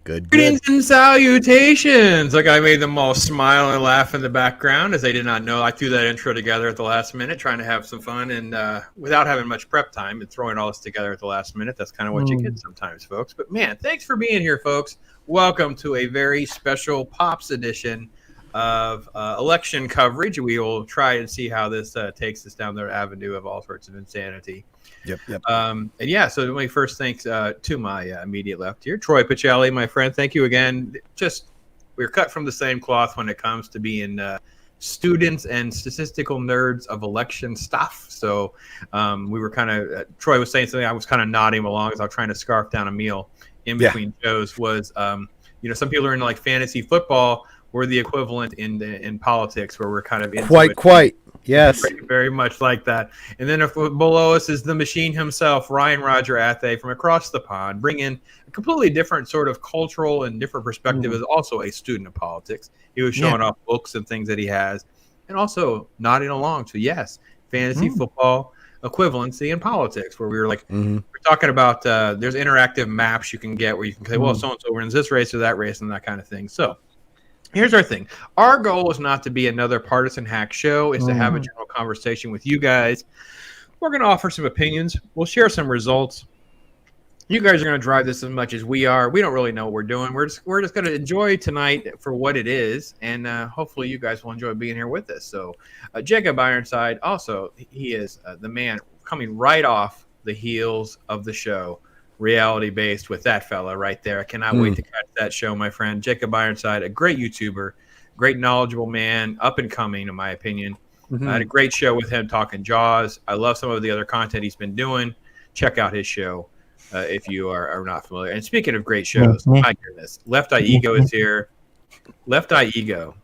Good. Greetings and salutations. Like I made them all smile and laugh in the background as they did not know. I threw that intro together at the last minute, trying to have some fun and without having much prep time and throwing all this together at the last minute. That's kind of what you get sometimes, folks. But man, thanks for being here, folks. Welcome to a very special Pops edition of election coverage. We will try and see how this takes us down the avenue of all sorts of insanity. Yep. And yeah, so let me first thanks to my immediate left here, Troy Pacelli, my friend. Thank you again. We're cut from the same cloth when it comes to being students and statistical nerds of election stuff. So we were kind of, Troy was saying something, I was kind of nodding along as I was trying to scarf down a meal in between shows was, some people are in like fantasy football. We're the equivalent in politics where we're kind of into quite. Yes. Very much like that. And then below us is the machine himself, Ryan Roger Athay from across the pond, bringing a completely different sort of cultural and different perspective as also a student of politics. He was showing off books and things that he has and also nodding along to, yes, fantasy football equivalency in politics, where we were like, we're talking about there's interactive maps you can get where you can say, well, so-and-so wins this race or that race and that kind of thing. So here's our thing. Our goal is not to be another partisan hack show. It's to have a general conversation with you guys. We're going to offer some opinions. We'll share some results. You guys are going to drive this as much as we are. We don't really know what we're doing. We're just going to enjoy tonight for what it is, and hopefully you guys will enjoy being here with us. So Jacob Ironside, also, he is the man coming right off the heels of the show. Reality-based with that fella right there. I cannot wait to catch that show, my friend. Jacob Ironside, a great YouTuber, great knowledgeable man, up and coming, in my opinion. I had a great show with him talking Jaws. I love some of the other content he's been doing. Check out his show if you are not familiar. And speaking of great shows, my goodness, Left Eye Ego is here. Left Eye Ego.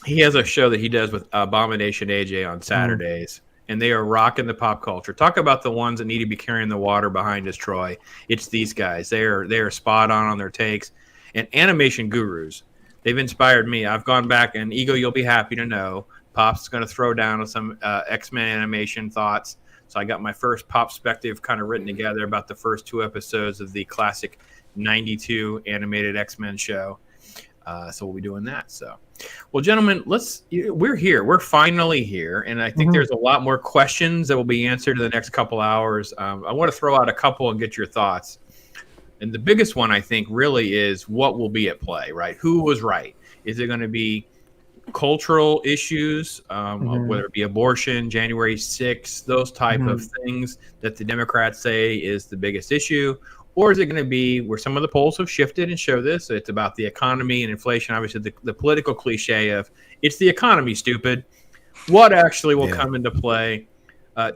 He has a show that he does with Abomination AJ on Saturdays. And they are rocking the pop culture. Talk about the ones that need to be carrying the water behind us, Troy. It's these guys. They are spot on their takes. And animation gurus. They've inspired me. I've gone back, and Ego, you'll be happy to know, Pop's is going to throw down with some X-Men animation thoughts. So I got my first Pop perspective kind of written together about the first 2 episodes of the classic 92 animated X-Men show. So we'll be doing that. So, well, gentlemen, we're here. We're finally here. And I think there's a lot more questions that will be answered in the next couple hours. I want to throw out a couple and get your thoughts. And the biggest one, I think, really is what will be at play, right? Who was right? Is it going to be cultural issues, whether it be abortion, January 6th, those type of things that the Democrats say is the biggest issue? Or is it going to be where some of the polls have shifted and show this? It's about the economy and inflation. Obviously, the political cliche of it's the economy, stupid. What actually will come into play?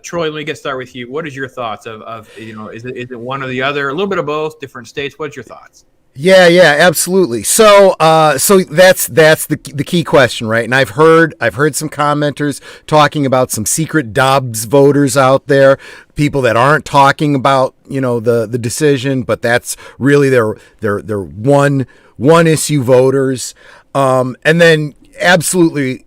Troy, let me start with you. What is your thoughts of is it one or the other? A little bit of both, different states. What's your thoughts? Yeah, absolutely. So that's the key question, right? And I've heard some commenters talking about some secret Dobbs voters out there, people that aren't talking about the decision, but that's really their one issue voters. And then absolutely,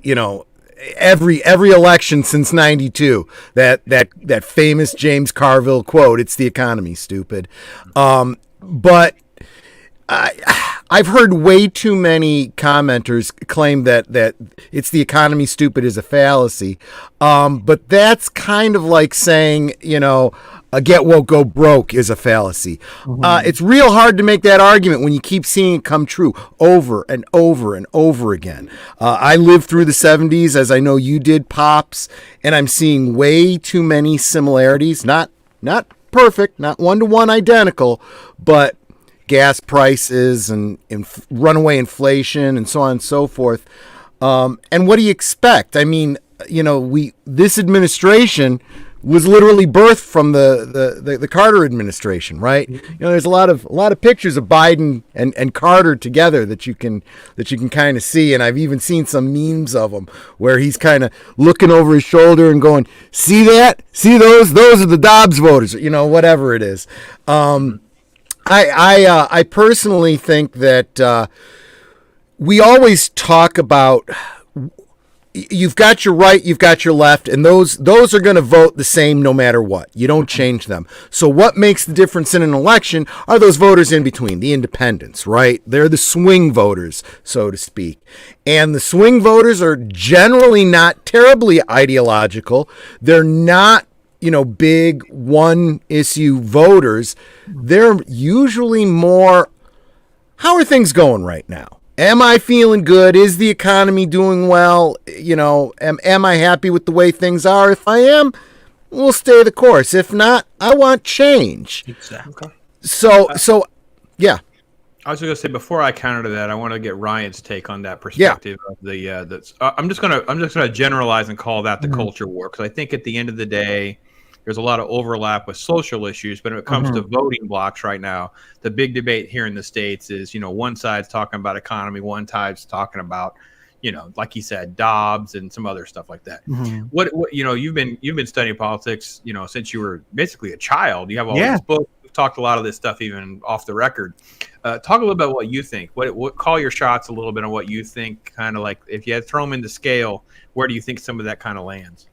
every election since 92, that famous James Carville quote, "It's the economy, stupid." But I've heard way too many commenters claim that it's the economy, stupid is a fallacy. But that's kind of like saying, a get woke, go broke is a fallacy. It's real hard to make that argument when you keep seeing it come true over and over and over again. I lived through the 70s, as I know you did, Pops, and I'm seeing way too many similarities. Not perfect, not one-to-one identical, but gas prices and runaway inflation and so on and so forth. And what do you expect? I mean, this administration was literally birthed from the Carter administration, right? There's a lot of pictures of Biden and Carter together that you can kind of see, and I've even seen some memes of him where he's kind of looking over his shoulder and going, "See that? See those? Those are the Dobbs voters," whatever it is. I personally think that we always talk about you've got your right, you've got your left, and those are going to vote the same no matter what. You don't change them. So what makes the difference in an election are those voters in between, the independents, right? They're the swing voters, so to speak. And the swing voters are generally not terribly ideological. They're not, big one issue voters. They're usually more, how are things going right now? Am I feeling good? Is the economy doing well? Am I happy with the way things are? If I am, we'll stay the course. If not, I want change. Exactly. So yeah. I was going to say, before I counter to that, I want to get Ryan's take on that perspective of the. That's. I'm just gonna generalize and call that the culture war, because I think at the end of the day, there's a lot of overlap with social issues, but when it comes to voting blocks right now, the big debate here in the States is, one side's talking about economy, one side's talking about, like you said, Dobbs and some other stuff like that. What you've been studying politics, since you were basically a child. You have all these books. We've talked a lot of this stuff even off the record. Talk a little bit about what you think. What call your shots a little bit on what you think, kind of like if you had to throw them in the scale, where do you think some of that kind of lands?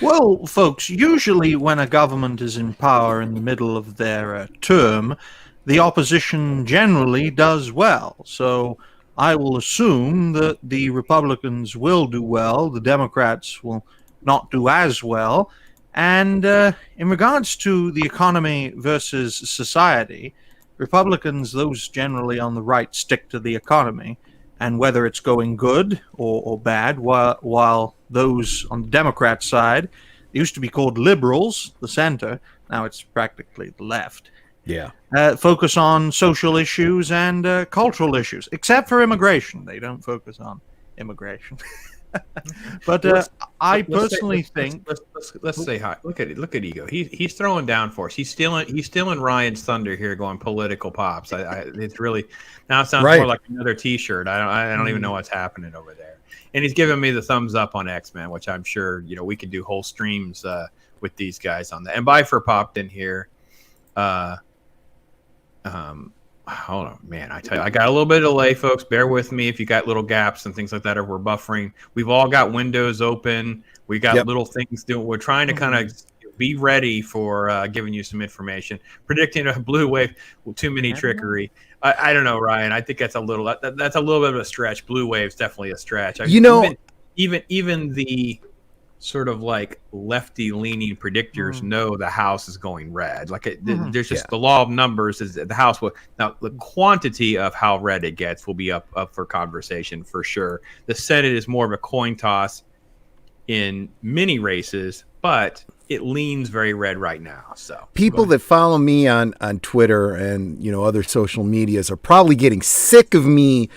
Well, folks, usually when a government is in power in the middle of their term, the opposition generally does well. So I will assume that the Republicans will do well, the Democrats will not do as well. And in regards to the economy versus society, Republicans, those generally on the right, stick to the economy, and whether it's going good or bad, while those on the Democrat side, they used to be called liberals, the center, now it's practically the left. Yeah. Focus on social issues and cultural issues, except for immigration. They don't focus on immigration. But I personally think let's say hi. Look at ego. He's throwing down for us. He's stealing Ryan's thunder here, going political pops. It's really now it sounds more like another T-shirt. I don't even know what's happening over there. And he's giving me the thumbs up on X-Men, which I'm sure we could do whole streams with these guys on that. And Bifer popped in here. Hold on, man. I tell you, I got a little bit of delay, folks. Bear with me if you got little gaps and things like that, or we're buffering. We've all got windows open. We got little things doing. We're trying to kind of be ready for giving you some information. Predicting a blue wave, too many trickery. I don't know, Ryan. I think that's a little bit of a stretch. Blue wave's definitely a stretch. Even the sort of like lefty leaning predictors know the House is going red. Like there's just the law of numbers is that the House will now the quantity of how red it gets will be up for conversation for sure. The Senate is more of a coin toss in many races, but it leans very red right now. So people that follow me on Twitter and other social medias are probably getting sick of me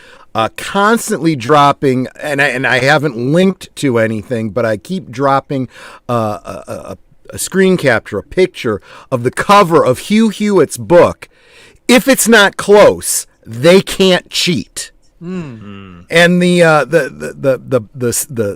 constantly dropping, and I haven't linked to anything, but I keep dropping a screen capture, a picture of the cover of Hugh Hewitt's book. If it's not close, they can't cheat. And the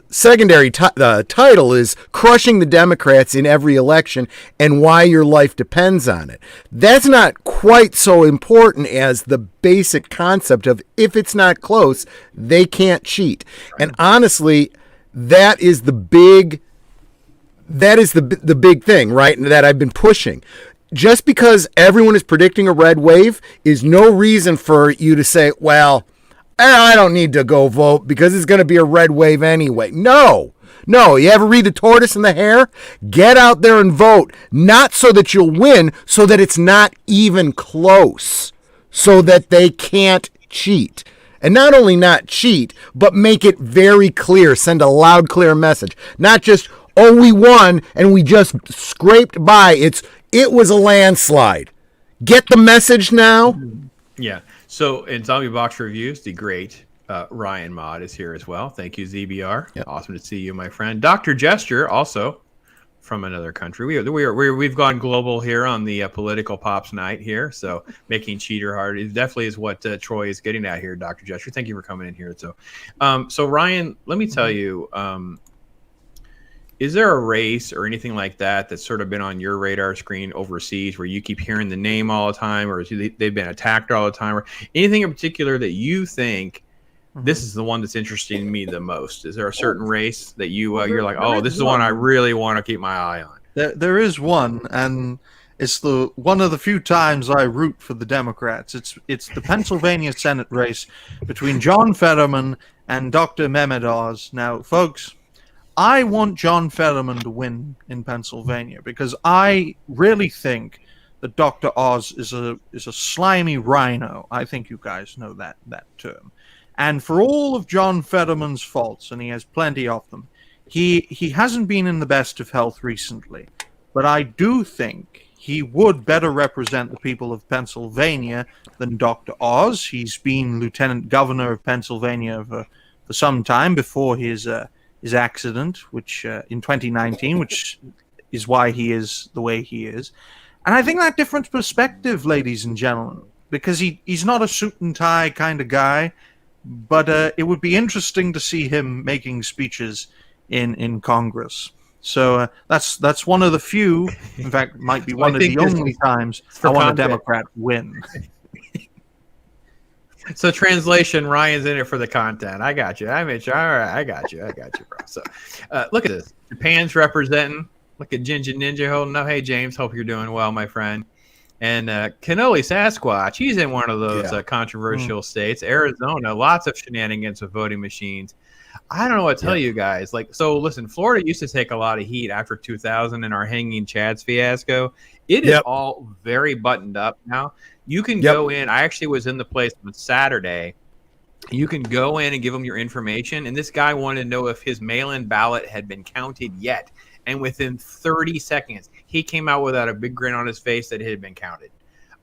secondary title is Crushing the Democrats in Every Election and Why Your Life Depends on It. That's not quite so important as the basic concept of if it's not close, they can't cheat. And honestly, that is the big thing, right? That I've been pushing. Just because everyone is predicting a red wave is no reason for you to say, well, I don't need to go vote because it's going to be a red wave anyway. No. You ever read The Tortoise and the Hare? Get out there and vote. Not so that you'll win, so that it's not even close. So that they can't cheat. And not only not cheat, but make it very clear. Send a loud, clear message. Not just, we won and we just scraped by. It was a landslide. Get the message now? Yeah. So in Zombie Box Reviews, the great Ryan Maude is here as well. Thank you, ZBR. Yep. Awesome to see you, my friend. Dr. Gesture, also from another country. We've gone global here on the political pops night here. So making cheater hard definitely is what Troy is getting at here, Dr. Gesture. Thank you for coming in here. So Ryan, let me tell you, is there a race or anything like that that's sort of been on your radar screen overseas where you keep hearing the name all the time, or they've been attacked all the time, or anything in particular that you think this is the one that's interesting me the most. Is there a certain race that you're like, there this is is the one I one. really want to keep my eye on? There is one, and it's the one of the few times I root for the Democrats. It's the Pennsylvania Senate race between John Fetterman and Dr. Mehmet Oz. Now, folks, I want John Fetterman to win in Pennsylvania because I really think that Dr. Oz is a slimy rhino. I think you guys know that term. And for all of John Fetterman's faults, and he has plenty of them, he hasn't been in the best of health recently. But I do think he would better represent the people of Pennsylvania than Dr. Oz. He's been lieutenant governor of Pennsylvania for some time before his accident, which in 2019, which is why he is the way he is. And I think that different perspective, ladies and gentlemen, because he's not a suit and tie kind of guy, but it would be interesting to see him making speeches in Congress. So that's one of the few, in fact, might be one of the only times I want a Democrat win. So translation, Ryan's in it for the content. I got you. All right, I got you, bro. So look at this. Japan's representing. Look at Ginger Ninja holding up. Hey, James, hope you're doing well, my friend. And Cannoli Sasquatch, he's in one of those controversial states. Arizona, lots of shenanigans with voting machines. I don't know what to tell you guys. So listen, Florida used to take a lot of heat after 2000 and our hanging Chads fiasco. It is all very buttoned up now. You can go in. I actually was in the place on Saturday. You can go in and give them your information. And this guy wanted to know if his mail-in ballot had been counted yet. And within 30 seconds, he came out without a big grin on his face that it had been counted.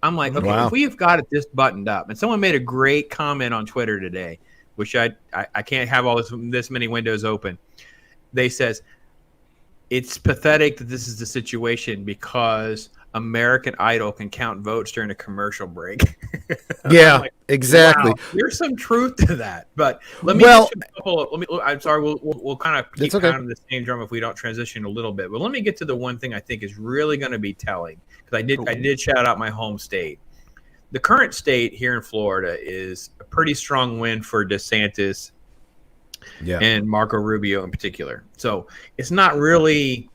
I'm like, okay, if we've got it this buttoned up. And someone made a great comment on Twitter today, which I can't have all this many windows open. They says, it's pathetic that this is the situation because American Idol can count votes during a commercial break. Yeah, like, exactly. Wow, there's some truth to that. But let me I'm sorry, we'll kind of keep pounding the same drum if we don't transition a little bit. But let me get to the one thing I think is really going to be telling, because I did shout out my home state. The current state here in Florida is a pretty strong win for DeSantis and Marco Rubio in particular. So it's not really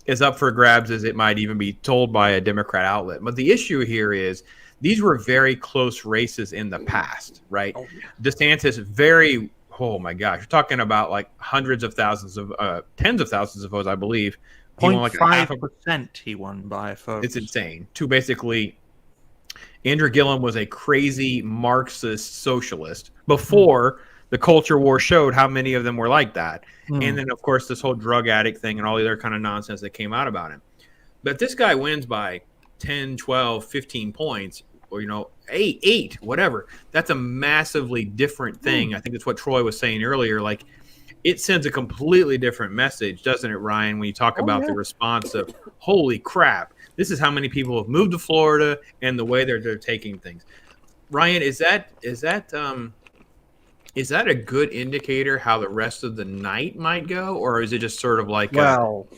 as up for grabs as it might even be told by a Democrat outlet. But the issue here is these were very close races in the past, right? Oh, yeah. DeSantis, oh my gosh, you're talking about like hundreds of thousands of, tens of thousands of votes, I believe. 0.5% he won by, folks. It's insane. To basically, Andrew Gillum was a crazy Marxist socialist before the culture war showed how many of them were like that. And then, of course, this whole drug addict thing and all the other kind of nonsense that came out about him. But this guy wins by 10, 12, 15 points, or, 8, whatever. That's a massively different thing. I think that's what Troy was saying earlier. Like, it sends a completely different message, doesn't it, Ryan, when you talk about the response of, holy crap, this is how many people have moved to Florida and the way they're taking things. Ryan, is that a good indicator how the rest of the night might go, or is it just sort of like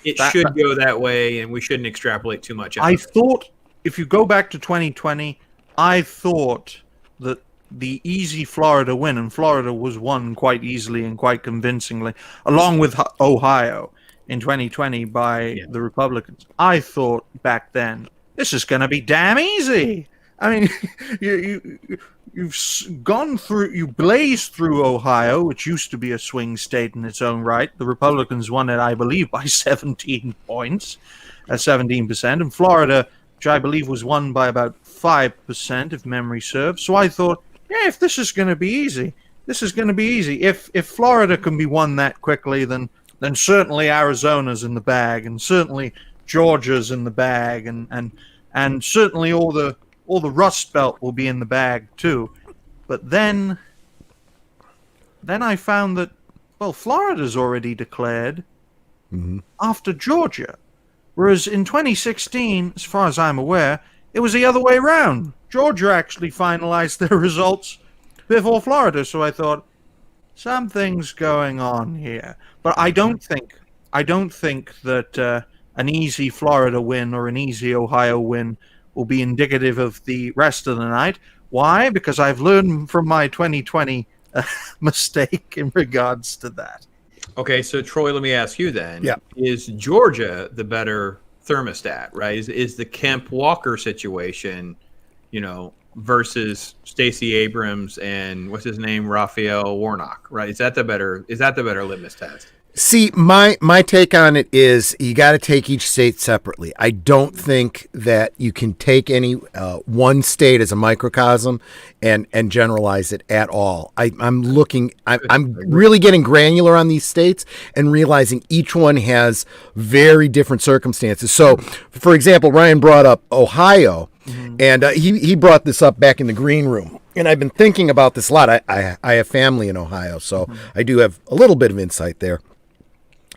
it should go that way and we shouldn't extrapolate too much out? I thought, if you go back to 2020, I thought that the easy Florida win, and Florida was won quite easily and quite convincingly, along with Ohio in 2020 by the Republicans. I thought back then, this is going to be damn easy. I mean, you've gone through, you blazed through Ohio, which used to be a swing state in its own right. The Republicans won it, I believe, by 17 points, 17%. And Florida, which I believe was won by about 5%, if memory serves. So I thought, if this is going to be easy, this is going to be easy. If Florida can be won that quickly, then certainly Arizona's in the bag, and certainly Georgia's in the bag, and certainly all the Rust Belt will be in the bag too. But then I found that, Florida's already declared after Georgia. Whereas in 2016, as far as I'm aware, it was the other way around. Georgia actually finalized their results before Florida. So I thought, something's going on here. But I don't think that an easy Florida win or an easy Ohio win will be indicative of the rest of the night. Why? Because I've learned from my 2020 mistake in regards to that. Okay, so Troy, let me ask you then. Yeah. Is Georgia the better thermostat, right? Is the Kemp Walker situation, versus Stacey Abrams and what's his name, Raphael Warnock, right? Is that the better litmus test? See, my take on it is you got to take each state separately. I don't think that you can take any one state as a microcosm and generalize it at all. I'm really getting granular on these states and realizing each one has very different circumstances. So, for example, Ryan brought up Ohio, and he brought this up back in the green room. And I've been thinking about this a lot. I have family in Ohio, so I do have a little bit of insight there.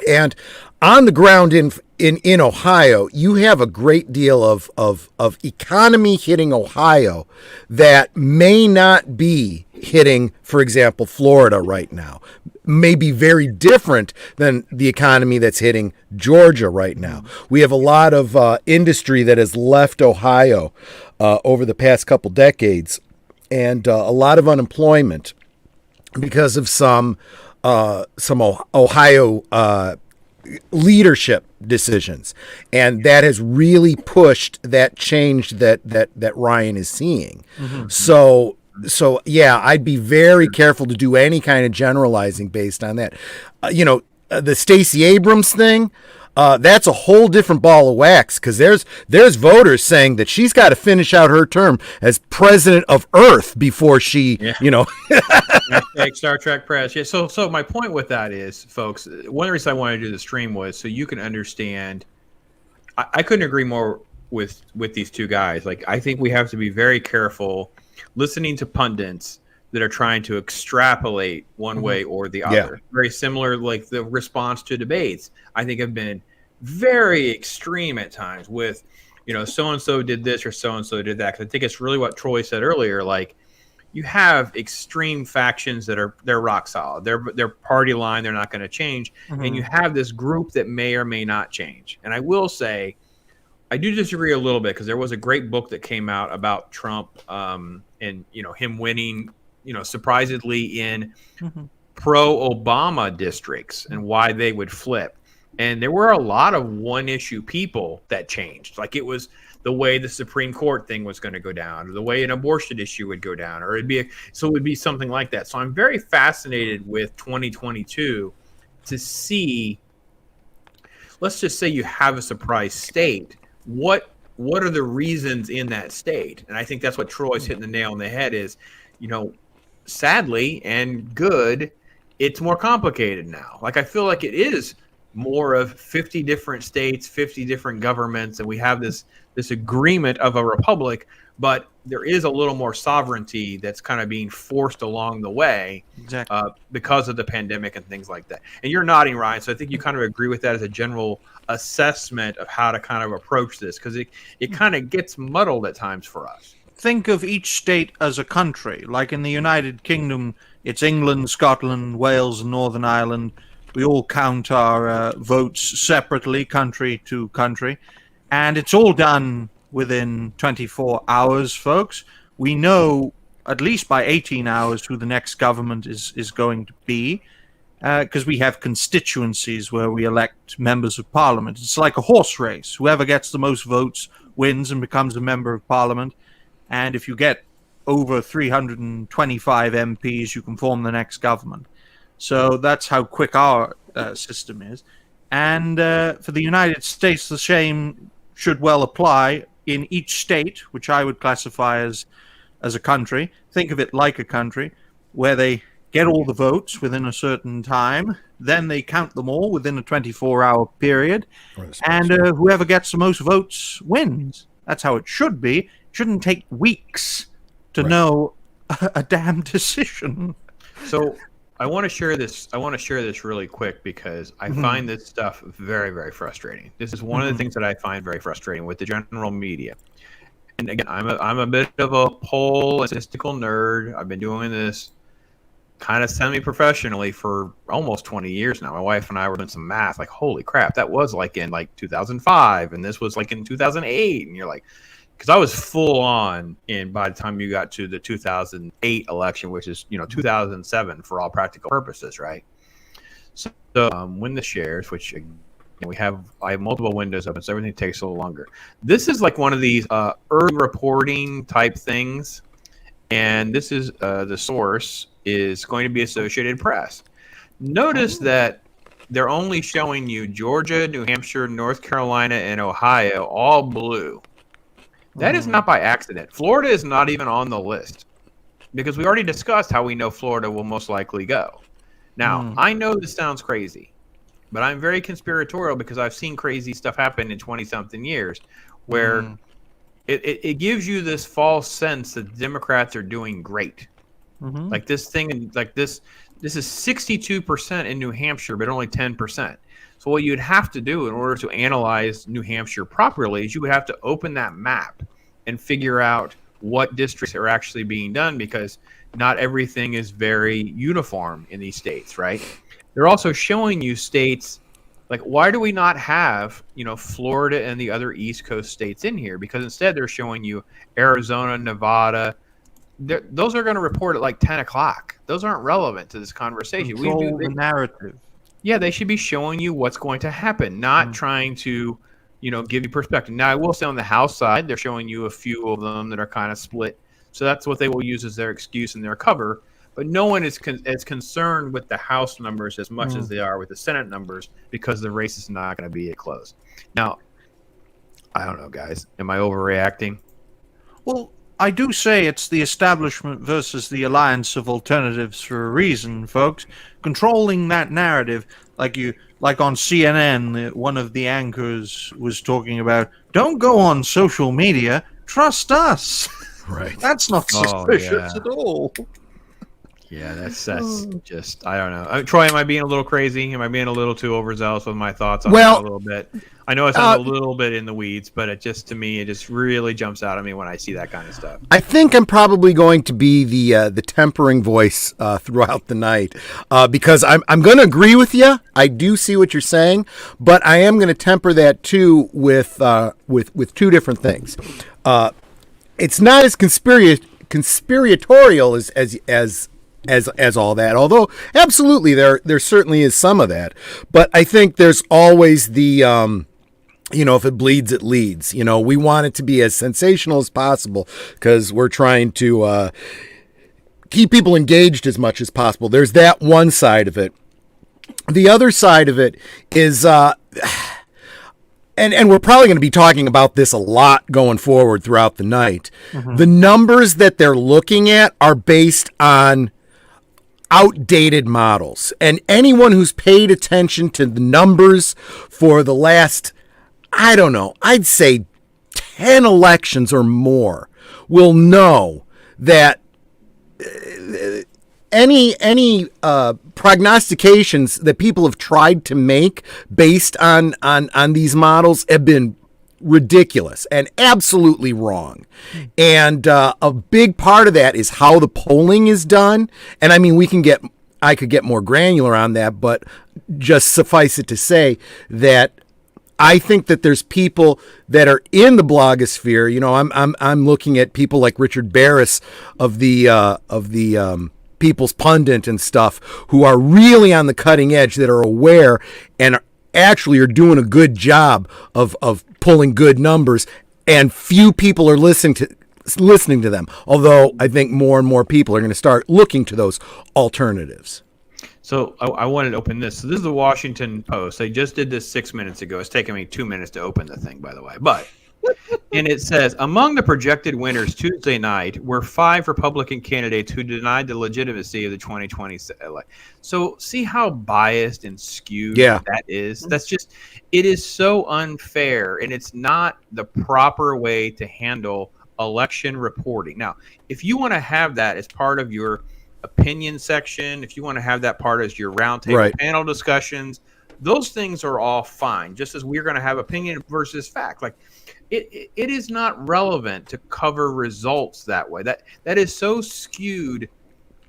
And on the ground in Ohio, you have a great deal of economy hitting Ohio that may not be hitting, for example, Florida right now. May be very different than the economy that's hitting Georgia right now. We have a lot of industry that has left Ohio over the past couple decades, and a lot of unemployment because of some Ohio leadership decisions, and that has really pushed that change that Ryan is seeing. So yeah, I'd be very careful to do any kind of generalizing based on that. The Stacey Abrams thing. That's a whole different ball of wax, because there's voters saying that she's got to finish out her term as president of Earth before she, Star Trek press. Yeah. So my point with that is, folks, one of the reasons I wanted to do the stream was so you can understand. I couldn't agree more with these two guys. Like, I think we have to be very careful listening to pundits that are trying to extrapolate one way or the other. Yeah. Very similar, like the response to debates, I think have been very extreme at times with, so-and-so did this or so-and-so did that. Because I think it's really what Troy said earlier. Like, you have extreme factions that they're rock solid. They're party line. They're not going to change. And you have this group that may or may not change. And I will say, I do disagree a little bit, because there was a great book that came out about Trump and, him winning, surprisingly in pro-Obama districts and why they would flip. And there were a lot of one-issue people that changed. Like, it was the way the Supreme Court thing was going to go down, or the way an abortion issue would go down, or it would be something like that. So I'm very fascinated with 2022 to see, let's just say you have a surprise state. What are the reasons in that state? And I think that's what Troy's hitting the nail on the head is, sadly and good, it's more complicated now. Like, I feel like it is more of 50 different states, 50 different governments, and we have this agreement of a republic, but there is a little more sovereignty that's kind of being forced along the way. Exactly. Because of the pandemic and things like that. And you're nodding, Ryan, so I think you kind of agree with that as a general assessment of how to kind of approach this, because it kind of gets muddled at times for us. Think of each state as a country. Like in the United Kingdom, it's England, Scotland, Wales, and Northern Ireland. We all count our votes separately, country to country. And it's all done within 24 hours, folks. We know at least by 18 hours who the next government is going to be, because we have constituencies where we elect members of parliament. It's like a horse race. Whoever gets the most votes wins and becomes a member of parliament. And if you get over 325 MPs, you can form the next government. So that's how quick our system is. And for the United States, the same should well apply in each state, which I would classify as a country. Think of it like a country, where they get all the votes within a certain time, then they count them all within a 24-hour period, and whoever gets the most votes wins. That's how it should be. It shouldn't take weeks to know a damn decision. So I want to share this. I want to share this really quick, because I find this stuff very, very frustrating. This is one of the things that I find very frustrating with the general media. And again, I'm a bit of a poll and statistical nerd. I've been doing this kind of semi-professionally for almost 20 years now. My wife and I were doing some math. Like, holy crap, that was like in 2005, and this was like in 2008, and you're like, because I was full on in by the time you got to the 2008 election, which is 2007 for all practical purposes, right? So when the shares, which I have multiple windows open, so everything takes a little longer. This is like one of these early reporting type things, and this is the source is going to be Associated Press. Notice that they're only showing you Georgia, New Hampshire, North Carolina, and Ohio all blue. That is not by accident. Florida is not even on the list because we already discussed how we know Florida will most likely go. Now, I know this sounds crazy, but I'm very conspiratorial because I've seen crazy stuff happen in 20-something years where it gives you this false sense that the Democrats are doing great. Like this thing, like this is 62% in New Hampshire, but only 10%. So what you'd have to do in order to analyze New Hampshire properly is you would have to open that map and figure out what districts are actually being done, because not everything is very uniform in these states, right? They're also showing you states like, why do we not have, Florida and the other East Coast states in here? Because instead they're showing you Arizona, Nevada. Those are going to report at like 10 o'clock. Those aren't relevant to this conversation. Control the narrative. Yeah, they should be showing you what's going to happen, not trying to, give you perspective. Now, I will say on the House side, they're showing you a few of them that are kind of split. So that's what they will use as their excuse and their cover. But no one is as concerned with the House numbers as much as they are with the Senate numbers, because the race is not going to be close. Now, I don't know, guys. Am I overreacting? Well, I do say it's the establishment versus the alliance of alternatives for a reason, folks. Controlling that narrative, like on CNN, one of the anchors was talking about, don't go on social media, trust us. Right. That's not suspicious at all. Yeah, that's just, I don't know. Troy, am I being a little crazy? Am I being a little too overzealous with my thoughts on that a little bit? I know it's a little bit in the weeds, but it just really jumps out at me when I see that kind of stuff. I think I'm probably going to be the tempering voice throughout the night, because I'm going to agree with you. I do see what you're saying, but I am going to temper that too with two different things. It's not as conspiratorial as all that, although absolutely there certainly is some of that. But I think there's always the if it bleeds, it leads. We want it to be as sensational as possible because we're trying to keep people engaged as much as possible. There's that one side of it. The other side of it is, and we're probably going to be talking about this a lot going forward throughout the night. The numbers that they're looking at are based on outdated models. And anyone who's paid attention to the numbers for the last, I don't know, I'd say 10 elections or more will know that any prognostications that people have tried to make based on these models have been ridiculous and absolutely wrong. And a big part of that is how the polling is done. And I mean, I could get more granular on that, but just suffice it to say that I think that there's people that are in the blogosphere. I'm looking at people like Richard Barris of the People's Pundit and stuff, who are really on the cutting edge, that are aware and actually are doing a good job of pulling good numbers, and few people are listening to them. Although I think more and more people are going to start looking to those alternatives. So I wanted to open this. So this is the Washington Post. They just did this 6 minutes ago. It's taken me 2 minutes to open the thing, by the way. But and it says, among the projected winners Tuesday night were 5 Republican candidates who denied the legitimacy of the 2020 election. So see how biased and skewed that is? That's just, it is so unfair, and it's not the proper way to handle election reporting. Now, if you want to have that as part of your opinion section, if you want to have that part as your roundtable panel discussions, those things are all fine, just as we're going to have opinion versus fact. Like, it is not relevant to cover results that way. That is so skewed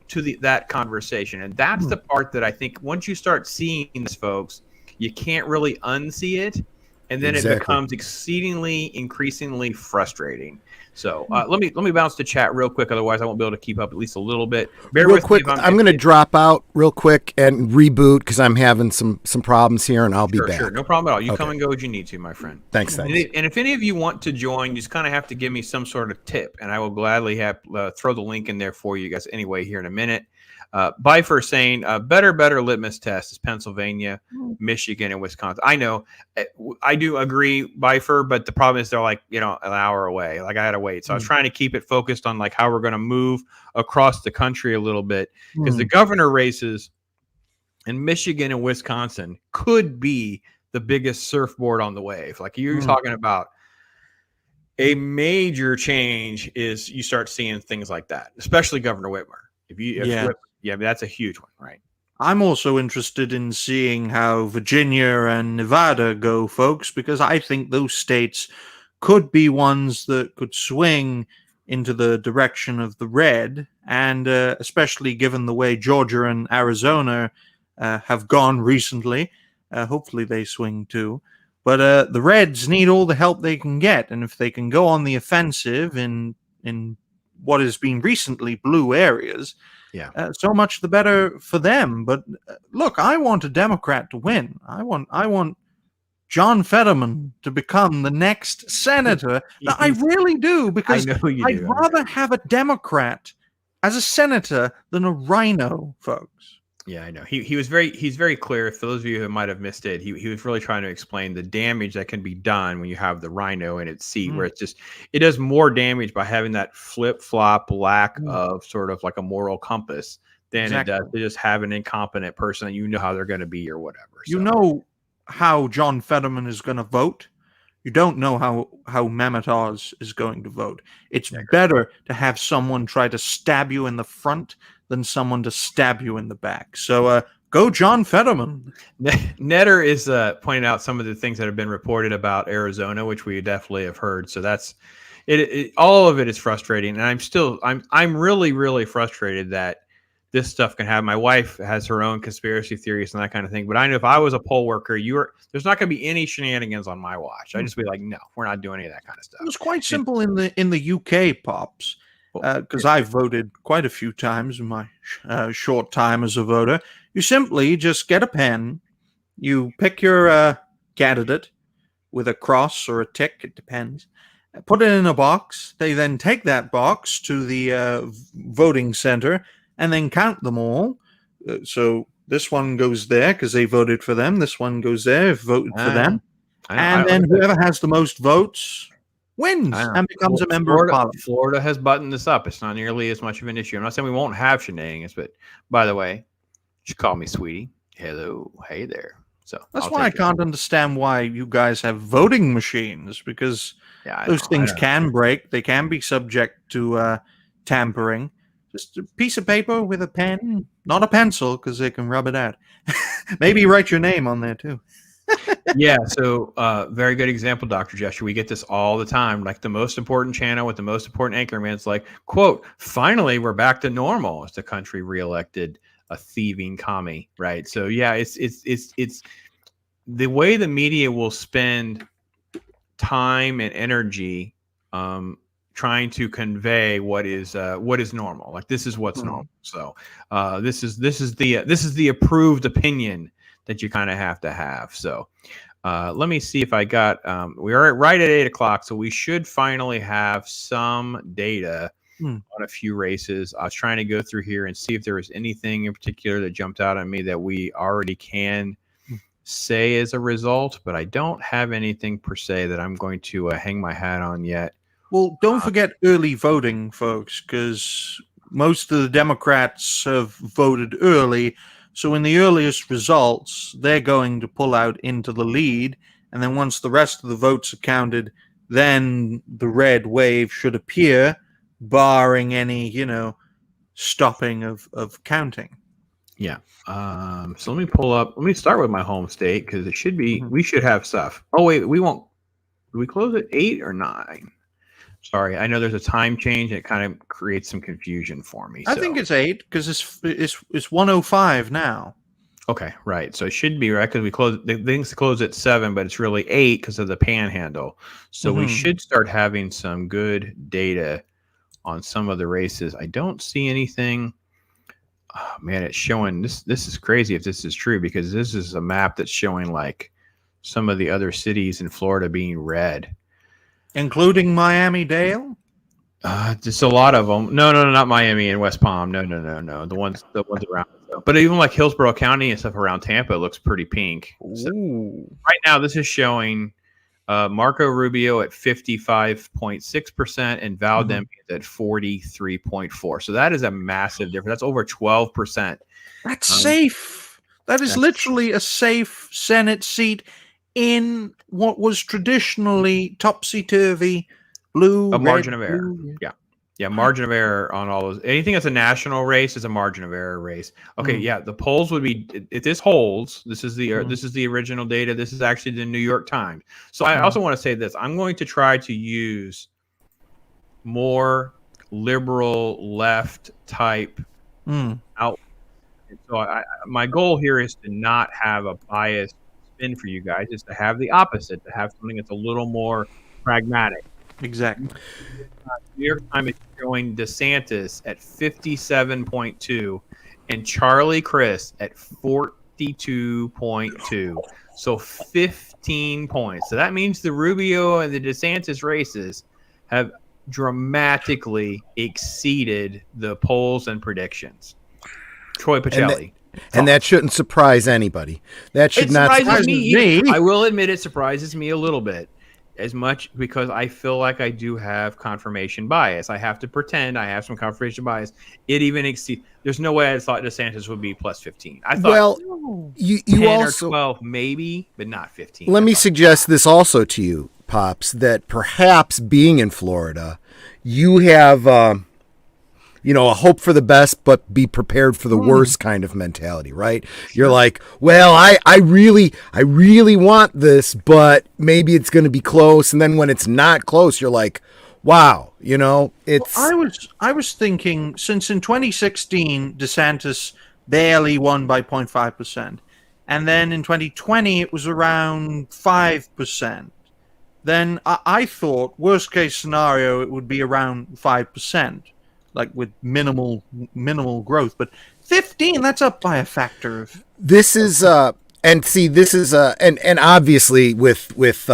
to that conversation. And that's the part that I think once you start seeing this, folks, you can't really unsee it. and then it becomes increasingly frustrating. So let me bounce to chat real quick, otherwise I won't be able to keep up at least a little bit. Bear real with quick, me. I'm going to drop out real quick and reboot because I'm having some problems here, and I'll be back. Sure, no problem at all. You come and go as you need to, my friend. Thanks. And if any of you want to join, you just kind of have to give me some sort of tip, and I will gladly have throw the link in there for you guys anyway here in a minute. Bifer saying better litmus test is Pennsylvania, Michigan, and Wisconsin. I know, I do agree, Bifer, but the problem is they're like an hour away. Like I had to wait, so I was trying to keep it focused on like how we're going to move across the country a little bit because the governor races in Michigan and Wisconsin could be the biggest surfboard on the wave. Like you're talking about a major change is you start seeing things like that, especially Governor Whitmer. That's a huge one, right? I'm also interested in seeing how Virginia and Nevada go, folks, because I think those states could be ones that could swing into the direction of the red, and especially given the way Georgia and Arizona have gone recently. Hopefully they swing too. But the Reds need all the help they can get, and if they can go on the offensive in what has been recently blue areas, so much the better for them. But look, I want a Democrat to win. I want John Fetterman to become the next senator. I really do, because I'd rather have a Democrat as a senator than a rhino, folks. Yeah, I know. He's very clear. For those of you who might have missed it, he was really trying to explain the damage that can be done when you have the rhino in its seat, where it does more damage by having that flip-flop lack of sort of like a moral compass than it does to just have an incompetent person that you know how they're going to be or whatever. You know how John Fetterman is going to vote. You don't know how Mehmet Oz is going to vote. It's better to have someone try to stab you in the front than someone to stab you in the back. So go John Fetterman. Netter is pointing out some of the things that have been reported about Arizona, which we definitely have heard. So that's it. All of it is frustrating, and I'm really frustrated that this stuff can happen. My wife has her own conspiracy theories and that kind of thing, but I know if I was a poll worker, there's not going to be any shenanigans on my watch. I'd just be like, no, we're not doing any of that kind of stuff. It was quite simple in the UK, Pops, because I've voted quite a few times in my short time as a voter. You simply just get a pen, you pick your candidate with a cross or a tick, it depends, put it in a box. They then take that box to the voting center and then count them all. So this one goes there because they voted for them. This one goes there, voted for them. And then whoever has the most votes wins and becomes a member of Parliament. Florida has buttoned this up. It's not nearly as much of an issue. I'm not saying we won't have shenanigans, but by the way, you should call me sweetie. Hello. Hey there. So that's why I can't understand why you guys have voting machines, because those things can break. They can be subject to tampering. Just a piece of paper with a pen, not a pencil, because they can rub it out. Maybe write your name on there too. So very good example, Dr. Gesture. We get this all the time. Like the most important channel with the most important anchorman's like, quote, finally we're back to normal as the country reelected a thieving commie, right? So it's the way the media will spend time and energy trying to convey what is normal. Like this is what's normal. So this is the approved opinion that you kind of have to have. So let me see if I got we are right at 8 o'clock, so we should finally have some data on a few races. I was trying to go through here and see if there was anything in particular that jumped out at me that we already can say as a result, but I don't have anything per se that I'm going to hang my hat on yet. Well, don't forget early voting, folks, because most of the Democrats have voted early. So in the earliest results, they're going to pull out into the lead. And then once the rest of the votes are counted, then the red wave should appear, barring any, stopping of counting. Yeah. So let me start with my home state, because it should be, we should have stuff. Oh, wait, we won't. Do we close at 8 or 9? Sorry, I know there's a time change. And it kind of creates some confusion for me. I think it's 8 because it's 1:05 now. Okay, right. So it should be right because we close the things close at 7, but it's really 8 because of the panhandle. So we should start having some good data on some of the races. I don't see anything. Oh, man, it's showing this. This is crazy if this is true, because this is a map that's showing like some of the other cities in Florida being red, including Miami-Dade. Just a lot of them. No, not Miami and West Palm. No. The ones around. But even like Hillsborough County and stuff around Tampa looks pretty pink. So right now, this is showing Marco Rubio at 55.6% and Val Demings at 43.4%. So that is a massive difference. That's over 12%. That's safe. That is literally a safe Senate seat in what was traditionally topsy-turvy. Blue, a margin red, of error. blue. Yeah, margin of error on all those. Anything that's a national race is a margin of error race. Okay, yeah, the polls would be, if this holds, this is the original data. This is actually the New York Times. So I also want to say this. I'm going to try to use more liberal left type out. So my goal here is to not have a biased spin for you guys. Is to have the opposite, to have something that's a little more pragmatic. Exactly. New York Times is showing DeSantis at 57.2 and Charlie Crist at 42.2. So 15 points. So that means the Rubio and the DeSantis races have dramatically exceeded the polls and predictions. Troy Pacelli. And that shouldn't surprise anybody. That should not surprise me. I will admit it surprises me a little bit. As much because I feel like I do have confirmation bias. I have to pretend I have some confirmation bias. It even exceeds. There's no way I thought DeSantis would be plus 15. I thought you 10 also or 12 maybe, but not 15. Let me suggest this also to you, Pops, that perhaps being in Florida, you have a hope for the best, but be prepared for the worst kind of mentality, right? You're like, well, I really want this, but maybe it's going to be close. And then when it's not close, you're like, wow, it's. Well, I was thinking, since in 2016, DeSantis barely won by 0.5%. And then in 2020, it was around 5%. Then I thought, worst case scenario, it would be around 5%. Like with minimal growth, but 15, that's up by a factor of. This is and obviously with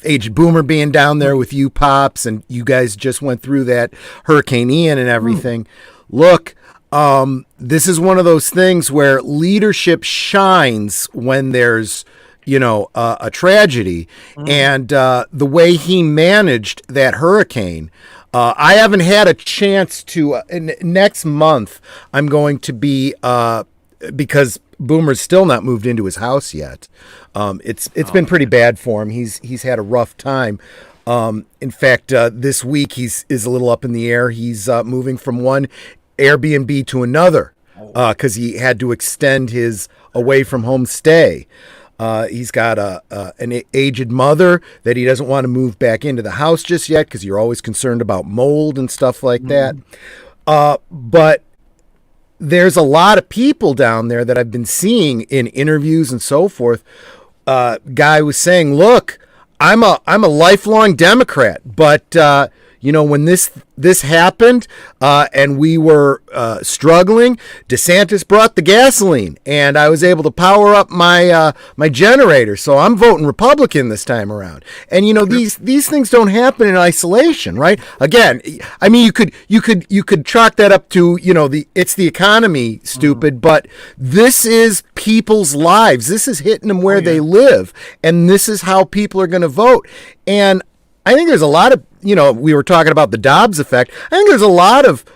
Agent Boomer being down there with you, Pops, and you guys just went through that Hurricane Ian and everything. Look, this is one of those things where leadership shines when there's a tragedy, and the way he managed that hurricane. I haven't had a chance to. Next month, I'm going to be because Boomer's still not moved into his house yet. It's been pretty bad for him. He's had a rough time. In fact, this week is a little up in the air. He's moving from one Airbnb to another because he had to extend his away from home stay. He's got an aged mother that he doesn't want to move back into the house just yet because you're always concerned about mold and stuff like that. But there's a lot of people down there that I've been seeing in interviews and so forth. Guy was saying, look, I'm a lifelong Democrat, but when this happened and we were struggling, DeSantis brought the gasoline, and I was able to power up my my generator. So I'm voting Republican this time around. And these things don't happen in isolation, right? Again, I mean you could chalk that up to it's the economy, stupid, but this is people's lives. This is hitting them where they live, and this is how people are going to vote. And I think there's a lot of, we were talking about the Dobbs effect. I think there's a lot of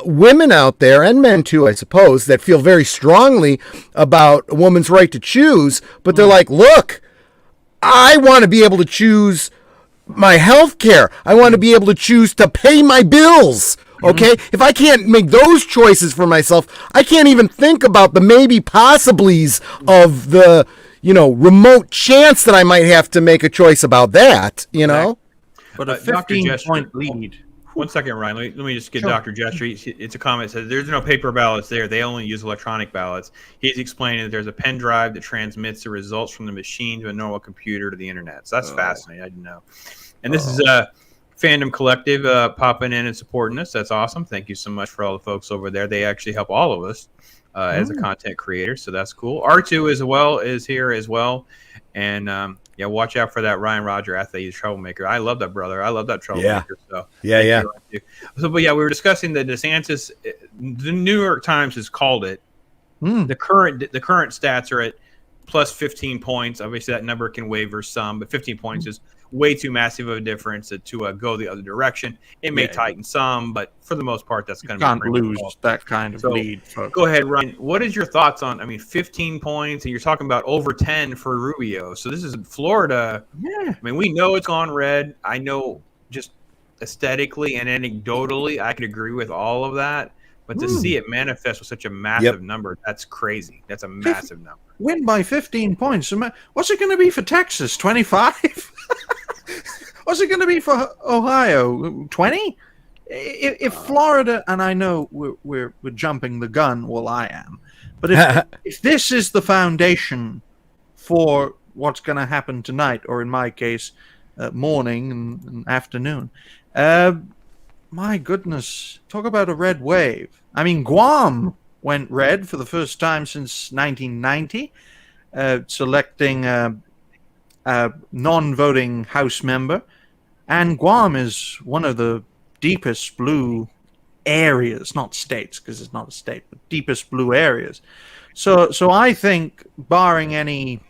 women out there, and men too, I suppose, that feel very strongly about a woman's right to choose, but they're like, look, I want to be able to choose my health care. I want to be able to choose to pay my bills. Okay? If I can't make those choices for myself, I can't even think about the maybe possiblies of the, remote chance that I might have to make a choice about that, But a 15-point lead. 1 second, Ryan. Let me just get Dr. Jester. It's a comment that says there's no paper ballots there. They only use electronic ballots. He's explaining that there's a pen drive that transmits the results from the machine to a normal computer to the internet. So that's fascinating. I didn't know. And this is Fandom Collective popping in and supporting us. That's awesome. Thank you so much for all the folks over there. They actually help all of us as a content creator. So that's cool. R2 is here as well. And yeah, watch out for that Ryan Roger Athay, he's a troublemaker. I love that brother. I love that troublemaker. So yeah. So, but yeah, we were discussing that DeSantis. The New York Times has called it. The current stats are at plus 15 points. Obviously, that number can waver some, but 15 points is way too massive of a difference to go the other direction. It may tighten some, but for the most part, that's going to can't lose that kind of lead. Folks. Go ahead, Ryan. What is your thoughts on? I mean, 15 points, and you're talking about over 10 for Rubio. So this is Florida. Yeah. I mean, we know it's gone red. I know just aesthetically and anecdotally, I could agree with all of that. But to see it manifest with such a massive number, that's crazy. That's a massive number. Win by 15 points. What's it going to be for Texas? 25? What's it going to be for Ohio? 20? If Florida, and I know we're jumping the gun, well, I am. But if this is the foundation for what's going to happen tonight, or in my case, morning and afternoon, my goodness, talk about a red wave. I mean, Guam went red for the first time since 1990, selecting a non-voting House member. And Guam is one of the deepest blue areas, not states, because it's not a state, but deepest blue areas. So I think, barring any,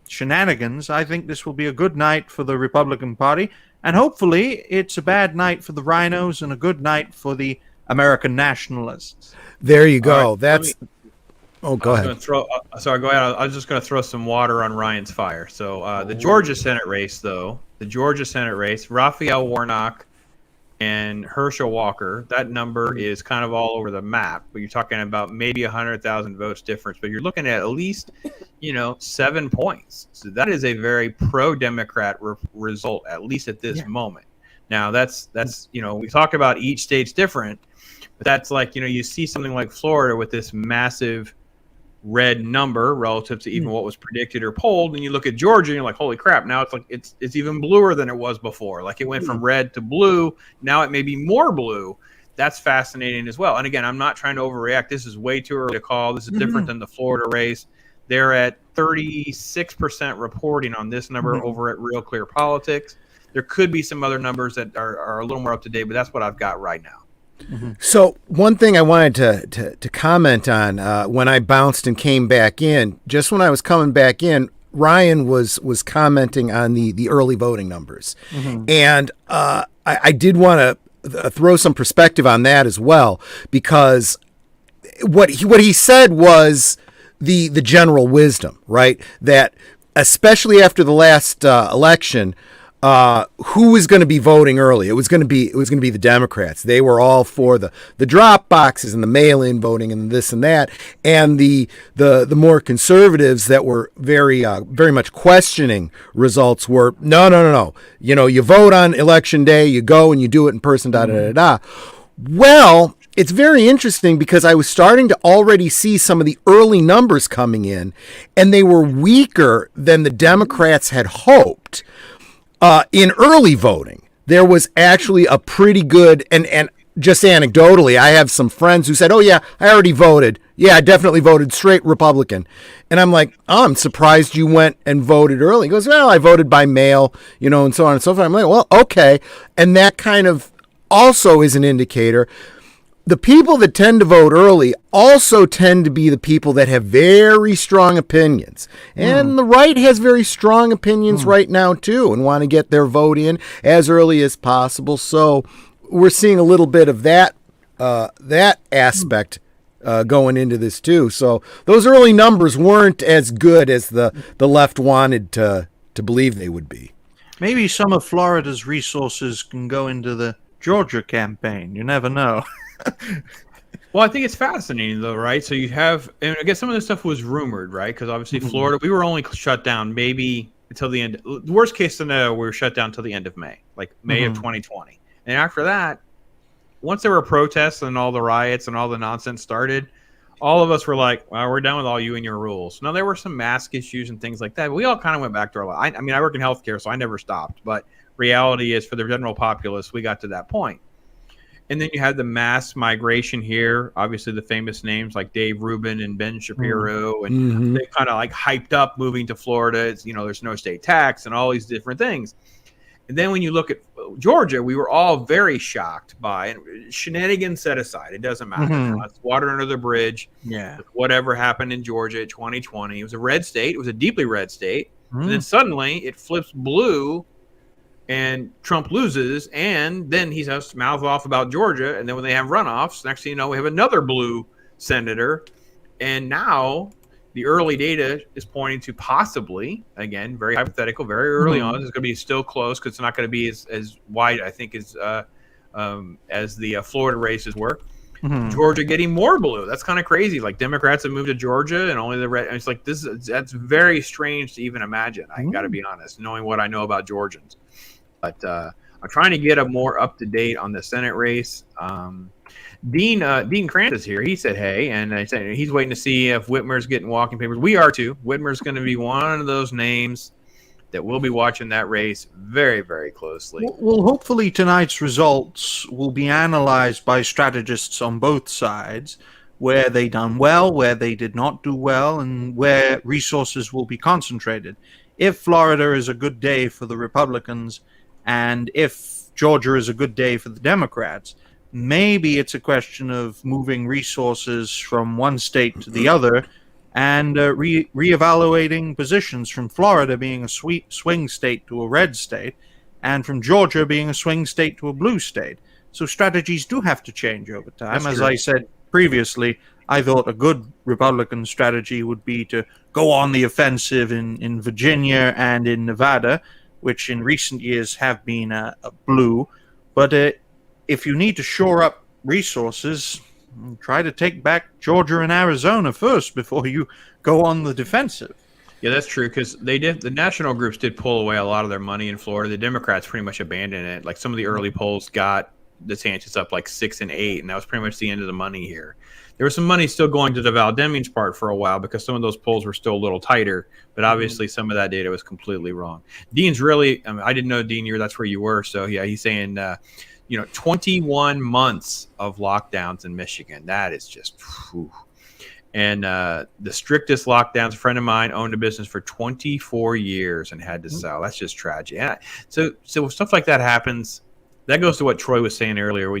shenanigans, I think this will be a good night for the Republican Party. And hopefully it's a bad night for the rhinos and a good night for the American nationalists. There you go. Right, go ahead. Go ahead. I was just going to throw some water on Ryan's fire. So the Georgia Senate race, Raphael Warnock and Herschel Walker, that number is kind of all over the map. But you're talking about maybe 100,000 votes difference. But you're looking at least, 7 points. So that is a very pro-Democrat result, at least at this moment. Now, that's we talk about each state's different. But that's like, you see something like Florida with this massive red number relative to even what was predicted or polled, and you look at Georgia and you're like, holy crap, now it's like it's even bluer than it was before. Like it went from red to blue, now it may be more blue. That's fascinating as well. And again, I'm not trying to overreact. This is way too early to call. This is different than the Florida race. They're at 36% reporting on this number over at Real Clear Politics. There could be some other numbers that are a little more up to date, but that's what I've got right now. So one thing I wanted to comment on when I bounced and came back in, just when I was coming back in, Ryan was commenting on the early voting numbers. And I did want to throw some perspective on that as well, because what he said was the general wisdom, right? That especially after the last election, who was going to be voting early? It was going to be the Democrats. They were all for the drop boxes and the mail-in voting and this and that. And the more conservatives that were very much questioning results were no. You vote on election day, you go and you do it in person. Well, it's very interesting because I was starting to already see some of the early numbers coming in, and they were weaker than the Democrats had hoped. In early voting, there was actually a pretty good, and just anecdotally, I have some friends who said, oh yeah, I already voted. Yeah, I definitely voted straight Republican. And I'm like, oh, I'm surprised you went and voted early. He goes, well, I voted by mail, and so on and so forth. I'm like, well, okay. And that kind of also is an indicator. The people that tend to vote early also tend to be the people that have very strong opinions. And the right has very strong opinions right now, too, and want to get their vote in as early as possible. So we're seeing a little bit of that aspect going into this, too. So those early numbers weren't as good as the left wanted to believe they would be. Maybe some of Florida's resources can go into the Georgia campaign. You never know. Well, I think it's fascinating, though, right? So you have, and I guess some of this stuff was rumored, right? Because obviously Florida, we were only shut down maybe until the end. The worst case scenario, we were shut down until the end of May, like May of 2020. And after that, once there were protests and all the riots and all the nonsense started, all of us were like, well, we're done with all you and your rules. Now, there were some mask issues and things like that, but we all kind of went back to our life. I mean, I work in healthcare, so I never stopped. But reality is, for the general populace, we got to that point. And then you had the mass migration here. Obviously, the famous names like Dave Rubin and Ben Shapiro, and they kind of like hyped up moving to Florida. It's, there's no state tax and all these different things. And then when you look at Georgia, we were all very shocked by it. Shenanigans set aside. It doesn't matter. It's water under the bridge. Yeah. Whatever happened in Georgia in 2020. It was a red state. It was a deeply red state. And then suddenly it flips blue and Trump loses. And then he has to mouth off about Georgia. And then when they have runoffs, next thing you know, we have another blue senator. And now the early data is pointing to possibly, again, very hypothetical, very early on. It's going to be still close because it's not going to be as wide, I think, as the Florida races were. Georgia getting more blue. That's kind of crazy. Like Democrats have moved to Georgia and only the red. It's like that's very strange to even imagine. I got to be honest, knowing what I know about Georgians. But I'm trying to get a more up to date on the Senate race. Dean Krantz is here. He said, hey, and I said he's waiting to see if Whitmer's getting walking papers. We are too. Whitmer's going to be one of those names that we'll be watching that race very, very closely. Well, hopefully tonight's results will be analyzed by strategists on both sides, where they done well, where they did not do well, and where resources will be concentrated. If Florida is a good day for the Republicans, and if Georgia is a good day for the Democrats, maybe it's a question of moving resources from one state to the other and reevaluating positions from Florida being a swing state to a red state and from Georgia being a swing state to a blue state. So strategies do have to change over time. As I said previously, I thought a good Republican strategy would be to go on the offensive in Virginia and in Nevada, which in recent years have been a blue. But if you need to shore up resources, try to take back Georgia and Arizona first before you go on the defensive. Yeah, that's true, because the national groups did pull away a lot of their money in Florida. The Democrats pretty much abandoned it. Like some of the early polls got DeSantis up like 6 and 8, and that was pretty much the end of the money here. There was some money still going to the Val Demings part for a while because some of those polls were still a little tighter, but obviously some of that data was completely wrong. Dean's really, I didn't know, Dean, that's where you were. So yeah, he's saying, 21 months of lockdowns in Michigan. That is just, whew. And the strictest lockdowns, a friend of mine owned a business for 24 years and had to sell. That's just tragic. And so if stuff like that happens, that goes to what Troy was saying earlier.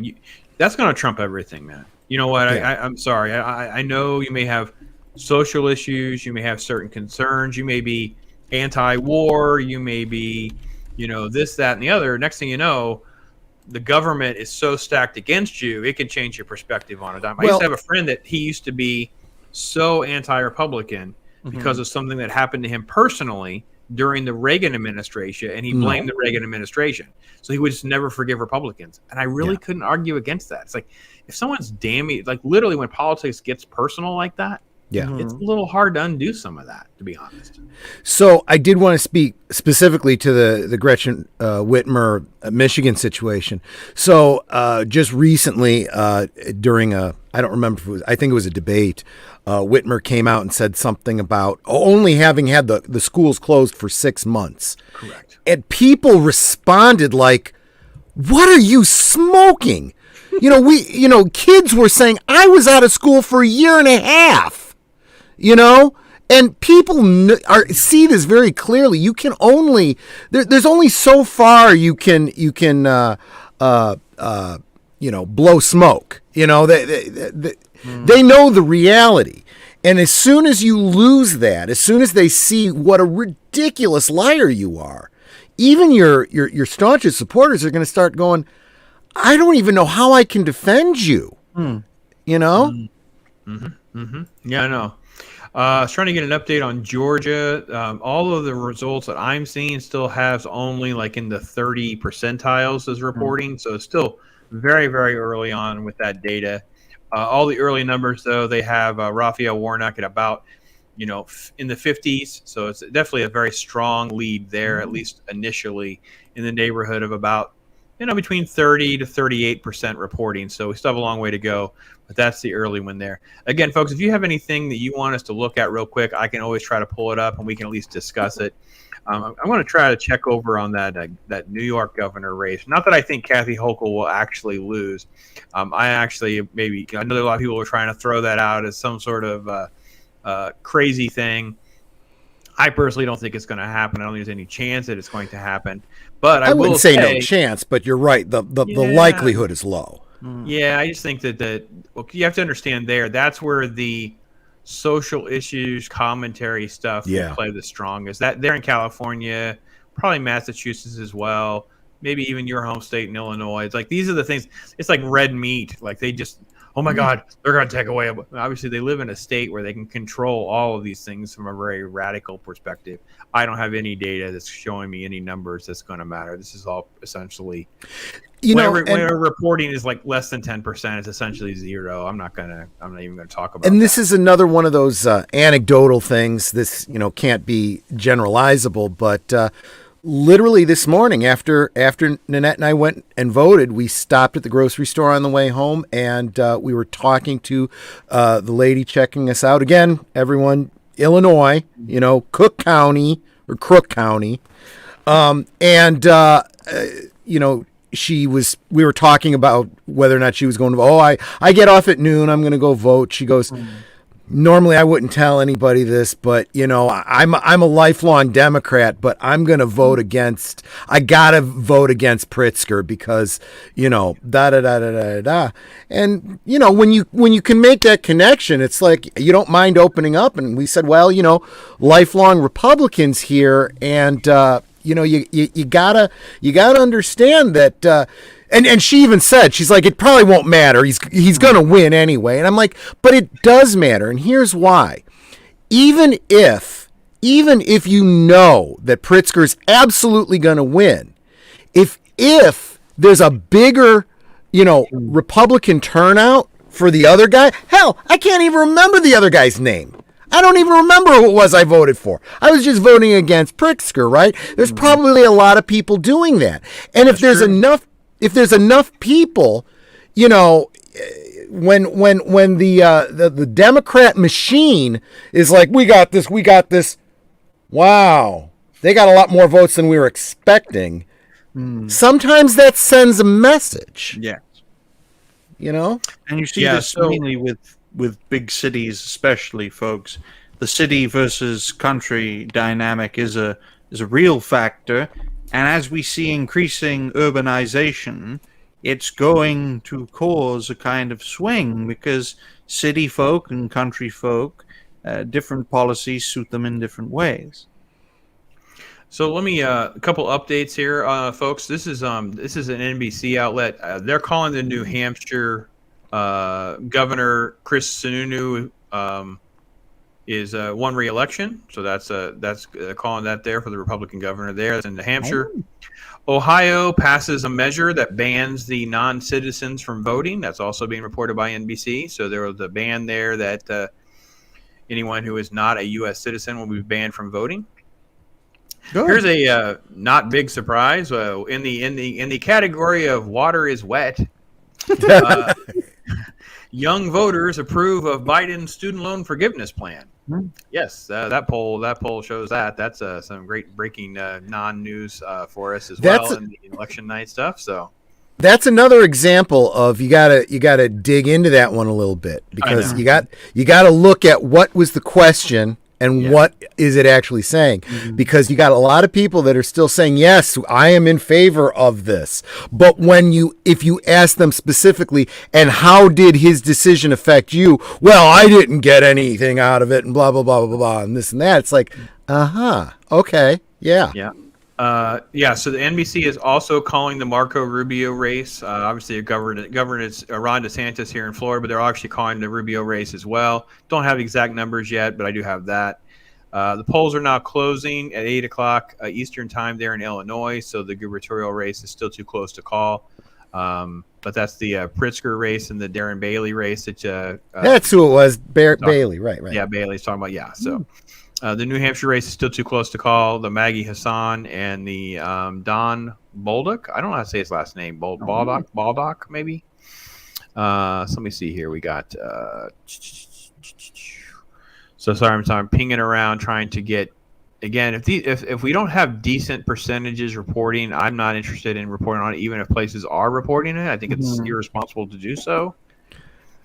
That's going to trump everything, man. You know what? Yeah. I'm sorry. I know you may have social issues. You may have certain concerns. You may be anti-war. You may be, this, that, and the other. Next thing you know, the government is so stacked against you, it can change your perspective on a dime. I used to have a friend that he used to be so anti-Republican because of something that happened to him personally during the Reagan administration, and he blamed the Reagan administration. So he would just never forgive Republicans. And I really couldn't argue against that. It's like, if someone's damning, like literally when politics gets personal like that, it's a little hard to undo some of that, to be honest. So I did want to speak specifically to the Gretchen Whitmer Michigan situation. So just recently during I don't remember if it was, I think it was a debate, Whitmer came out and said something about only having had the schools closed for 6 months. Correct. And people responded like, what are you smoking? Kids were saying, I was out of school for a year and a half. And people see this very clearly. You can only there's only so far you can blow smoke. They know the reality, and as soon as you lose that, as soon as they see what a ridiculous liar you are, even your staunchest supporters are going to start going, I don't even know how I can defend you. Yeah, I know. I was trying to get an update on Georgia. All of the results that I'm seeing still has only like in the 30 percentiles as reporting. So it's still very, very early on with that data. All the early numbers, though, they have Raphael Warnock at about, in the 50s. So it's definitely a very strong lead there, at least initially, in the neighborhood of about between 30 to 38% reporting. So we still have a long way to go, but that's the early one there. Again, folks, if you have anything that you want us to look at real quick, I can always try to pull it up and we can at least discuss it. I'm going to try to check over on that New York governor race. Not that I think Kathy Hochul will actually lose. I actually I know a lot of people are trying to throw that out as some sort of crazy thing. I personally don't think it's going to happen. I don't think there's any chance that it's going to happen. But I wouldn't say no chance, but you're right. The likelihood is low. Yeah, I just think that you have to understand that's where the social issues, commentary stuff will play the strongest. That there in California, probably Massachusetts as well, maybe even your home state in Illinois. It's like these are the things. It's like red meat. Like they just, oh my God, they're going to take away. Obviously, they live in a state where they can control all of these things from a very radical perspective. I don't have any data that's showing me any numbers that's going to matter. This is all essentially. Whenever reporting is like less than 10%, it's essentially zero. I'm not even gonna talk about. And this is another one of those anecdotal things. This can't be generalizable, but literally this morning after Nanette and I went and voted, we stopped at the grocery store on the way home, and we were talking to the lady checking us out. Again, everyone, Illinois, Cook County or Crook County, we were talking about whether or not she was going to vote. I get off at noon. I'm going to go vote. She goes, normally I wouldn't tell anybody this, but I'm a lifelong Democrat, but I'm going to vote against, I got to vote against Pritzker because, da da da da da da. And, when you can make that connection, it's like, you don't mind opening up. And we said, well, lifelong Republicans here. And, you gotta understand that, and she even said, she's like, it probably won't matter. He's gonna win anyway. And I'm like, but it does matter. And here's why. Even if you know that Pritzker's absolutely gonna win, if there's a bigger, Republican turnout for the other guy, hell, I can't even remember the other guy's name. I don't even remember who it was I voted for. I was just voting against Pritzker, right? There's probably a lot of people doing that. And if there's enough people, when the Democrat machine is like, we got this. Wow, they got a lot more votes than we were expecting. Sometimes that sends a message. Yeah. And you see this mainly with big cities, especially, folks. The city versus country dynamic is a real factor, and as we see increasing urbanization, it's going to cause a kind of swing because city folk and country folk, different policies suit them in different ways. So let me a couple updates here, folks. This is an NBC outlet. They're calling the New Hampshire Governor Chris Sununu is won re-election, so that's calling that there for the Republican governor there. That's in New Hampshire. Ohio passes a measure that bans the non-citizens from voting. That's also being reported by NBC. So there was a ban there that anyone who is not a U.S. citizen will be banned from voting. Good. Here's a not big surprise in the category of water is wet. Young voters approve of Biden's student loan forgiveness plan. Yes, that poll shows that. That's some great breaking non-news for us as well in the election night stuff. So that's another example of you gotta dig into that one a little bit, because you got to look at what was the question and what is it actually saying? Because you got a lot of people that are still saying, yes, I am in favor of this. But if you ask them specifically, and how did his decision affect you? Well, I didn't get anything out of it, and blah, blah, blah, blah, blah, and this and that. It's like, okay, yeah. Yeah. So the NBC is also calling the Marco Rubio race. Obviously, Governor Ron DeSantis here in Florida, but they're actually calling the Rubio race as well. Don't have exact numbers yet, but I do have that. The polls are now closing at 8 o'clock Eastern time there in Illinois, so the gubernatorial race is still too close to call. But that's the Pritzker race and the Darren Bailey race. That's who it was, Bailey, right. Yeah, Bailey's talking about, So The New Hampshire race is still too close to call. The Maggie Hassan and the Don Bolduc. I don't know how to say his last name. Baldock, maybe. So let me see here. We got. So sorry, I'm pinging around trying to get. Again, if we don't have decent percentages reporting, I'm not interested in reporting on it, even if places are reporting it. I think it's irresponsible to do so.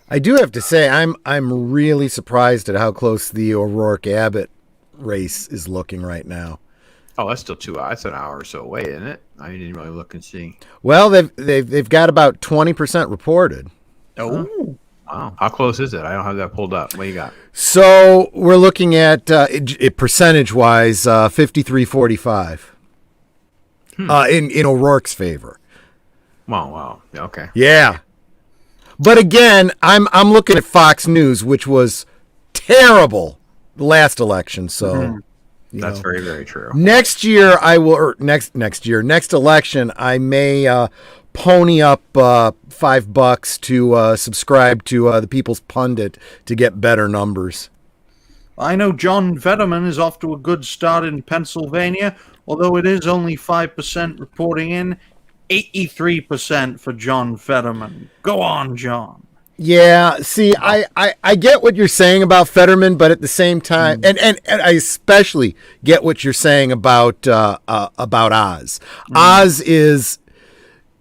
I do have to say, I'm really surprised at how close the O'Rourke Abbott race is looking right now. Oh, that's still 2 hours. That's an hour or so away, isn't it? I didn't really look and see. Well, they've got about 20% reported. Oh. Wow. How close is it? I don't have that pulled up. What do you got? So we're looking at percentage-wise, 53-45 in O'Rourke's favor. Wow. Okay. Yeah. But again, I'm looking at Fox News, which was terrible the last election. So that's very, very true. Next year I will, or next election, I may pony up $5 to subscribe to the People's Pundit to get better numbers. I know John Fetterman is off to a good start in Pennsylvania, although it is only 5% reporting in. 83% for John Fetterman. Go on, John. Yeah, see, I get what you're saying about Fetterman, but at the same time, and I especially get what you're saying about Oz. Oz is,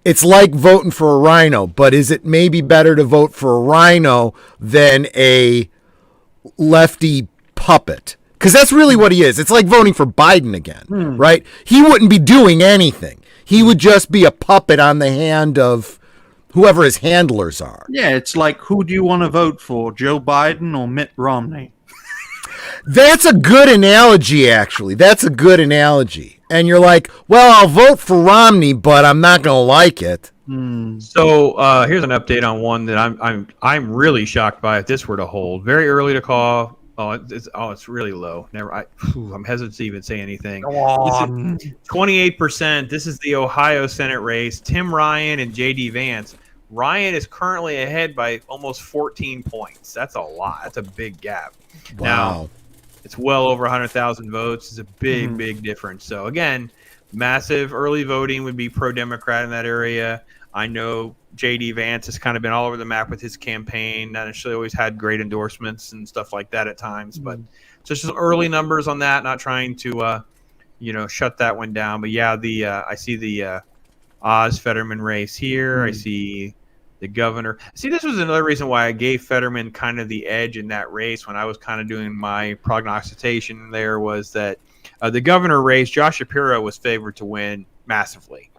it's like voting for a rhino, but is it maybe better to vote for a rhino than a lefty puppet? Because that's really what he is. It's like voting for Biden again, right? He wouldn't be doing anything. He would just be a puppet on the hand of whoever his handlers are. Yeah, it's like, who do you want to vote for, Joe Biden or Mitt Romney? That's a good analogy, actually. That's a good analogy. And you're like, well, I'll vote for Romney, but I'm not going to like it. So here's an update on one that I'm really shocked by if this were to hold. Very early to call. It's really low. I'm hesitant to even say anything. 28%. This is the Ohio Senate race. Tim Ryan and J.D. Vance. Ryan is currently ahead by almost 14 points. That's a lot. That's a big gap. Wow. Now, it's well over 100,000 votes. It's a big difference. So again, massive early voting would be pro-Democrat in that area. I know J.D. Vance has kind of been all over the map with his campaign. Not necessarily always had great endorsements and stuff like that at times, but just early numbers on that. Not trying to, shut that one down. But yeah, I see the Oz Fetterman race here. I see the governor. See, this was another reason why I gave Fetterman kind of the edge in that race when I was kind of doing my prognostication. There was that the governor race, Josh Shapiro was favored to win massively.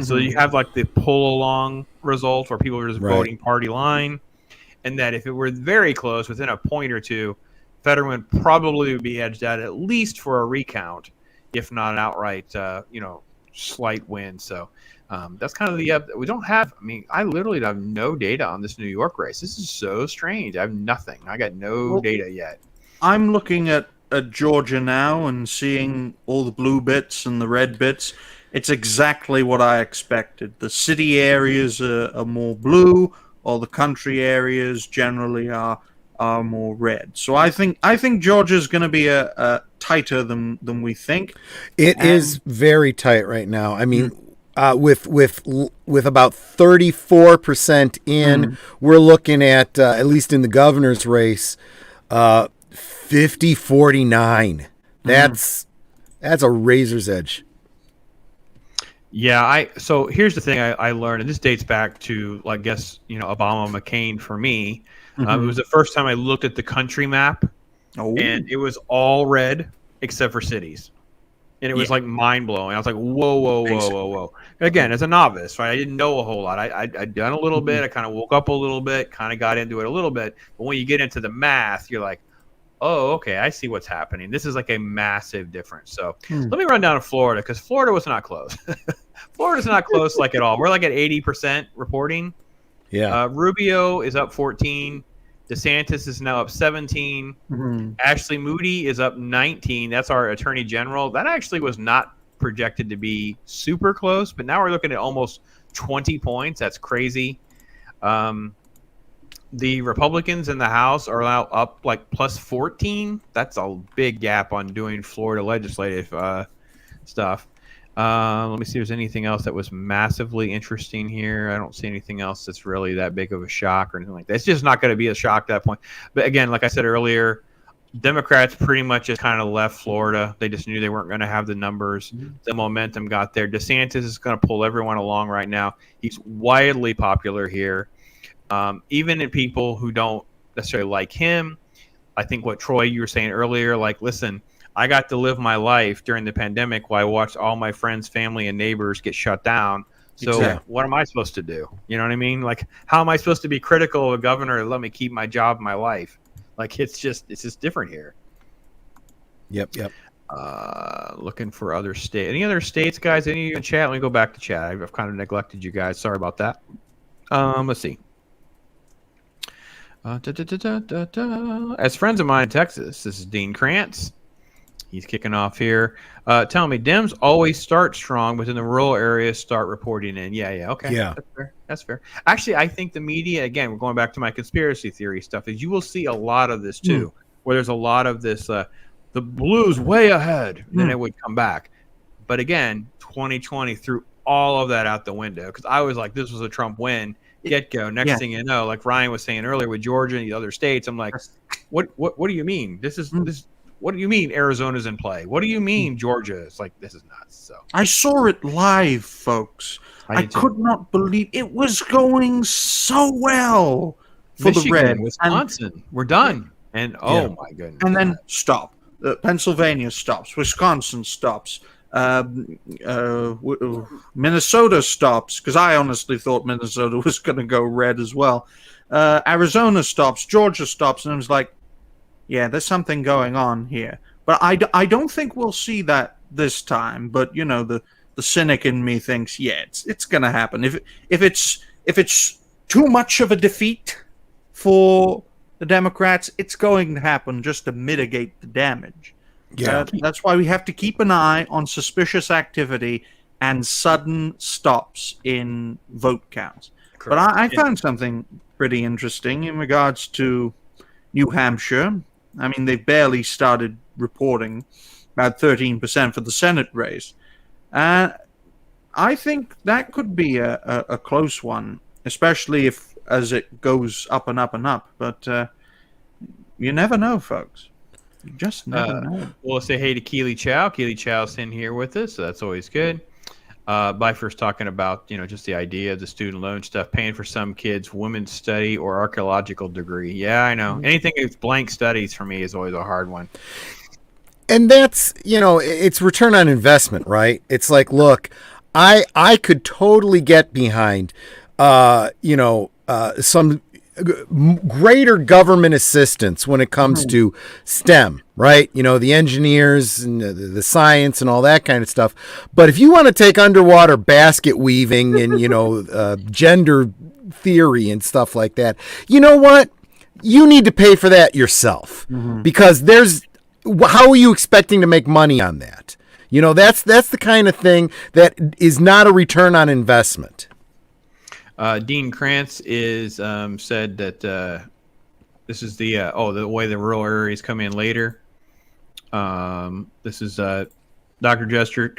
So you have like the pull along result where people are just voting party line, and that if it were very close within a point or two, Fetterman probably would be edged out at least for a recount, if not an outright, slight win. So that's kind of we don't have. I mean, I literally have no data on this New York race. This is so strange. I have nothing. I got no data yet. I'm looking at Georgia now and seeing all the blue bits and the red bits. It's exactly what I expected. The city areas are more blue, or the country areas generally are more red. So I think Georgia's going to be a tighter than we think. It is very tight right now. I mean, with about 34% in, we're looking at least in the governor's race, 50-49. That's a razor's edge. Yeah, so here's the thing I learned, and this dates back to, I guess, Obama McCain for me. It was the first time I looked at the country map, and it was all red except for cities. And it was like mind-blowing. I was like, whoa. Again, as a novice, right? I didn't know a whole lot. I'd done a little bit. I kind of woke up a little bit, kind of got into it a little bit. But when you get into the math, you're like, oh, okay, I see what's happening. This is like a massive difference. So let me run down to Florida, because Florida was not close. Florida's not close like at all. We're like at 80% reporting. Yeah. Rubio is up 14. DeSantis is now up 17. Ashley Moody is up 19. That's our attorney general. That actually was not projected to be super close, but now we're looking at almost 20 points. That's crazy. The Republicans in the House are now up like plus 14. That's a big gap on doing Florida legislative stuff. Let me see if there's anything else that was massively interesting here. I don't see anything else that's really that big of a shock or anything like that. It's just not going to be a shock at that point. But again, like I said earlier, Democrats pretty much just kind of left Florida. They just knew they weren't going to have the numbers. The momentum got there. DeSantis is going to pull everyone along right now. He's widely popular here. Even in people who don't necessarily like him. I think what Troy, you were saying earlier, like, listen, I got to live my life during the pandemic while I watched all my friends, family, and neighbors get shut down. So what am I supposed to do? You know what I mean? Like, how am I supposed to be critical of a governor to let me keep my job and my life? Like, it's just different here. Yep. Looking for other states. Any other states, guys? Any of you in chat? Let me go back to chat. I've kind of neglected you guys. Sorry about that. Let's see. As friends of mine in Texas, this is Dean Krantz. He's kicking off here. Tell me, Dems always start strong, but in the rural areas start reporting in. Yeah, okay. Yeah. That's fair. Actually, I think the media, again, we're going back to my conspiracy theory stuff, is you will see a lot of this too, where there's a lot of this, the blues way ahead, and then it would come back. But again, 2020 threw all of that out the window because I was like, this was a Trump win. Get-go. Next thing you know, like Ryan was saying earlier with Georgia and the other states, I'm like, what do you mean? This. What do you mean Arizona's in play? What do you mean Georgia? It's like, this is nuts. So I saw it live, folks. I could not believe it was going so well for Michigan, the Red. Wisconsin, we're done. And my goodness. And then stop. Pennsylvania stops. Wisconsin stops. Minnesota stops, because I honestly thought Minnesota was going to go red as well. Arizona stops. Georgia stops. And I was like, yeah, there's something going on here. But I don't think we'll see that this time. But, you know, the cynic in me thinks, yeah, it's going to happen. If it's too much of a defeat for the Democrats, it's going to happen just to mitigate the damage. Yeah. That's why we have to keep an eye on suspicious activity and sudden stops in vote counts. Correct. But I found something pretty interesting in regards to New Hampshire. I mean, they've barely started reporting, about 13% for the Senate race. I think that could be a close one, especially if as it goes up and up and up. But you never know, folks. You just never know. We'll say hey to Keely Chow. Keely Chow's in here with us, so that's always good. Byford's talking about, just the idea of the student loan stuff, paying for some kids' women's study or archaeological degree. Yeah, I know. Anything with blank studies for me is always a hard one. And that's, it's return on investment, right? It's like, look, I could totally get behind, some greater government assistance when it comes to STEM, right? The engineers and the science and all that kind of stuff. But if you want to take underwater basket weaving and, gender theory and stuff like that, you know what? You need to pay for that yourself because how are you expecting to make money on that? That's the kind of thing that is not a return on investment. Dean Krantz is said that this is the way the rural areas come in later. This is Dr. Jester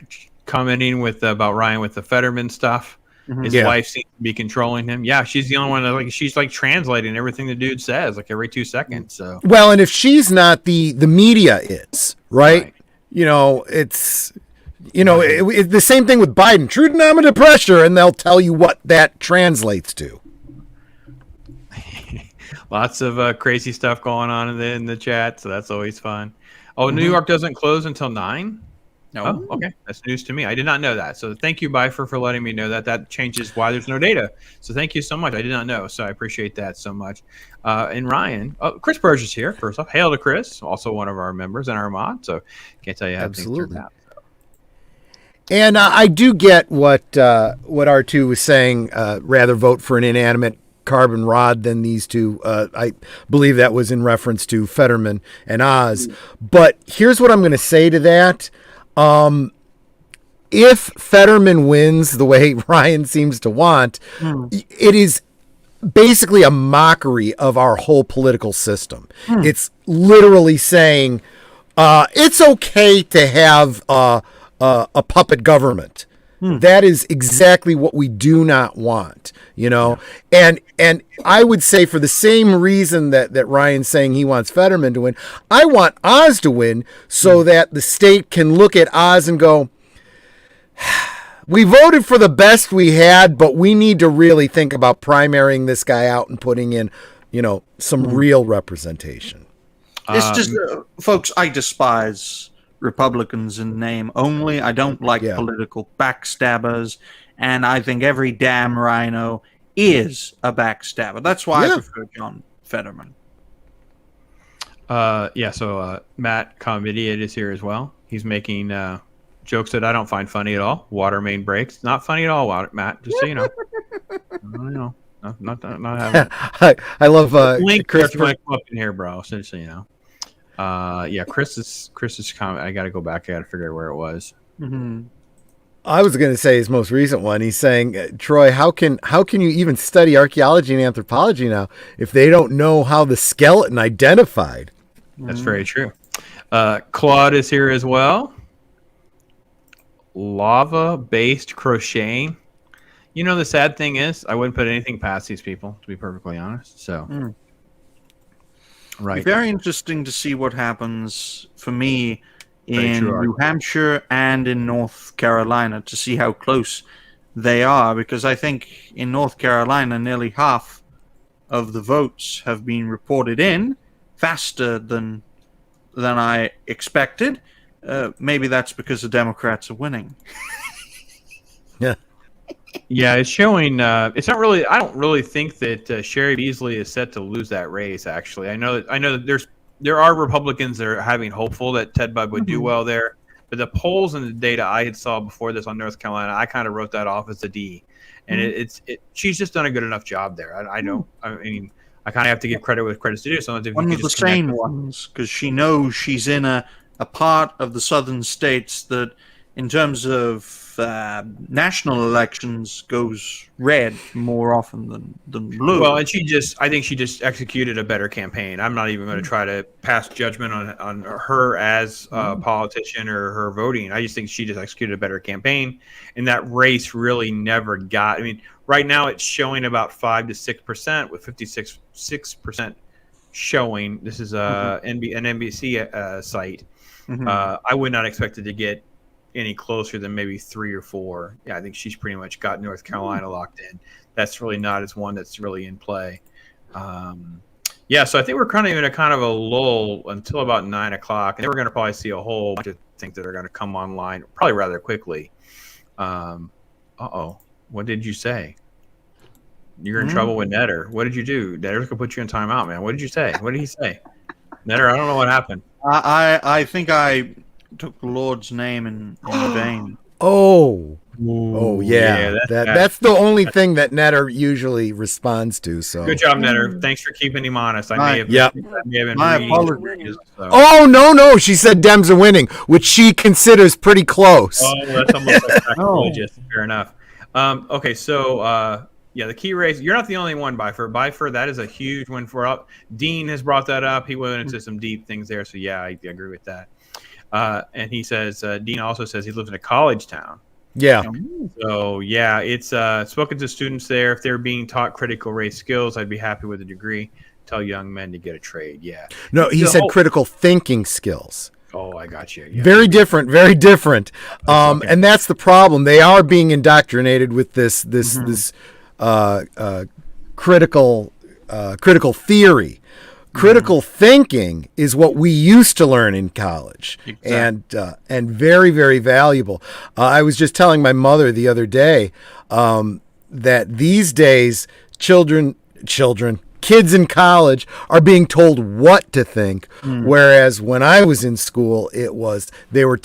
commenting about Ryan with the Fetterman stuff. His wife seems to be controlling him. Yeah, she's the only one that she's translating everything the dude says every 2 seconds. So well, and if she's not, the media is right. It's. It's the same thing with Biden. True denominator pressure, and they'll tell you what that translates to. Lots of crazy stuff going on in the chat, so that's always fun. Oh, New York doesn't close until 9? No. Oh, okay. That's news to me. I did not know that. So thank you, Byfer, for letting me know that. That changes why there's no data. So thank you so much. I did not know, so I appreciate that so much. And Ryan, Chris Burgess here, first off. Hail to Chris, also one of our members and our mod, so can't tell you how things turned out. And I do get what R2 was saying, rather vote for an inanimate carbon rod than these two. I believe that was in reference to Fetterman and Oz. But here's what I'm going to say to that. If Fetterman wins the way Ryan seems to want, it is basically a mockery of our whole political system. It's literally saying it's okay to have a puppet government. That is exactly what we do not want, you know. And I would say, for the same reason that Ryan's saying he wants Fetterman to win, I want Oz to win so that the state can look at Oz and go, we voted for the best we had, but we need to really think about primarying this guy out and putting in, you know, some real representation. It's just, folks, I despise Republicans in name only. I don't like political backstabbers, and I think every damn rhino is a backstabber. That's why I prefer John Fetterman. So Matt Comidiot is here as well. He's making jokes that I don't find funny at all. Water main breaks. Not funny at all, Matt, just so you know. I don't know. Not having I love link Chris come up in here, bro, so you know. Chris's comment. I got to go back. I got to figure out where it was. I was going to say his most recent one. He's saying, Troy, how can you even study archaeology and anthropology now if they don't know how the skeleton identified? That's very true. Claude is here as well. Lava-based crocheting. You know, the sad thing is, I wouldn't put anything past these people, to be perfectly honest. So. Right. Very interesting to see what happens for me in New Hampshire and in North Carolina, to see how close they are, because I think in North Carolina nearly half of the votes have been reported in faster than I expected. Maybe that's because the Democrats are winning. Yeah, it's showing. It's not really. I don't really think that Sherry Beasley is set to lose that race. Actually, I know that there are Republicans that are having hopeful that Ted Budd would do well there, but the polls and the data I had saw before this on North Carolina, I kind of wrote that off as a D, and she's just done a good enough job there. I know. I mean, I kind of have to give credit where credit's due. Sometimes one of the sane ones, because she knows she's in a part of the southern states that, in terms of national elections, goes red more often than blue. Well, and I think she just executed a better campaign. I'm not even going to try to pass judgment on her as a politician or her voting. I just think she just executed a better campaign, and that race really never got. I mean, right now it's showing about 5 to 6% with 6% showing. This is an NBC site. I would not expect it to get any closer than maybe 3 or 4. Yeah, I think she's pretty much got North Carolina locked in. That's really not as one that's really in play. So I think we're kind of in a lull until about 9 o'clock, and then we're going to probably see a whole bunch of things that are going to come online probably rather quickly. What did you say? You're in trouble with Netter. What did you do? Netter's going to put you in timeout, man. What did you say? What did he say? Netter, I don't know what happened. I think I took the Lord's name in vain. That's the only thing that Netter usually responds to. So good job, Netter. Thanks for keeping him honest. I may have been my apologies. So. Oh no! She said Dems are winning, which she considers pretty close. Oh, that's almost like sacrilegious. Fair enough. Okay, so the key race. You're not the only one, Byford. That is a huge win for up. Dean has brought that up. He went into some deep things there. So yeah, I agree with that. And he says, Dean also says he lives in a college town. Yeah. So, it's spoken to students there. If they're being taught critical race skills, I'd be happy with a degree. Tell young men to get a trade. Yeah. No, he said critical thinking skills. Oh, I got you. Yeah. Very different. And that's the problem. They are being indoctrinated with this critical theory. Critical thinking is what we used to learn in college, exactly. And very, very valuable. I was just telling my mother the other day that these days kids in college are being told what to think, whereas when I was in school, they were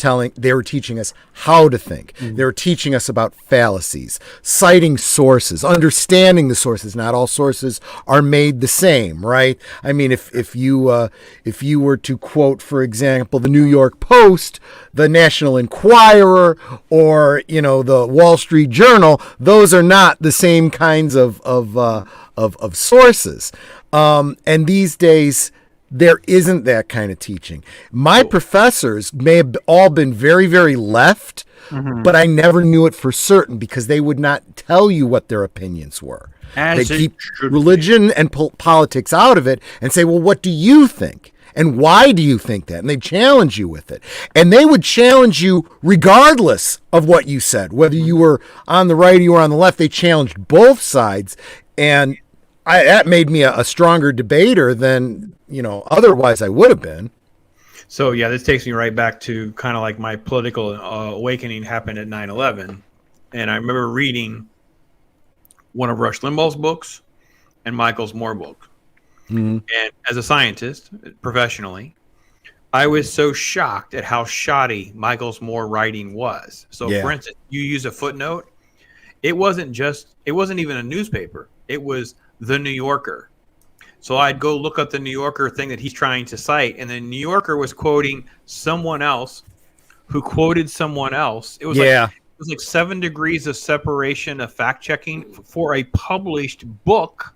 teaching us how to think. They were teaching us about fallacies, citing sources, understanding the sources. Not all sources are made the same, right? I mean, if you were to quote, for example, the New York Post, the National Enquirer, or the Wall Street Journal, those are not the same kinds of of sources. And these days, there isn't that kind of teaching. My professors may have all been very, very left, but I never knew it for certain because they would not tell you what their opinions were. They keep religion and politics out of it and say, well, what do you think? And why do you think that? And they challenge you with it. And they would challenge you regardless of what you said, whether you were on the right or you were on the left. They challenged both sides. And that made me a stronger debater than, otherwise I would have been. So, yeah, this takes me right back to kind of like my political awakening happened at 9/11. And I remember reading one of Rush Limbaugh's books and Michael's Moore book. And as a scientist, professionally, I was so shocked at how shoddy Michael's Moore writing was. So, for instance, you use a footnote. It wasn't even a newspaper. It was the New Yorker. So I'd go look up the New Yorker thing that he's trying to cite, and the New Yorker was quoting someone else who quoted someone else. It was like 7 degrees of separation of fact checking for a published book.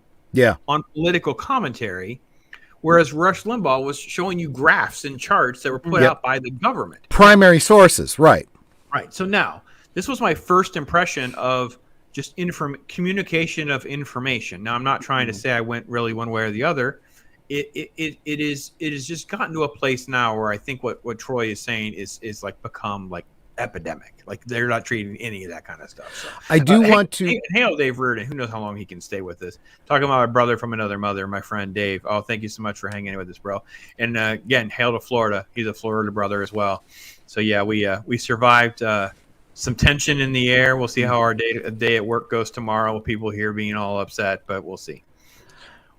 On political commentary, whereas Rush Limbaugh was showing you graphs and charts that were put out by the government. Primary sources, right. Right. So now, this was my first impression of just communication of information. Now, I'm not trying to say I went really one way or the other. It is just gotten to a place now where I think what Troy is saying is like become like epidemic. Like they're not treating any of that kind of stuff. So I do want to hail Dave Reardon. Who knows how long he can stay with us? Talking about my brother from another mother, my friend Dave. Oh, thank you so much for hanging with us, bro. And again, hail to Florida. He's a Florida brother as well. So yeah, we survived some tension in the air. We'll see how our day at work goes tomorrow with people here being all upset, but we'll see.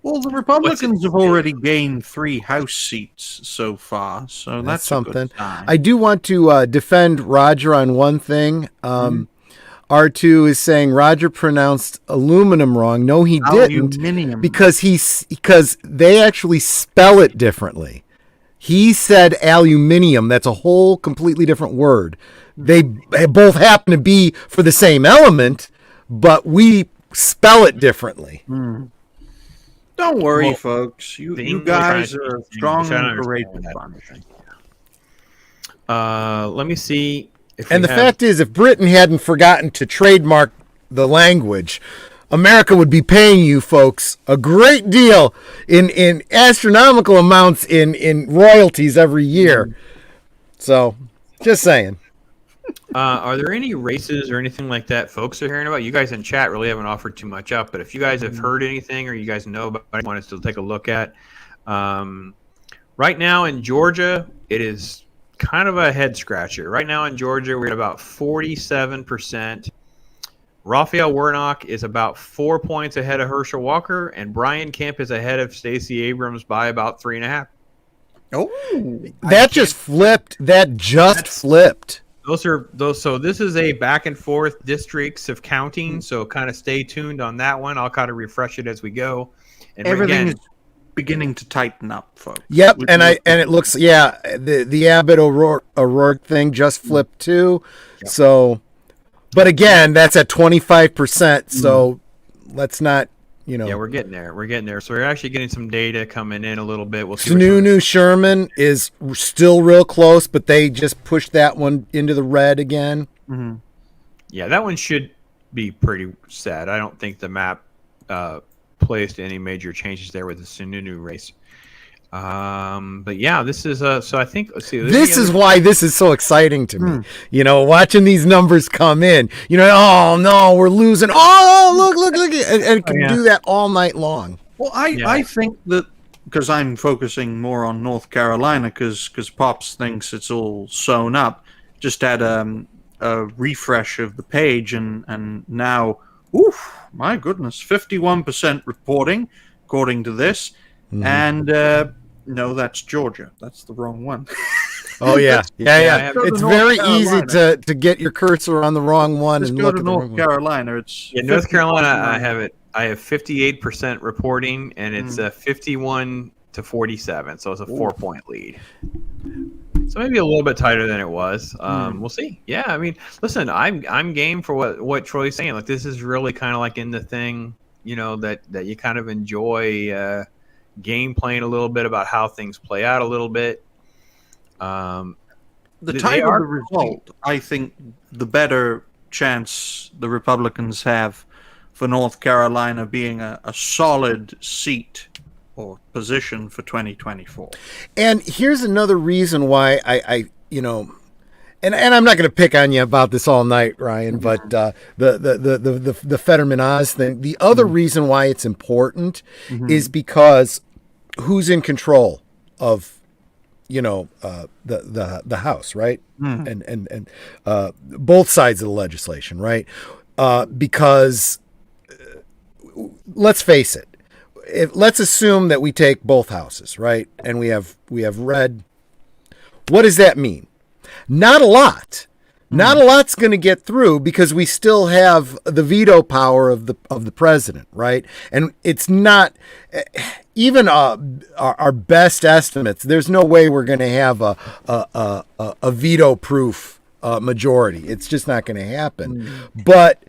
Well, the Republicans have already gained 3 House seats so far, so that's something. A good sign. I do want to defend Roger on one thing. R2 is saying Roger pronounced aluminum wrong. No, he didn't, because they actually spell it differently. He said aluminium. That's a whole completely different word. They both happen to be for the same element, but we spell it differently. Don't worry, folks. You guys are a strong and courageous bunch. Let me see. Fact is, if Britain hadn't forgotten to trademark the language, America would be paying you folks a great deal in astronomical amounts in royalties every year. So, just saying. Are there any races or anything like that folks are hearing about? You guys in chat really haven't offered too much up, but if you guys have heard anything or you guys know about it, want us to take a look at. Right now in Georgia, it is kind of a head scratcher. Right now in Georgia, we're at about 47%. Raphael Warnock is about 4 points ahead of Herschel Walker, and Brian Kemp is ahead of Stacey Abrams by about 3.5. Oh, that just flipped. So this is a back and forth districts of counting. So kind of stay tuned on that one. I'll kind of refresh it as we go. And everything is beginning to tighten up, folks. Yep, and it looks the Abbott O'Rourke thing just flipped too. Yep. So, but again, that's at 25%. So let's not. Yeah, we're getting there. So we're actually getting some data coming in a little bit. We'll see. Sununu Sherman is still real close, but they just pushed that one into the red again. Mm-hmm. Yeah, that one should be pretty sad. I don't think the map placed any major changes there with the Sununu race. But yeah, this is so I think let's see. This is why this is so exciting to me. Watching these numbers come in. Oh no, we're losing. Oh, look, and it can do that all night long. Well, I think that because I'm focusing more on North Carolina because Pops thinks it's all sewn up. Just had a refresh of the page and now, my goodness, 51% reporting according to this, and. No, that's Georgia. That's the wrong one. Oh yeah. It's very easy to get your cursor on the wrong one and look at North Carolina. It's North Carolina. I have 58% reporting, and it's 51 to 47. So it's a 4-point lead. So maybe a little bit tighter than it was. We'll see. Yeah, I mean, listen, I'm game for what Troy's saying. Like this is really kind of like in the thing that you kind of enjoy game playing a little bit about how things play out a little bit. The tighter the result, I think, the better chance the Republicans have for North Carolina being a solid seat or position for 2024. And here's another reason why I and I'm not going to pick on you about this all night, Ryan, but the Fetterman Oz thing. The other reason why it's important is because who's in control of the House, right? And both sides of the legislation, right? Because let's face it, let's assume that we take both houses, right? And we have red. What does that mean? Not a lot. Not a lot's going to get through because we still have the veto power of the president, right? And it's not even our best estimates. There's no way we're going to have a veto-proof majority. It's just not going to happen. But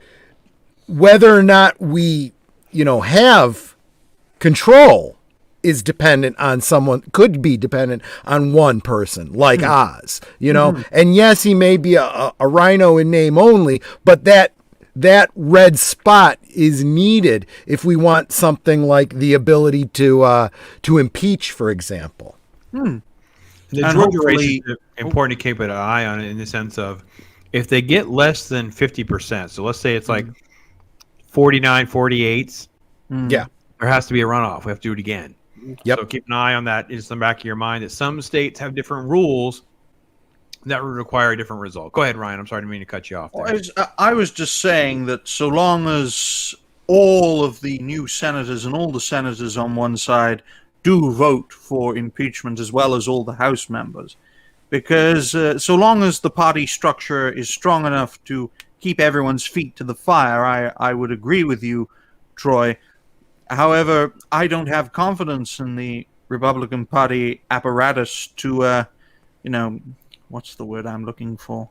whether or not we, have control is dependent on someone, could be dependent on one person like Oz, and yes, he may be a rhino in name only, but that red spot is needed if we want something like the ability to impeach, for example. The Georgia race is important to keep an eye on it in the sense of if they get less than 50%, so let's say it's like 49, 48, yeah, there has to be a runoff. We have to do it again. Yep. So keep an eye on that in the back of your mind that some states have different rules that would require a different result. Go ahead, Ryan. I'm sorry to mean to cut you off there. I was just saying that so long as all of the new senators and all the senators on one side do vote for impeachment as well as all the House members, because so long as the party structure is strong enough to keep everyone's feet to the fire, I would agree with you, Troy. However, I don't have confidence in the Republican Party apparatus to, what's the word I'm looking for?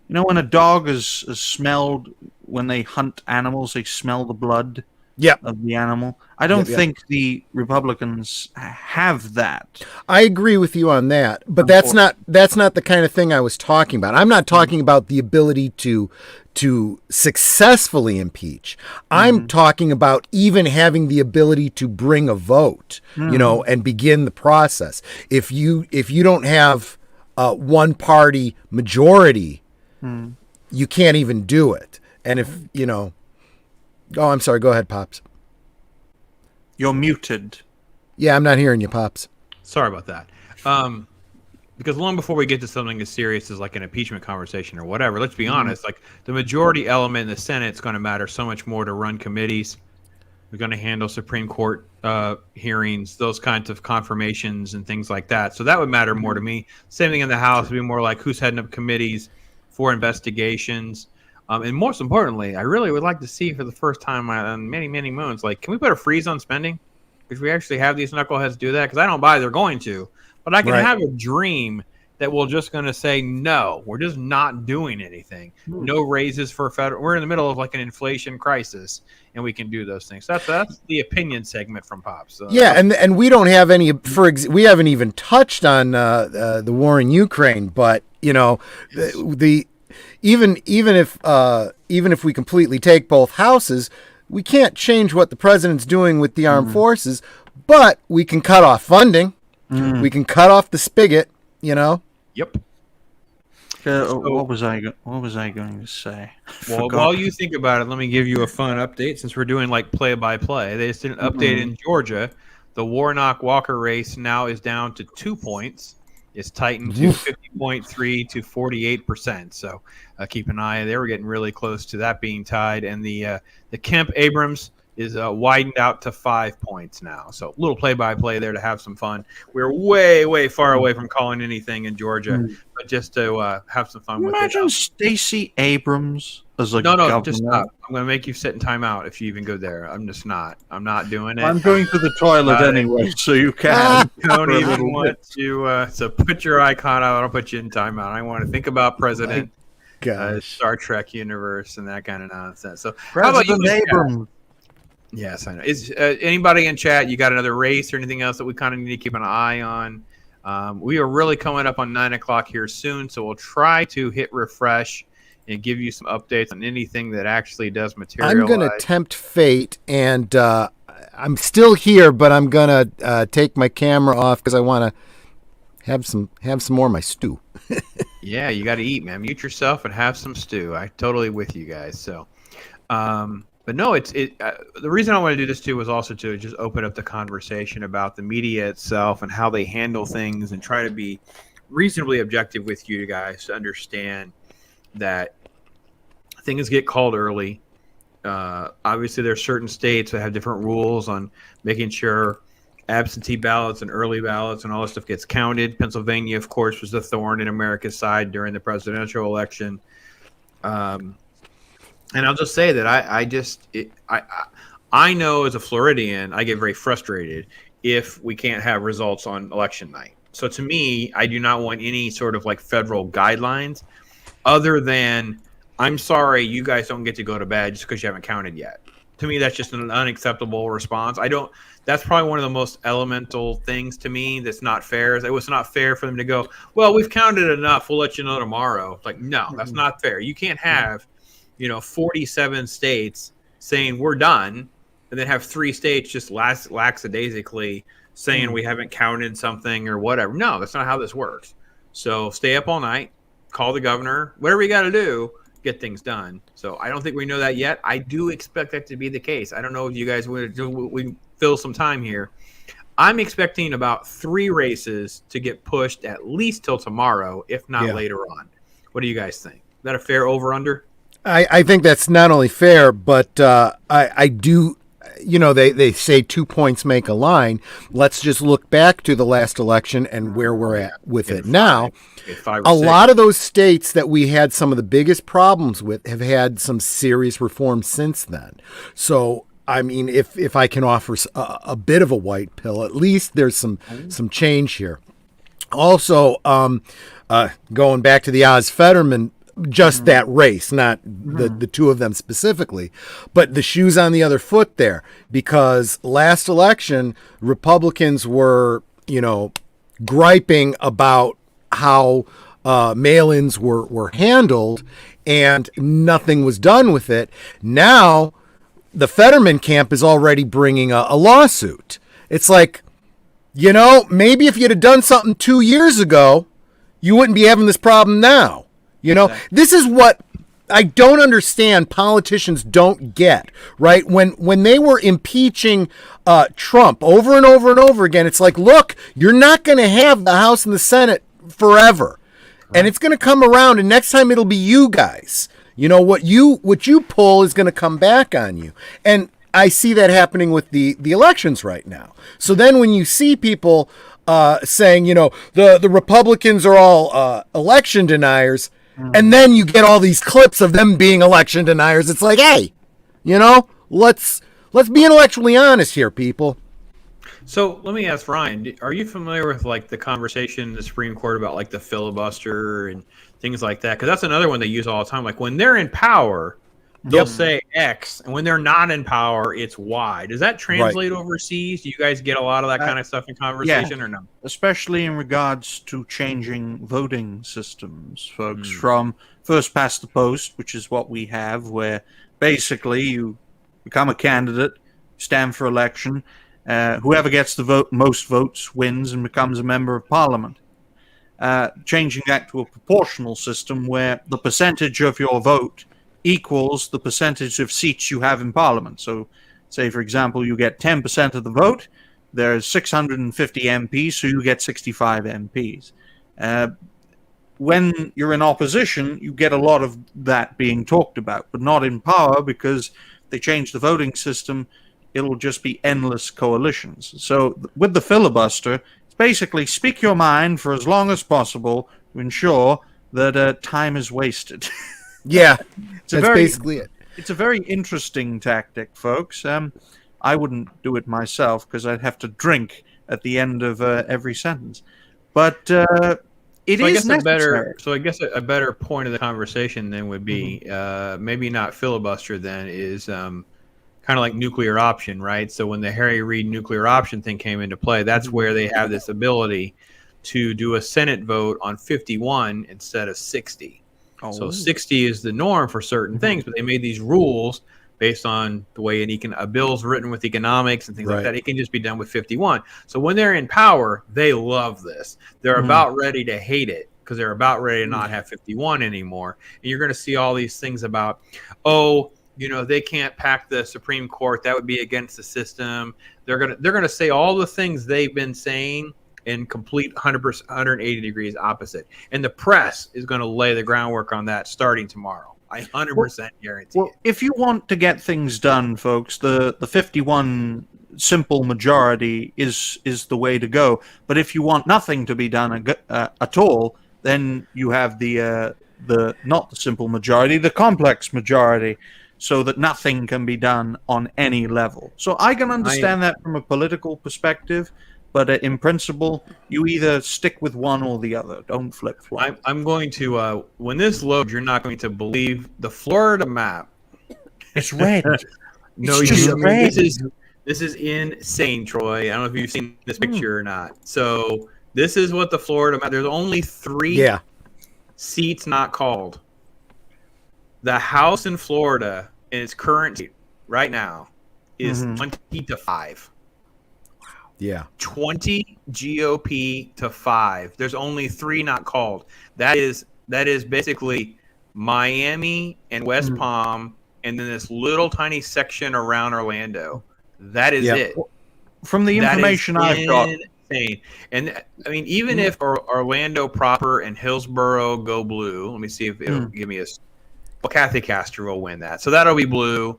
When a dog is smelled, when they hunt animals, they smell the blood of the animal. I don't think the Republicans have that. I agree with you on that, but that's not the kind of thing I was talking about. I'm not talking about the ability to successfully impeach. I'm talking about even having the ability to bring a vote, and begin the process. If you don't have one party majority, you can't even do it. And if oh, I'm sorry. Go ahead, Pops. You're muted. Yeah, I'm not hearing you, Pops. Sorry about that. Because long before we get to something as serious as like an impeachment conversation or whatever, let's be honest, like the majority element in the Senate is going to matter so much more to run committees. We're going to handle Supreme Court hearings, those kinds of confirmations and things like that. So that would matter more to me. Same thing in the House would be more like who's heading up committees for investigations. And most importantly, I really would like to see for the first time on many, many moons, like, can we put a freeze on spending? If we actually have these knuckleheads do that, because I don't buy they're going to. But I can have a dream that we're just going to say, no, we're just not doing anything. No raises for federal. We're in the middle of like an inflation crisis, and we can do those things. That's the opinion segment from Pops. So, yeah, and we don't have any. We haven't even touched on the war in Ukraine, but even if we completely take both houses, we can't change what the president's doing with the armed forces, but we can cut off funding. We can cut off the spigot, Yep. What was I going to say? Well, while you think about it, let me give you a fun update since we're doing like play-by-play. They just did an update in Georgia. The Warnock-Walker race now is down to 2 points. It's tightened to 50.3 to 48%. So keep an eye. They were getting really close to that being tied. And the Kemp-Abrams is widened out to 5 points now. So a little play-by-play there to have some fun. We're way, way far away from calling anything in Georgia, but just to have some fun with it. Imagine Stacey Abrams as a No, governor. just stop. I'm going to make you sit in timeout if you even go there. I'm just not. I'm not doing it. I'm going to the toilet anyway, so you can. I don't even want to. So put your icon out. I'll put you in timeout. I want to think about President, Star Trek universe, and that kind of nonsense. So President Abrams. Yes, I know. Is anybody in chat? You got another race or anything else that we kind of need to keep an eye on? We are really coming up on 9 o'clock here soon, so we'll try to hit refresh and give you some updates on anything that actually does materialize. I'm going to tempt fate, and I'm still here, but I'm going to take my camera off because I want to have some more of my stew. Yeah, you got to eat, man. Mute yourself and have some stew. I totally with you guys. So, but no, the reason I want to do this too was also to just open up the conversation about the media itself and how they handle things, and try to be reasonably objective with you guys to understand that things get called early. Obviously, there are certain states that have different rules on making sure absentee ballots and early ballots and all this stuff gets counted. Pennsylvania, of course, was the thorn in America's side during the presidential election. And I'll just say that I know as a Floridian, I get very frustrated if we can't have results on election night. So to me, I do not want any sort of like federal guidelines other than, I'm sorry, you guys don't get to go to bed just because you haven't counted yet. To me, that's just an unacceptable response. That's probably one of the most elemental things to me that's not fair. It was not fair for them to go, well, we've counted enough, we'll let you know tomorrow. Like, no, that's not fair. You can't have, 47 states saying we're done, and then have 3 states just lackadaisically saying we haven't counted something or whatever. No, that's not how this works. So stay up all night, call the governor, whatever you got to do, get things done. So I don't think we know that yet. I do expect that to be the case. I don't know if you guys we fill some time here. I'm expecting about 3 races to get pushed at least till tomorrow, if not later on. What do you guys think? Is that a fair over-under? I think that's not only fair, but I do, they say 2 points make a line. Let's just look back to the last election and where we're at with it now. A lot of those states that we had some of the biggest problems with have had some serious reforms since then. So, I mean, if I can offer a bit of a white pill, at least there's some change here. Also, going back to the Oz Fetterman, just that race, not the two of them specifically, but the shoes on the other foot there, because last election, Republicans were, griping about how mail-ins were handled, and nothing was done with it. Now, the Fetterman camp is already bringing a lawsuit. It's like, maybe if you'd have done something 2 years ago, you wouldn't be having this problem now. Exactly. This is what I don't understand politicians don't get, right? When they were impeaching Trump over and over and over again, it's like, look, you're not going to have the House and the Senate forever. Right. And it's going to come around, and next time it'll be you guys. What you pull is going to come back on you. And I see that happening with the elections right now. So then when you see people saying, the Republicans are all election deniers, and then you get all these clips of them being election deniers. It's like, hey, let's be intellectually honest here, people. So let me ask Ryan, are you familiar with like the conversation in the Supreme Court about like the filibuster and things like that? Because that's another one they use all the time. Like when they're in power, they'll say X, and when they're not in power, it's Y. Does that translate overseas? Do you guys get a lot of that kind of stuff in conversation or no? Especially in regards to changing voting systems, folks, from first past the post, which is what we have, where basically you become a candidate, stand for election, whoever gets the most votes wins and becomes a member of parliament. Changing that to a proportional system where the percentage of your vote equals the percentage of seats you have in parliament. So say, for example, you get 10% of the vote, there's 650 MPs, so you get 65 MPs. When you're in opposition, you get a lot of that being talked about, but not in power, because they change the voting system, it'll just be endless coalitions. So with the filibuster, it's basically speak your mind for as long as possible to ensure that time is wasted. Yeah, that's basically it. It's a very interesting tactic, folks. I wouldn't do it myself because I'd have to drink at the end of every sentence. But it is necessary. I guess a better point of the conversation then would be maybe not filibuster then is kind of like nuclear option, right? So when the Harry Reid nuclear option thing came into play, that's where they have this ability to do a Senate vote on 51 instead of 60. Oh. So 60 is the norm for certain things, but they made these rules based on the way a bill's written with economics and things like that. It can just be done with 51. So when they're in power, they love this. They're about ready to hate it because they're about ready to not have 51 anymore. And you're going to see all these things about, they can't pack the Supreme Court. That would be against the system. They're gonna say all the things they've been saying in complete 100%, 180 degrees opposite. And the press is going to lay the groundwork on that starting tomorrow. I 100% guarantee it. If you want to get things done, folks, the 51 simple majority is the way to go. But if you want nothing to be done at all, then you have the not the simple majority, the complex majority, so that nothing can be done on any level. So I can understand that from a political perspective. But in principle, you either stick with one or the other. Don't flip-flop. I'm going to, when this loads, you're not going to believe the Florida map. It's red. No, it's just red. This is insane, Troy. I don't know if you've seen this picture or not. So this is what the Florida map, there's only 3 seats not called. The House in Florida in its current seat right now is 20-5. Yeah. 20 GOP to 5. There's only 3 not called. That is basically Miami and West Palm, and then this little tiny section around Orlando. That is it. From the information I've got. Insane. And I mean, even if Orlando proper and Hillsborough go blue, let me see if it'll give me Kathy Castor will win that. So that'll be blue.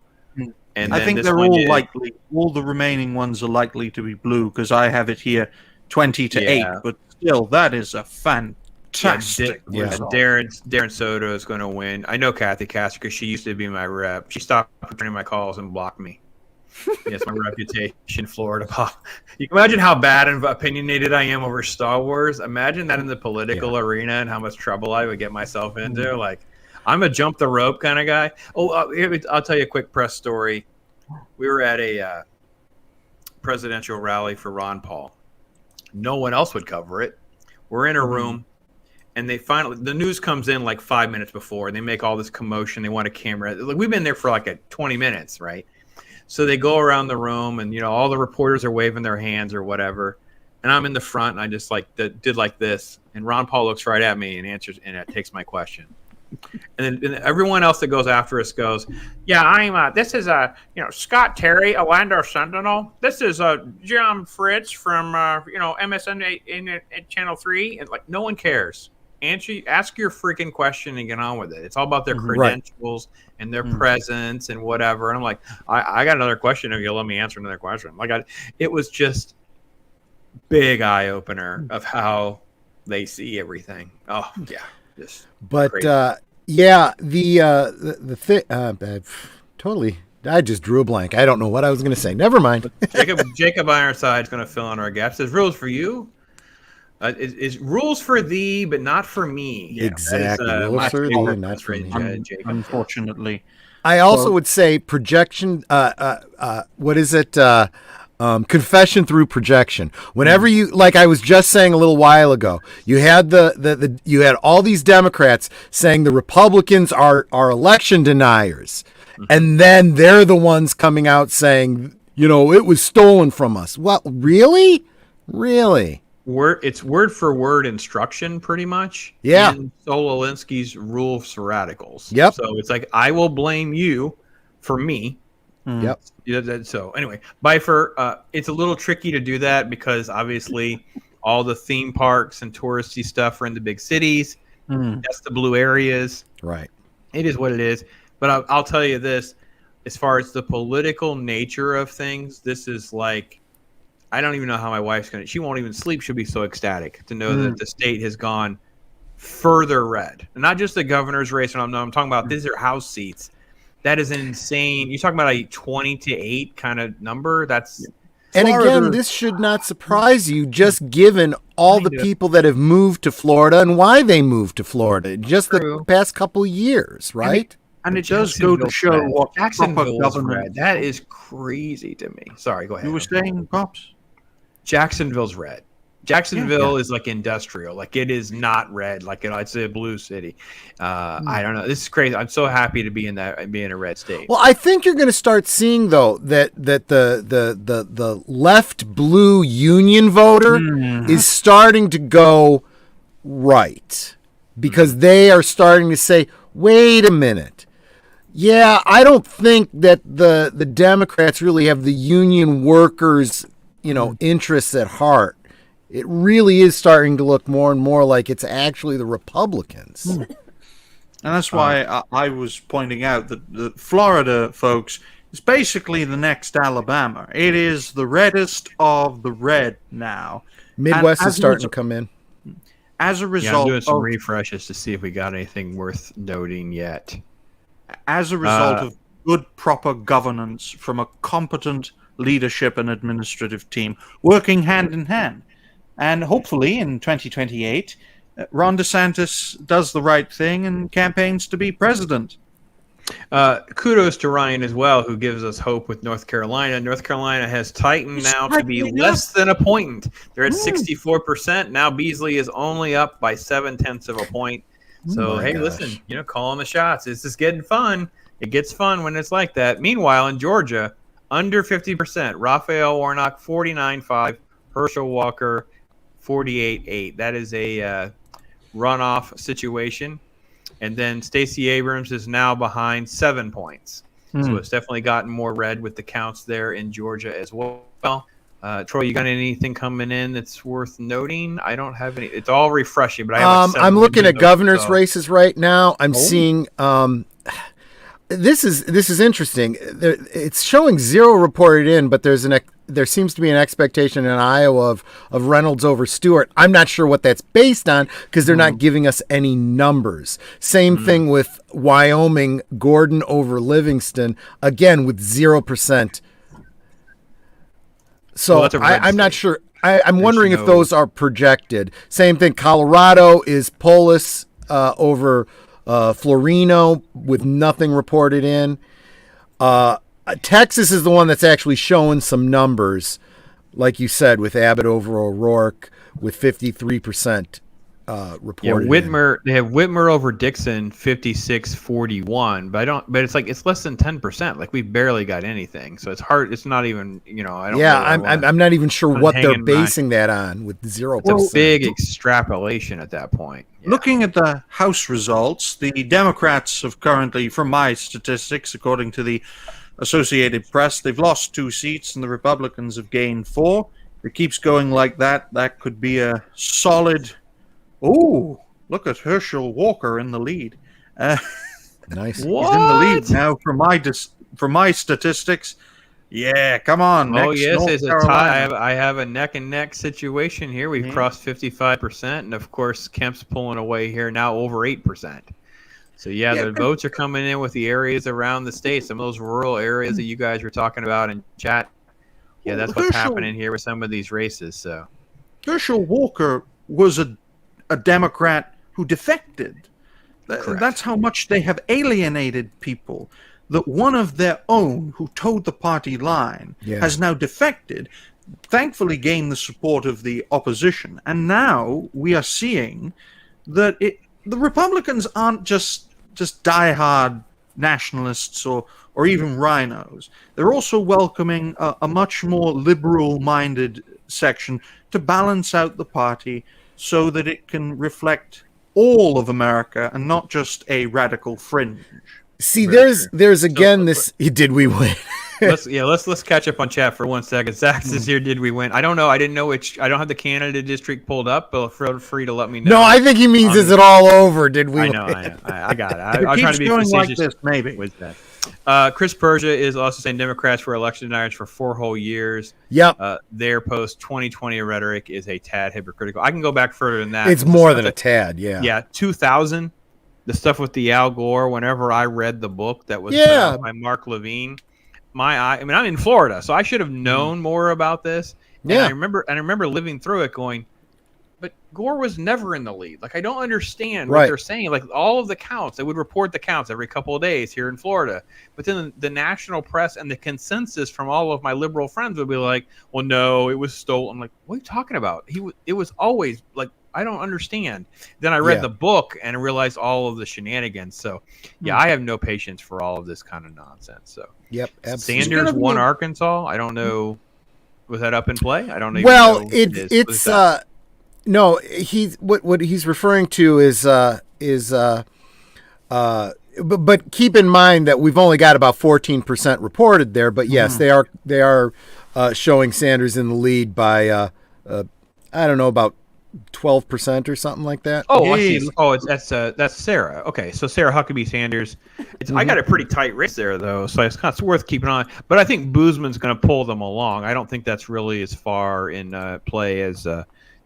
And I think they're all likely. All the remaining ones are likely to be blue because I have it here 20-8. But still, that is a fantastic. Darren Soto is going to win. I know Kathy Castor because she used to be my rep. She stopped returning my calls and blocked me. Yes, my reputation, Florida. You can imagine how bad and opinionated I am over Star Wars. Imagine that in the political arena and how much trouble I would get myself into. Like, I'm a jump the rope kind of guy. I'll tell you a quick press story. We were at a presidential rally for Ron Paul. No one else would cover it. We're in a room, and the news comes in like 5 minutes before, and they make all this commotion. They want a camera. Like, we've been there for like 20 minutes, right? So they go around the room, and all the reporters are waving their hands or whatever. And I'm in the front, and I just did like this. And Ron Paul looks right at me and answers, and it takes my question. And then everyone else that goes after us goes, this is Scott Terry, Orlando Sentinel. This is John Fritz from MSN in Channel 3. And no one cares. Ask your freaking question and get on with it. It's all about their credentials and their presence and whatever. And I'm like, I got another question if you'll let me answer another question. It was just big eye opener of how they see everything. Oh yeah. But the thing totally, I just drew a blank. I don't know what I was going to say. Never mind. Jacob Ironside is going to fill in our gaps. Says rules for you. Is rules for thee, but not for me. Exactly. Rules for thee, and not for me. Unfortunately, I also would say projection. What is it? Confession through projection. Whenever you, like I was just saying a little while ago, you had you had all these Democrats saying the Republicans are election deniers, and then they're the ones coming out saying, it was stolen from us. Well, really? It's word for word instruction, pretty much. Yeah. In Saul Alinsky's rules for radicals. Yep. So it's like, I will blame you for me. Yep. So anyway, Bifer, it's a little tricky to do that because obviously all the theme parks and touristy stuff are in the big cities. That's the blue areas. Right. It is what it is. But I'll tell you this, as far as the political nature of things, this is like, I don't even know how my wife's going to, she won't even sleep. She'll be so ecstatic to know that the state has gone further red. And not just the governor's race. I'm talking about these are House seats. That is insane. You're talking about a 20-8 kind of number. That's and again, this should not surprise you, just given all the people that have moved to Florida and why they moved to Florida just the past couple of years, right? And it does go to show what proper Jacksonville's government. red. That is crazy to me. Sorry, go ahead. You were saying, Pops? Jacksonville's red. Jacksonville is like industrial. Like it is not red. Like it's a blue city. I don't know. This is crazy. I'm so happy to be in a red state. Well, I think you're going to start seeing though that the left blue union voter is starting to go right because they are starting to say, wait a minute. Yeah, I don't think that the Democrats really have the union workers, interests at heart. It really is starting to look more and more like it's actually the Republicans. And that's why I was pointing out that the Florida, folks, is basically the next Alabama. It is the reddest of the red now. Midwest is starting to come in. As a result, I'm doing some refreshes to see if we got anything worth noting yet. As a result of good, proper governance from a competent leadership and administrative team working hand in hand. And hopefully in 2028, Ron DeSantis does the right thing and campaigns to be president. Kudos to Ryan as well, who gives us hope with North Carolina. North Carolina has tightened now to be less than a point. They're at 64%. Now Beasley is only up by 0.7 of a point. So, listen, calling the shots. This is getting fun. It gets fun when it's like that. Meanwhile, in Georgia, under 50%. Raphael Warnock, 49.5. Herschel Walker, 48.8. That is a runoff situation. And then Stacey Abrams is now behind 7 points. So it's definitely gotten more red with the counts there in Georgia as well. Troy, you got anything coming in that's worth noting? I don't have any. It's all refreshing, but I have I'm looking at governor's races right now. I'm seeing this is interesting. It's showing 0 reported in, but there seems to be an expectation in Iowa of Reynolds over Stewart. I'm not sure what that's based on because they're not giving us any numbers. Same thing with Wyoming, Gordon over Livingston, again with 0%. So I'm not sure. I'm wondering if those are projected. Same thing. Colorado is Polis over Florino with nothing reported in. Texas is the one that's actually showing some numbers, like you said, with Abbott over O'Rourke with 53% reported. Yeah, Whitmer. They have Whitmer over Dixon 56-41, but it's like it's less than 10%. Like we barely got anything, so it's hard. It's not even I don't. Yeah, I'm not even sure what they're basing that on with 0%. It's a big extrapolation at that point. Yeah. Looking at the House results, the Democrats have currently, from my statistics, according to the Associated Press, they've lost 2 seats and the Republicans have gained 4. If it keeps going like that, that could be a solid. Oh, look at Herschel Walker in the lead. Nice. He's in the lead now for my statistics. Yeah, come on. Next, it's a tie. I have a neck and neck situation here. We've crossed 55%, and of course, Kemp's pulling away here now over 8%. So the votes are coming in with the areas around the state, some of those rural areas that you guys were talking about in chat. Yeah, that's what's happening here with some of these races. So Herschel Walker was a Democrat who defected. That's how much they have alienated people. That one of their own who towed the party line has now defected, thankfully gained the support of the opposition. And now we are seeing that the Republicans aren't just diehard nationalists or even rhinos. They're also welcoming a much more liberal-minded section to balance out the party so that it can reflect all of America and not just a radical fringe. See, there's again this. Did we win? let's catch up on chat for 1 second. Zach says here, did we win? I don't know. I didn't know which. I don't have the Canada district pulled up, but feel free to let me know. No, I think he means is it all over? Did we? I know. I got it. I'm trying to be facetious like this, maybe. With that. Chris Persia is also saying Democrats were election deniers for 4 whole years. Yep. Their post 2020 rhetoric is a tad hypocritical. I can go back further than that. It's more than a tad. Yeah. Yeah. 2000. The stuff with the Al Gore, whenever I read the book that was put out by Mark Levine, I'm in Florida, so I should have known more about this. Yeah. And I remember living through it going, but Gore was never in the lead. Like, I don't understand what Right. they're saying. Like, all of the counts, they would report the counts every couple of days here in Florida. But then the national press and the consensus from all of my liberal friends would be like, well, no, it was stolen. I'm like, what are you talking about? It was always like, I don't understand. Then I read Yeah. the book and realized all of the shenanigans. So, yeah, I have no patience for all of this kind of nonsense. So, Yep, absolutely. Sanders won Arkansas. I don't know. Was that up in play? I don't even Well, know. it's no. He's what he's referring to is but keep in mind that we've only got about 14% reported there. But yes, they are showing Sanders in the lead by I don't know, about 12% or something like that. Oh, I see. Oh, that's Sarah. Okay, so Sarah Huckabee Sanders. I got a pretty tight race there though, so it's kind of worth keeping on. But I think Boozman's going to pull them along. I don't think that's really as far in play as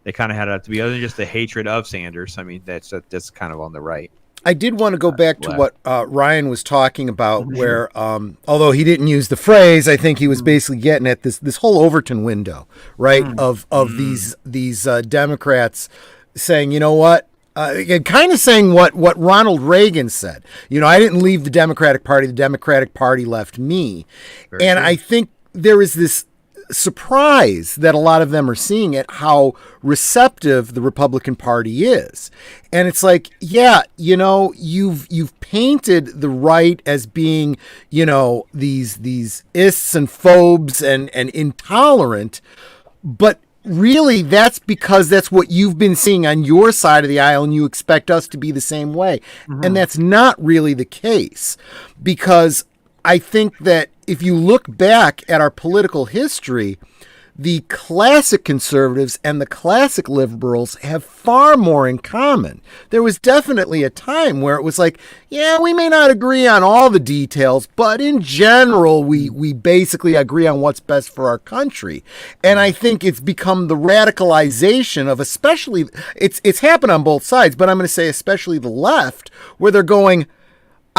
they kind of had it to be, other than just the hatred of Sanders. I mean, that's kind of on the right. I did want to go back to what Ryan was talking about, where although he didn't use the phrase, I think he was basically getting at this whole Overton window, right? Of these Democrats saying, you know what, kind of saying what Ronald Reagan said. You know, I didn't leave the Democratic Party; the Democratic Party left me. Very and true. I think there is this surprise that a lot of them are seeing at how receptive the Republican Party is. And it's like, yeah, you know, you've painted the right as being, you know, these ists and phobes and intolerant, but really that's because that's what you've been seeing on your side of the aisle, and you expect us to be the same way. And that's not really the case, because I think that if you look back at our political history, the classic conservatives and the classic liberals have far more in common. There was definitely a time where it was like, yeah, we may not agree on all the details, but in general, we basically agree on what's best for our country. And I think it's become the radicalization of, especially, it's happened on both sides, but I'm going to say especially the left, where they're going,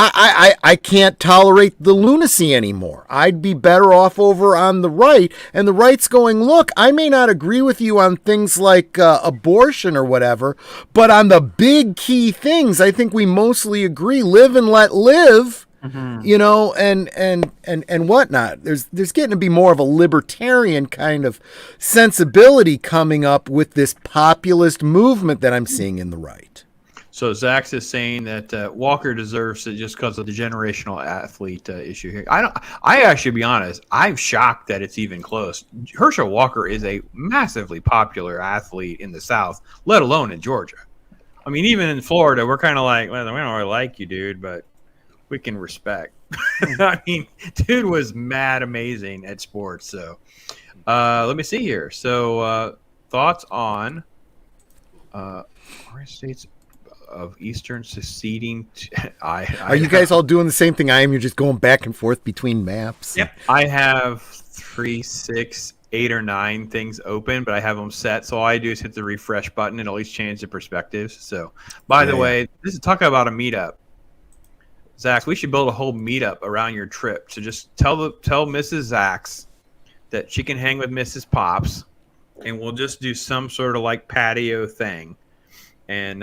I can't tolerate the lunacy anymore. I'd be better off over on the right. And the right's going, look, I may not agree with you on things like abortion or whatever, but on the big key things, I think we mostly agree. Live and let live, you know, and whatnot. There's getting to be more of a libertarian kind of sensibility coming up with this populist movement that I'm seeing in the right. So Zach's is saying that Walker deserves it just because of the generational athlete issue here. I actually, be honest, I'm shocked that it's even close. Herschel Walker is a massively popular athlete in the South, let alone in Georgia. I mean, even in Florida, we're kind of like, well, we don't really like you, dude, but we can respect. I mean, dude was mad amazing at sports. So let me see here. So thoughts on states of Eastern seceding. Are you guys all doing the same thing I am? You're just going back and forth between maps? Yep. I have 3, 6, 8, or 9 things open, but I have them set. So all I do is hit the refresh button and at least change the perspectives. So, by the way, this is talking about a meetup. Zach, we should build a whole meetup around your trip. So just tell Mrs. Zachs that she can hang with Mrs. Pops, and we'll just do some sort of like patio thing. And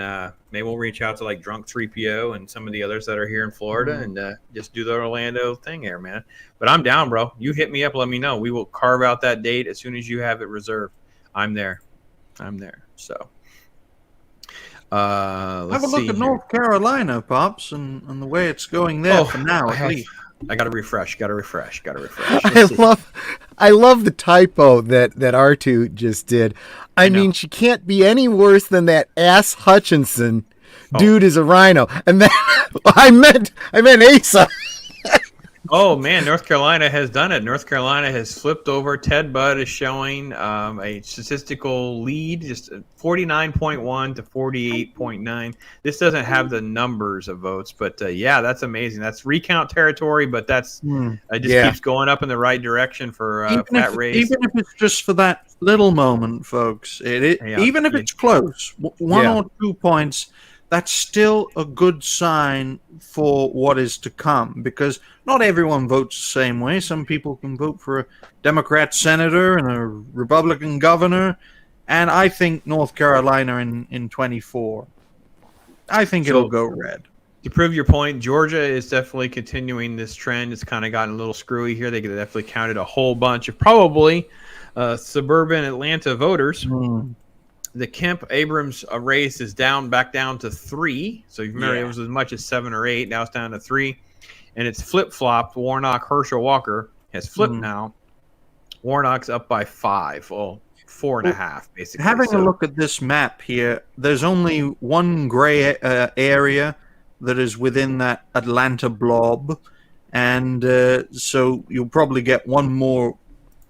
maybe we'll reach out to like Drunk 3PO and some of the others that are here in Florida and just do the Orlando thing here, man. But I'm down, bro. You hit me up. Let me know. We will carve out that date as soon as you have it reserved. I'm there. So let's have a look see at here. North Carolina, Pops, and the way it's going there for now, at least. I got to refresh. I love the typo that R2 just did. I mean, she can't be any worse than that ass Hutchinson. Dude is a rhino. And then I meant Asa. Oh, man, North Carolina has done it. North Carolina has flipped over. Ted Budd is showing a statistical lead, just 49.1 to 48.9. This doesn't have the numbers of votes, but yeah, that's amazing. That's recount territory, but that's it just keeps going up in the right direction for that race. Even if it's just for that little moment, folks, even if it's close, 1 or 2 points, that's still a good sign for what is to come, because not everyone votes the same way. Some people can vote for a Democrat senator and a Republican governor, and I think North Carolina in 24. I think it'll go red. To prove your point, Georgia is definitely continuing this trend. It's kind of gotten a little screwy here. They definitely counted a whole bunch of probably suburban Atlanta voters. The Kemp-Abrams race is back down to 3. So you remember it was as much as 7 or 8. Now it's down to 3. And it's flip-flopped. Herschel Walker has flipped now. Warnock's up by 5. Well, 4.5, basically. Having a look at this map here, there's only one gray area that is within that Atlanta blob. And so you'll probably get one more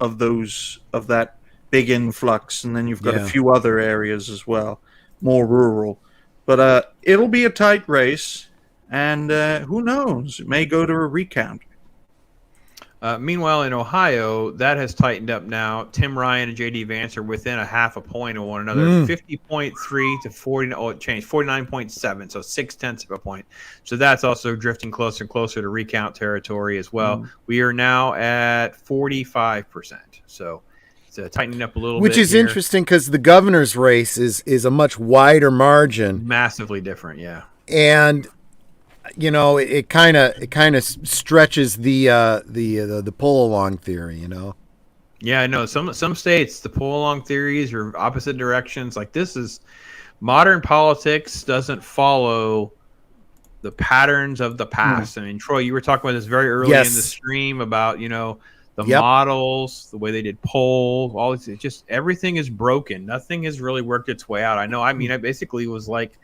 of that big influx, and then you've got a few other areas as well, more rural. But it'll be a tight race, and who knows? It may go to a recount. Meanwhile, in Ohio, that has tightened up now. Tim Ryan and J.D. Vance are within a half a point of one another, 50.3 to 40. Oh, it changed, 49.7, so 0.6 of a point. So that's also drifting closer and closer to recount territory as well. We are now at 45%. So it's tightening up a little bit. Which is interesting because the governor's race is a much wider margin. Massively different, yeah. And you know, it kind of stretches the pull along theory, you know. Yeah, I know. Some states the pull along theories are opposite directions. Like this is modern politics doesn't follow the patterns of the past. I mean, Troy, you were talking about this very early in the stream about, you know, the models, the way they did polls, all this. It's just everything is broken. Nothing has really worked its way out. I know. I mean, I basically was like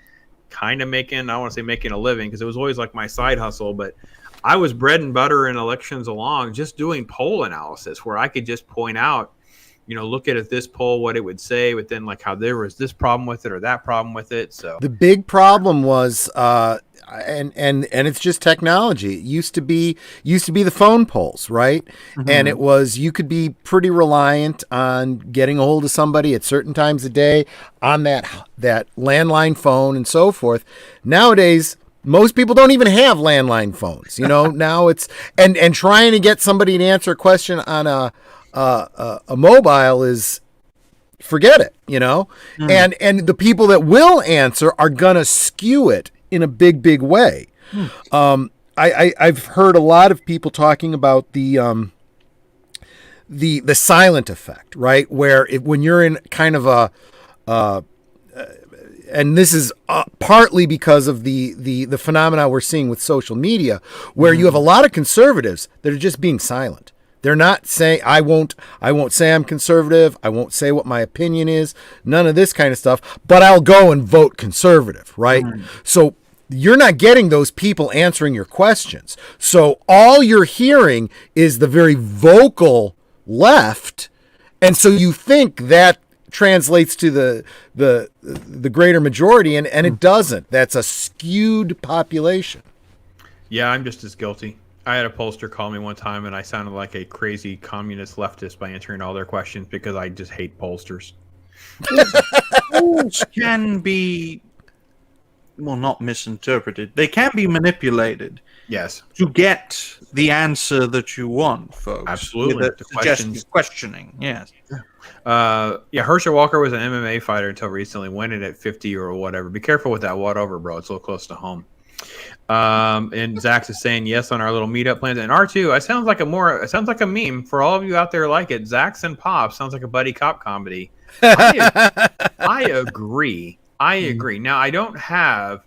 kind of making, I don't want to say making a living because it was always like my side hustle, but I was bread and butter in elections along just doing poll analysis where I could just point out, you know, look at this poll, what it would say, but then like how there was this problem with it or that problem with it. So the big problem was, and it's just technology. It used to be the phone polls, right? And it was, you could be pretty reliant on getting a hold of somebody at certain times of day on that landline phone and so forth. Nowadays, most people don't even have landline phones. You know, now it's and trying to get somebody to answer a question on a mobile is, forget it, you know. And the people that will answer are gonna skew it in a big way. I've heard a lot of people talking about the silent effect, right? Where when you're in kind of a and this is partly because of the phenomena we're seeing with social media, where you have a lot of conservatives that are just being silent. They're not saying, I won't say I'm conservative. I won't say what my opinion is. None of this kind of stuff. But I'll go and vote conservative, right? So you're not getting those people answering your questions. So all you're hearing is the very vocal left, and so you think that translates to the greater majority, and it doesn't. That's a skewed population. Yeah, I'm just as guilty. I had a pollster call me one time, and I sounded like a crazy communist leftist by answering all their questions because I just hate pollsters. Polls can be, well, not misinterpreted. They can be manipulated. Yes. To get the answer that you want, folks. Absolutely. With questioning. Yes. Herschel Walker was an MMA fighter until recently, went in at 50 or whatever. Be careful with that whatever, bro. It's a little close to home. And Zach is saying yes on our little meetup plans. And R2, it sounds like a meme for all of you out there like it. Zach's and Pops sounds like a buddy cop comedy. I agree. Now I don't have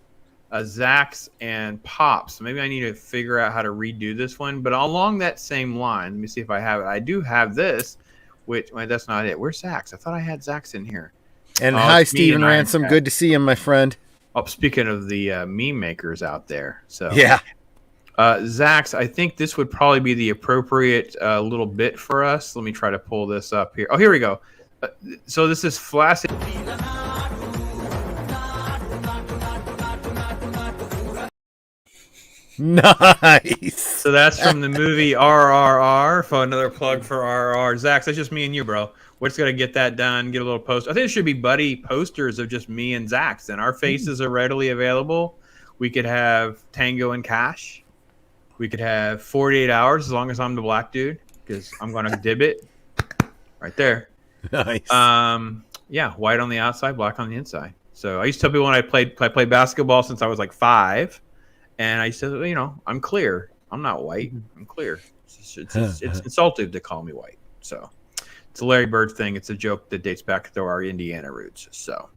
a Zach's and Pops. Maybe I need to figure out how to redo this one. But along that same line, let me see if I have it. I do have this, which that's not it. Where's Zach's? I thought I had Zach's in here. And hi, Stephen Ransom. Good to see you, my friend. Oh, speaking of the meme makers out there, so yeah, Zach's. I think this would probably be the appropriate little bit for us. Let me try to pull this up here. Oh, here we go. So this is flaccid. Nice. So that's from the movie RRR. For another plug for RRR. Zach, that's just me and you, bro. We're just gonna get that done. Get a little post. I think it should be buddy posters of just me and Zach's, and our faces are readily available. We could have Tango and Cash. We could have 48 hours as long as I'm the black dude, because I'm gonna dib it right there. Nice. Yeah, white on the outside, black on the inside. So I used to tell people when I played basketball since I was like 5, and I said, I'm clear. I'm not white. I'm clear. It's insultive to call me white. So it's a Larry Bird thing. It's a joke that dates back to our Indiana roots. So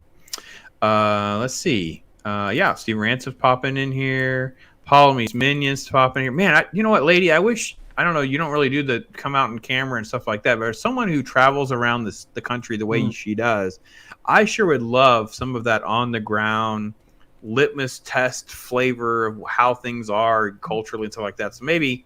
let's see. Steve Ransom's popping in here. Paul Me's Minions popping in here. Man, you know what, lady? I wish, I don't know, you don't really do the come out in camera and stuff like that, but as someone who travels around the country the way she does, I sure would love some of that on the ground litmus test flavor of how things are culturally and stuff like that. So maybe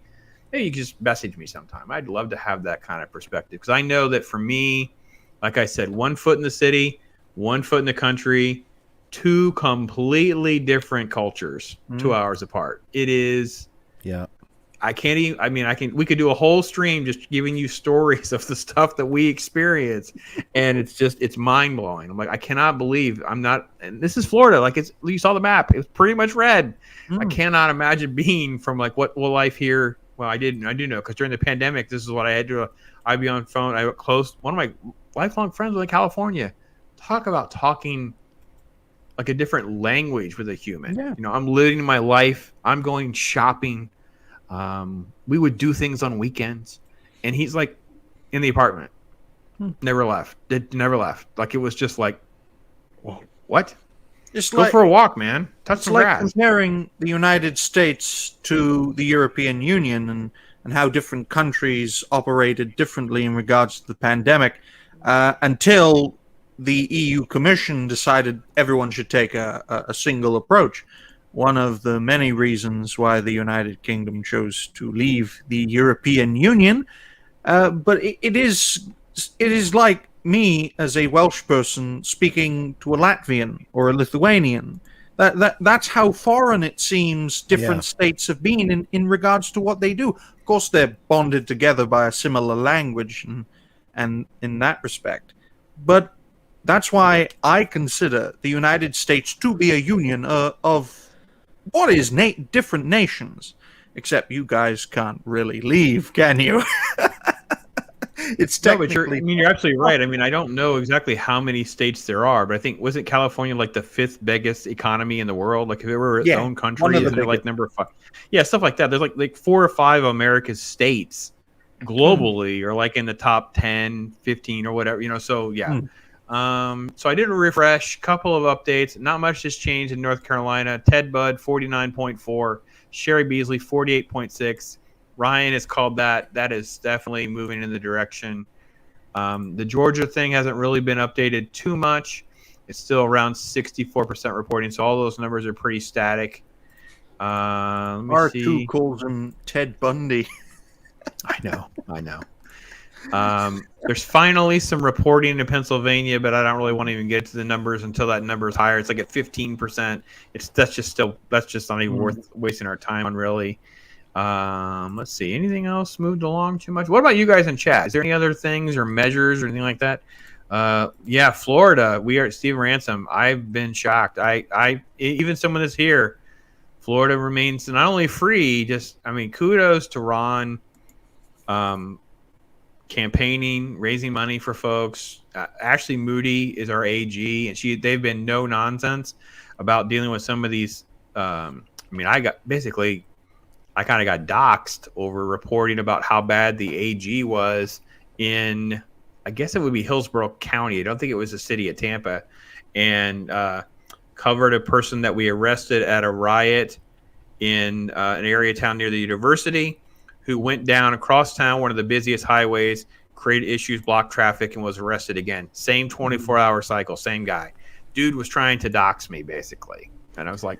you can just message me sometime. I'd love to have that kind of perspective, because I know that for me, like I said, 1 foot in the city, 1 foot in the country, 2 completely different cultures, 2 hours apart. It is. Yeah. I can't even, we could do a whole stream just giving you stories of the stuff that we experience. And it's mind blowing. I'm like, I cannot believe and this is Florida. Like, you saw the map. It's pretty much red. I cannot imagine being from like what life here. Well, I do know, because during the pandemic, this is what I had to, I'd be on phone. I close one of my lifelong friends was in California. Talk about talking like a different language with a human. Yeah. I'm living my life. I'm going shopping. We would do things on weekends, and he's like in the apartment, never left. Like, it was just like, whoa, what? Just go for a walk, man. Touch some grass. Like comparing the United States to the European Union and how different countries operated differently in regards to the pandemic, until the EU Commission decided everyone should take a single approach. One of the many reasons why the United Kingdom chose to leave the European Union. But it is like me as a Welsh person speaking to a Latvian or a Lithuanian. That's how foreign it seems different states have been in regards to what they do. Of course, they're bonded together by a similar language and in that respect. But that's why I consider the United States to be a union of what is different nations. Except you guys can't really leave, can you? It's technically. You're absolutely right. I don't know exactly how many states there are, but I think, wasn't California like the 5th biggest economy in the world? Like, if it were its own country, isn't it like number 5? Yeah, stuff like that. There's like 4 or 5 of America's states globally are like in the top 10, 15 or whatever. So yeah. So I did a refresh, couple of updates. Not much has changed in North Carolina. Ted Budd, 49.4. Sherry Beasley, 48.6. Ryan has called that. That is definitely moving in the direction. The Georgia thing hasn't really been updated too much. It's still around 64% reporting, so all those numbers are pretty static. R2 calls him Ted Bundy. I know. There's finally some reporting in Pennsylvania, but I don't really want to even get to the numbers until that number is higher. It's like at 15%. That's just not even worth wasting our time on, really. Let's see. Anything else moved along too much? What about you guys in chat? Is there any other things or measures or anything like that? Florida. We are at Steve Ransom. I've been shocked. I even someone that's here. Florida remains not only free, kudos to Ron. Campaigning, raising money for folks. Ashley Moody is our AG, and they've been no nonsense about dealing with some of these. I kind of got doxxed over reporting about how bad the AG was in, I guess it would be Hillsborough County. I don't think it was the city of Tampa, and covered a person that we arrested at a riot in an area town near the university, who went down across town, one of the busiest highways, created issues, blocked traffic, and was arrested again. Same 24-hour cycle, same guy. Dude was trying to dox me, basically. And I was like,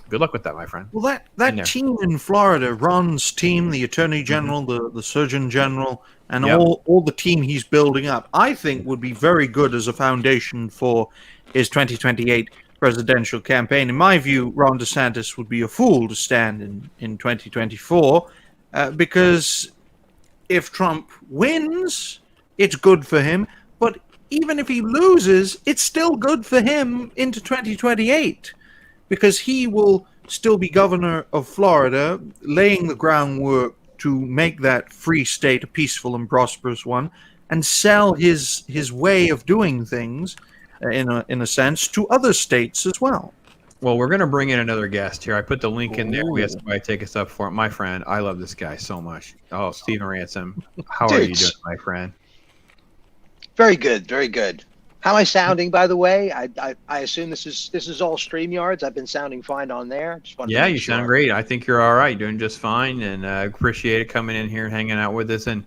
good luck with that, my friend. Well, that team in Florida, Ron's team, the Attorney General, the Surgeon General, and all the team he's building up, I think would be very good as a foundation for his 2028 presidential campaign. In my view, Ron DeSantis would be a fool to stand in 2024. Because if Trump wins, it's good for him. But even if he loses, it's still good for him into 2028. Because he will still be governor of Florida, laying the groundwork to make that free state a peaceful and prosperous one. and sell his way of doing things, in a sense, to other states as well. Well, we're going to bring in another guest here. I put the link in there. We had Ooh. somebody take us up for it. My friend, I love this guy so much. Oh, Stephen Ransom. How are you doing, my friend? Very good, very good. How am I sounding, by the way? I assume this is all StreamYards. I've been sounding fine on there. Just wanted to Yeah, make you sure. sound great. I think you're all right, doing just fine, and I appreciate it coming in here and hanging out with us. And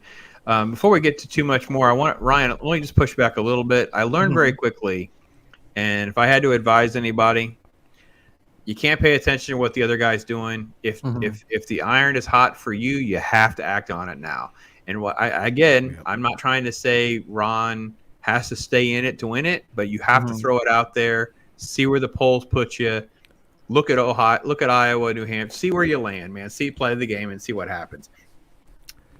before we get to too much more, Ryan, let me just push back a little bit. I learned very quickly, and if I had to advise anybody, you can't pay attention to what the other guy's doing. If the iron is hot for you, you have to act on it now. And I'm not trying to say Ron has to stay in it to win it, but you have to throw it out there, see where the polls put you. Look at Ohio, look at Iowa, New Hampshire, see where you land, man. Play the game and see what happens.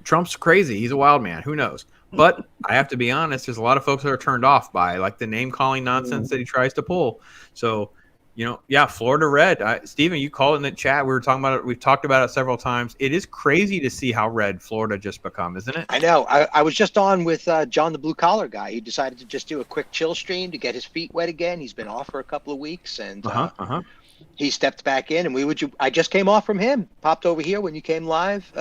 Trump's crazy. He's a wild man. Who knows? But I have to be honest, there's a lot of folks that are turned off by like the name calling nonsense that he tries to pull. So, Florida red. Stephen, you called in the chat. We were talking about it. We've talked about it several times. It is crazy to see how red Florida just become, isn't it? I know. I was just on with John, the blue collar guy. He decided to just do a quick chill stream to get his feet wet again. He's been off for a couple of weeks, and he stepped back in. And I just came off from him. Popped over here when you came live.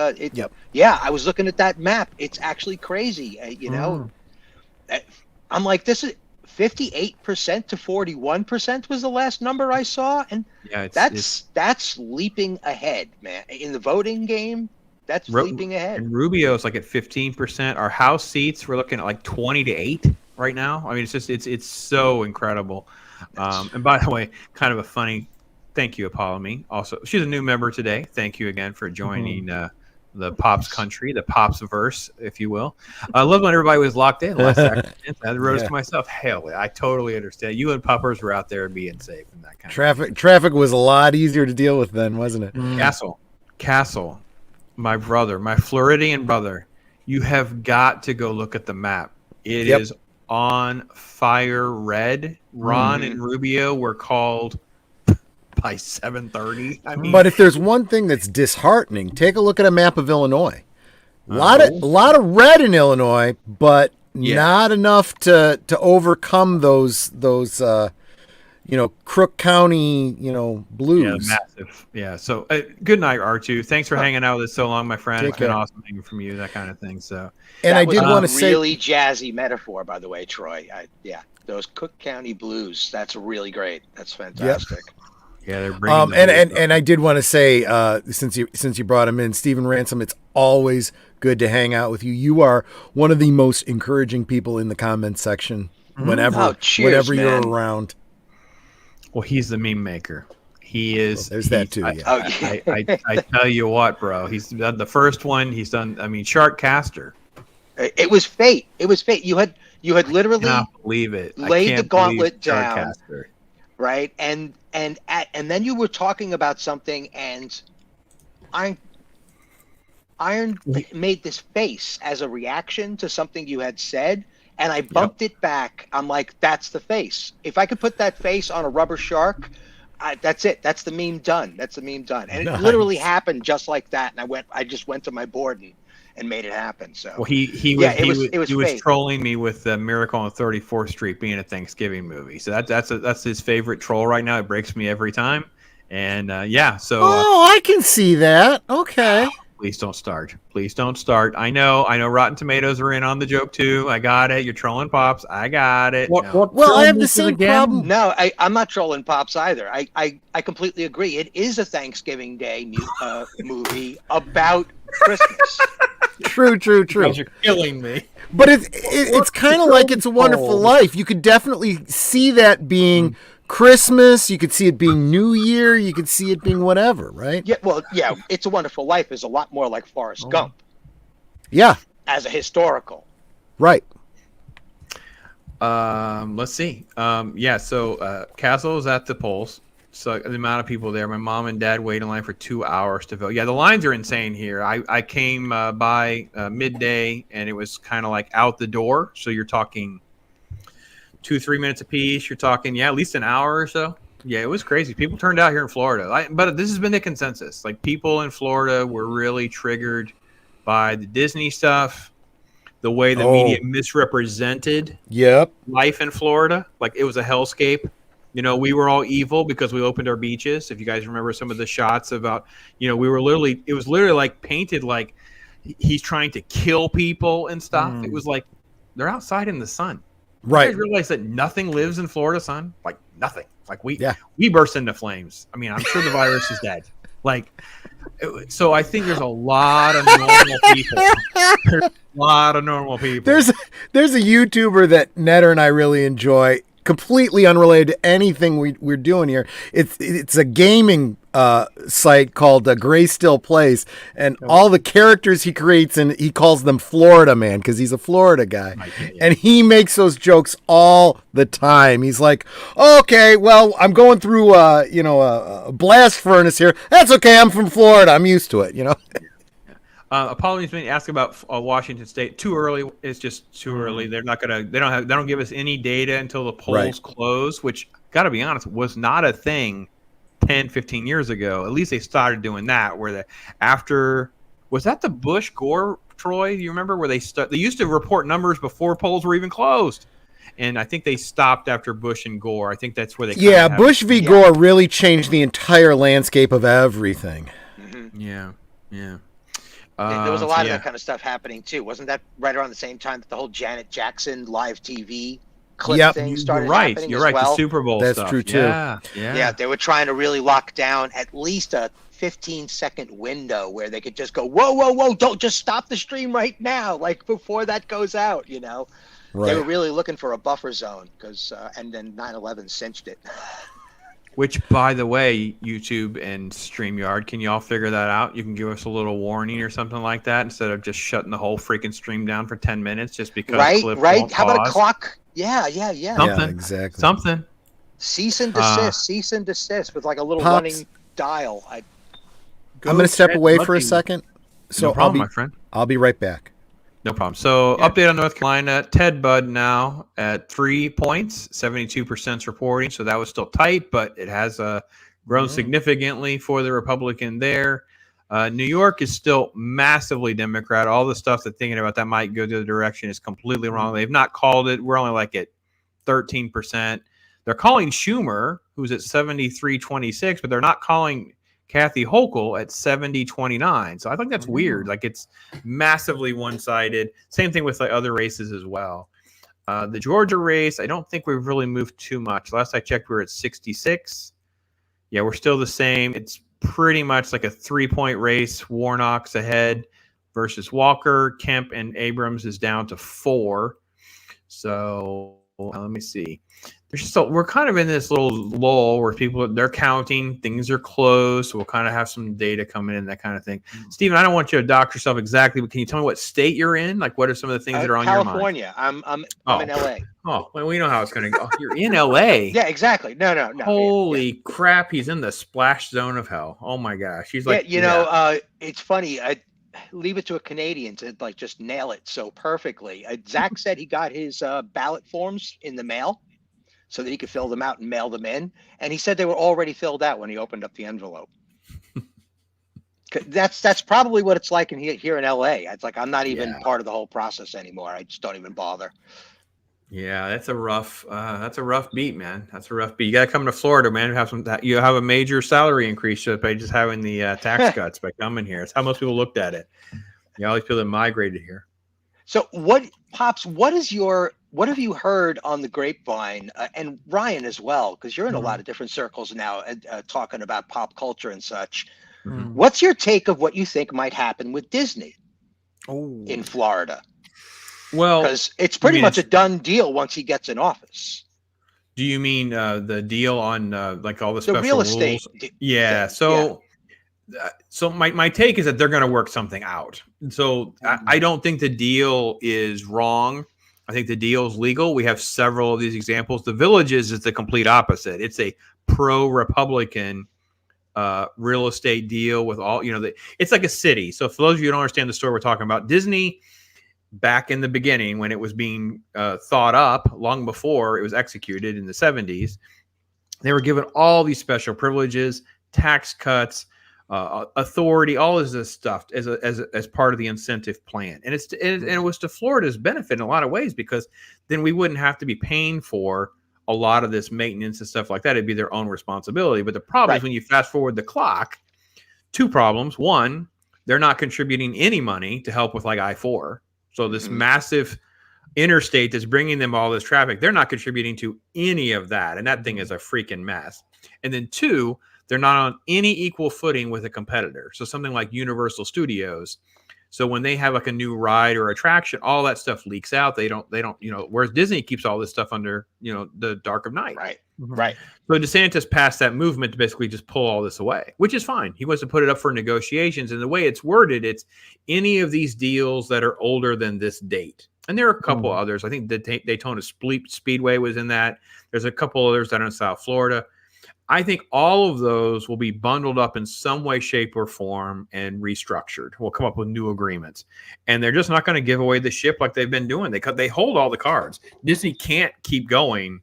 Yeah, I was looking at that map. It's actually crazy. I'm like, this is 58% to 41% was the last number I saw, and that's leaping ahead, man. In the voting game, that's leaping ahead. And Rubio's like at 15%. Our House seats, we're looking at like 20-8 right now. I mean, it's so incredible. And by the way, kind of a funny thank you, Apollo. Also, she's a new member today. Thank you again for joining the Pops country, the Pops verse, if you will. I love when everybody was locked in last second. I wrote to myself, hell, I totally understand. You and Puppers were out there being safe and that kind of thing. Traffic was a lot easier to deal with then, wasn't it? Castle, my brother, my Floridian brother, you have got to go look at the map. It is on fire red. Ron and Rubio were called by 7:30. I mean, but if there's one thing that's disheartening, take a look at a map of Illinois. A lot of red in Illinois, but not enough to overcome those Crook County blues. Yeah, massive. Yeah. So good night, R2. Thanks for hanging out with us so long, my friend. It's been awesome hearing from you, that kind of thing. So, and I did want to say, really jazzy metaphor, by the way, Troy. Those Cook County blues. That's really great. That's fantastic. Yep. Yeah, they're bringing and I did want to say, since you brought him in, Stephen Ransom, it's always good to hang out with you. You are one of the most encouraging people in the comments section whenever you're around. Well, he's the meme maker. He is. There's that too. I tell you what, bro. He's done the first one. He's done. I mean, Shark Caster. It was fate. It was fate. You had literally believe it. Laid the gauntlet down. Caster. Right, and then you were talking about something, and Iron made this face as a reaction to something you had said, and I bumped it back. I'm like, that's the face. If I could put that face on a rubber shark, that's it. That's the meme done. And it literally happened just like that. And I just went to my board and made it happen. So well, he was trolling me with Miracle on 34th Street being a Thanksgiving movie. So that's his favorite troll right now. It breaks me every time. And so I can see that. Okay. Please don't start. I know Rotten Tomatoes are in on the joke too. I got it. You're trolling Pops. I got it. Well, I have the same problem. No, I'm not trolling Pops either. I completely agree. It is a Thanksgiving Day movie about Christmas. True. You're killing me. But it's kind of like It's a Wonderful Life. You could definitely see that being Christmas. You could see it being New Year. You could see it being whatever, right? Yeah. Well, yeah. It's a Wonderful Life is a lot more like Forrest Gump. Yeah. As a historical. Right. Let's see. So Castle is at the polls. So the amount of people there, my mom and dad wait in line for 2 hours to vote. Yeah, the lines are insane here. I came by midday, and it was kind of like out the door. So you're talking 2-3 minutes a piece. You're talking, at least an hour or so. Yeah, it was crazy. People turned out here in Florida. But this has been the consensus. Like, people in Florida were really triggered by the Disney stuff, the way the media misrepresented life in Florida. Like it was a hellscape. You know, we were all evil because we opened our beaches. If you guys remember some of the shots about, you know, it was literally like painted like he's trying to kill people and stuff. It was like they're outside in the sun. Right. You guys realize that nothing lives in Florida sun? Like nothing. Like we burst into flames. I mean, I'm sure the virus is dead. Like, so I think there's a lot of normal people. There's a lot of normal people. There's a YouTuber that Netter and I really enjoy, completely unrelated to anything we're doing here. It's a gaming site called Gray Still Plays, and all the characters he creates, and he calls them Florida Man because he's a Florida guy, and he makes those jokes all the time. He's like, okay, well, I'm going through a blast furnace here. That's okay. I'm from Florida. I'm used to it. You know. Apologies when you ask about Washington State. Too early. It's just too early. They're not gonna. They don't give us any data until the polls close. Which, gotta be honest, was not a thing 10, 15 years ago. At least they started doing that. Was that the Bush Gore Troy? Do you remember where they used to report numbers before polls were even closed? And I think they stopped after Bush and Gore. I think that's where they. Bush v. Gore really changed the entire landscape of everything. Mm-hmm. Yeah. There was a lot of that kind of stuff happening too. Wasn't that right around the same time that the whole Janet Jackson live TV clip thing started happening? You're right. Well? The Super Bowl That's stuff. true too. Yeah. They were trying to really lock down at least a 15-second window where they could just go, whoa, don't just stop the stream right now, like before that goes out. You know, They were really looking for a buffer zone because, and then 9/11 cinched it. Which, by the way, YouTube and StreamYard, can you all figure that out? You can give us a little warning or something like that instead of just shutting the whole freaking stream down for 10 minutes just because Cliff won't How about pause. a clock? Yeah. Something. Exactly. Something. Cease and desist with like a little Pops, running dial. I'm going to step away for a second. So no problem, my friend. I'll be right back. No problem. So update on North Carolina. Ted Budd now at 3 points, 72% reporting. So that was still tight, but it has grown significantly for the Republican there. New York is still massively Democrat. All the stuff that thinking about that might go the other direction is completely wrong. They've not called it. We're only like at 13%. They're calling Schumer, who's at 73.26, but they're not calling Kathy Hochul at 70.29. So I think that's weird. Like it's massively one-sided. Same thing with like other races as well. The Georgia race, I don't think we've really moved too much. Last I checked, we were at 66. Yeah, we're still the same. It's pretty much like a 3-point race. Warnock's ahead versus Walker. Kemp and Abrams is down to 4. So let me see. We're kind of in this little lull where they're counting, things are closed. So we'll kind of have some data coming in, that kind of thing. Steven, I don't want you to dock yourself exactly, but can you tell me what state you're in? Like, what are some of the things that are on California. your mind? I'm in LA. Oh, well, we know how it's going to go. You're in LA. Yeah, exactly. No. Holy crap! He's in the splash zone of hell. Oh my gosh, he's like, it's funny. I leave it to a Canadian to like just nail it so perfectly. Zach said he got his ballot forms in the mail, so that he could fill them out and mail them in. And he said they were already filled out when he opened up the envelope. That's probably what it's like here in LA. It's like I'm not even part of the whole process anymore. I just don't even bother. Yeah, that's a rough beat, man. That's a rough beat. You got to come to Florida, man. You have a major salary increase just by just having the tax cuts by coming here. It's how most people looked at it. All these people that migrated here. So Pops, what have you heard on the grapevine, and Ryan as well, because you're in a lot of different circles now, talking about pop culture and such. What's your take of what you think might happen with Disney in Florida? Well, because it's pretty much a done deal once he gets in office. Do you mean the deal on like all the special real estate? Yeah. So my take is that they're going to work something out. So I don't think the deal is wrong. I think the deal is legal. We have several of these examples. The Villages is the complete opposite. It's a pro-Republican real estate deal with all, it's like a city. So for those of you who don't understand the story we're talking about, Disney, back in the beginning when it was being thought up, long before it was executed in the 70s, they were given all these special privileges, tax cuts, authority, all of this stuff as part of the incentive plan. And it was to Florida's benefit in a lot of ways, because then we wouldn't have to be paying for a lot of this maintenance and stuff like that. It'd be their own responsibility. But the problem is, when you fast forward the clock, two problems. One, they're not contributing any money to help with like I-4. So this massive interstate that's bringing them all this traffic, they're not contributing to any of that. And that thing is a freaking mess. And then two, they're not on any equal footing with a competitor. So something like Universal Studios. So when they have like a new ride or attraction, all that stuff leaks out. They don't, whereas Disney keeps all this stuff under, the dark of night. Right. So DeSantis passed that movement to basically just pull all this away, which is fine. He wants to put it up for negotiations. And the way it's worded, it's any of these deals that are older than this date. And there are a couple others. I think the Daytona Speedway was in that. There's a couple others that are in South Florida. I think all of those will be bundled up in some way, shape, or form and restructured. We'll come up with new agreements. And they're just not going to give away the ship like they've been doing. They hold all the cards. Disney can't keep going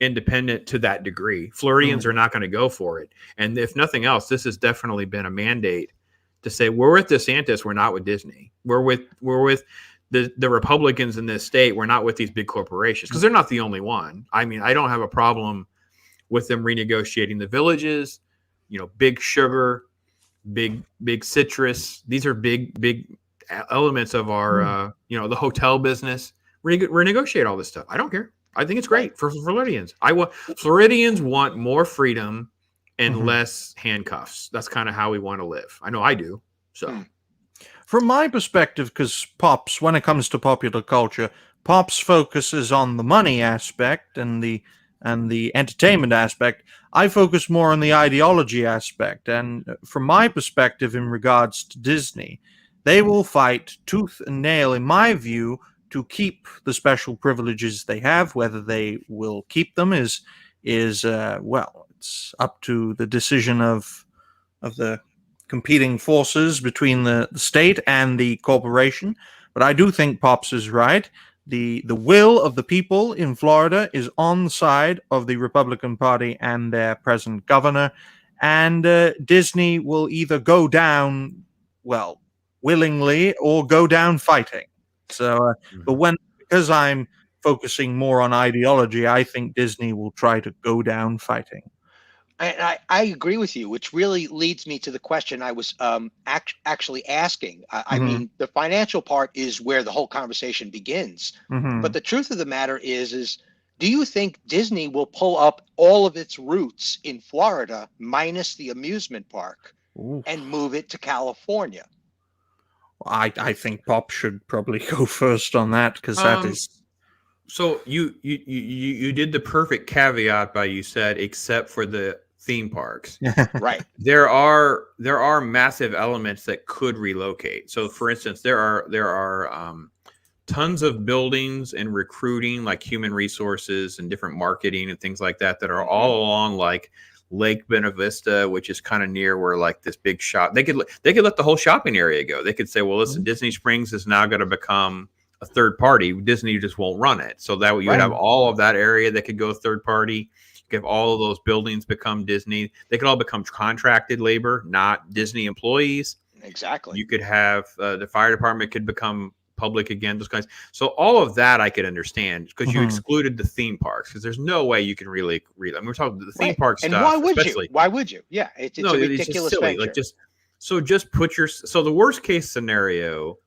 independent to that degree. Floridians are not going to go for it. And if nothing else, this has definitely been a mandate to say, we're with DeSantis, we're not with Disney. We're with the Republicans in this state. We're not with these big corporations, because they're not the only one. I mean, I don't have a problem with them renegotiating the villages, big sugar, big citrus. These are big elements of our, the hotel business. Renegotiate all this stuff. I don't care. I think it's great for Floridians. Floridians want more freedom and less handcuffs. That's kind of how we want to live. I know I do. So, from my perspective, because Pops, when it comes to popular culture, Pops focuses on the money aspect and the entertainment aspect. I focus more on the ideology aspect. And from my perspective, in regards to Disney, they will fight tooth and nail, in my view, to keep the special privileges they have. Whether they will keep them is well, it's up to the decision of the competing forces between the state and the corporation. But I do think Pops is right. The will of the people in Florida is on the side of the Republican Party and their present governor, and Disney will either go down, well, willingly, or go down fighting. So, because I'm focusing more on ideology, I think Disney will try to go down fighting. I agree with you, which really leads me to the question I was actually asking. I mean, the financial part is where the whole conversation begins. But the truth of the matter is do you think Disney will pull up all of its roots in Florida, minus the amusement park, and move it to California? I think Pop should probably go first on that, because that is. So you did the perfect caveat by, you said, except for the theme parks. Right. There are massive elements that could relocate. So for instance, there are tons of buildings and recruiting, like human resources and different marketing and things like that are all along like Lake Buena Vista, which is kind of near where like this big shop. They could let the whole shopping area go. They could say, well, listen, Disney Springs is now going to become a third party. Disney just won't run it. So that you would have all of that area that could go third party. You could have all of those buildings become Disney. They could all become contracted labor, not Disney employees. Exactly. You could have the fire department could become public again, those guys. So all of that I could understand, because you excluded the theme parks, because there's no way you can really I mean, we're talking the theme park stuff. And why would you? Yeah, it's a ridiculous silly. venture. Like just put so the worst case scenario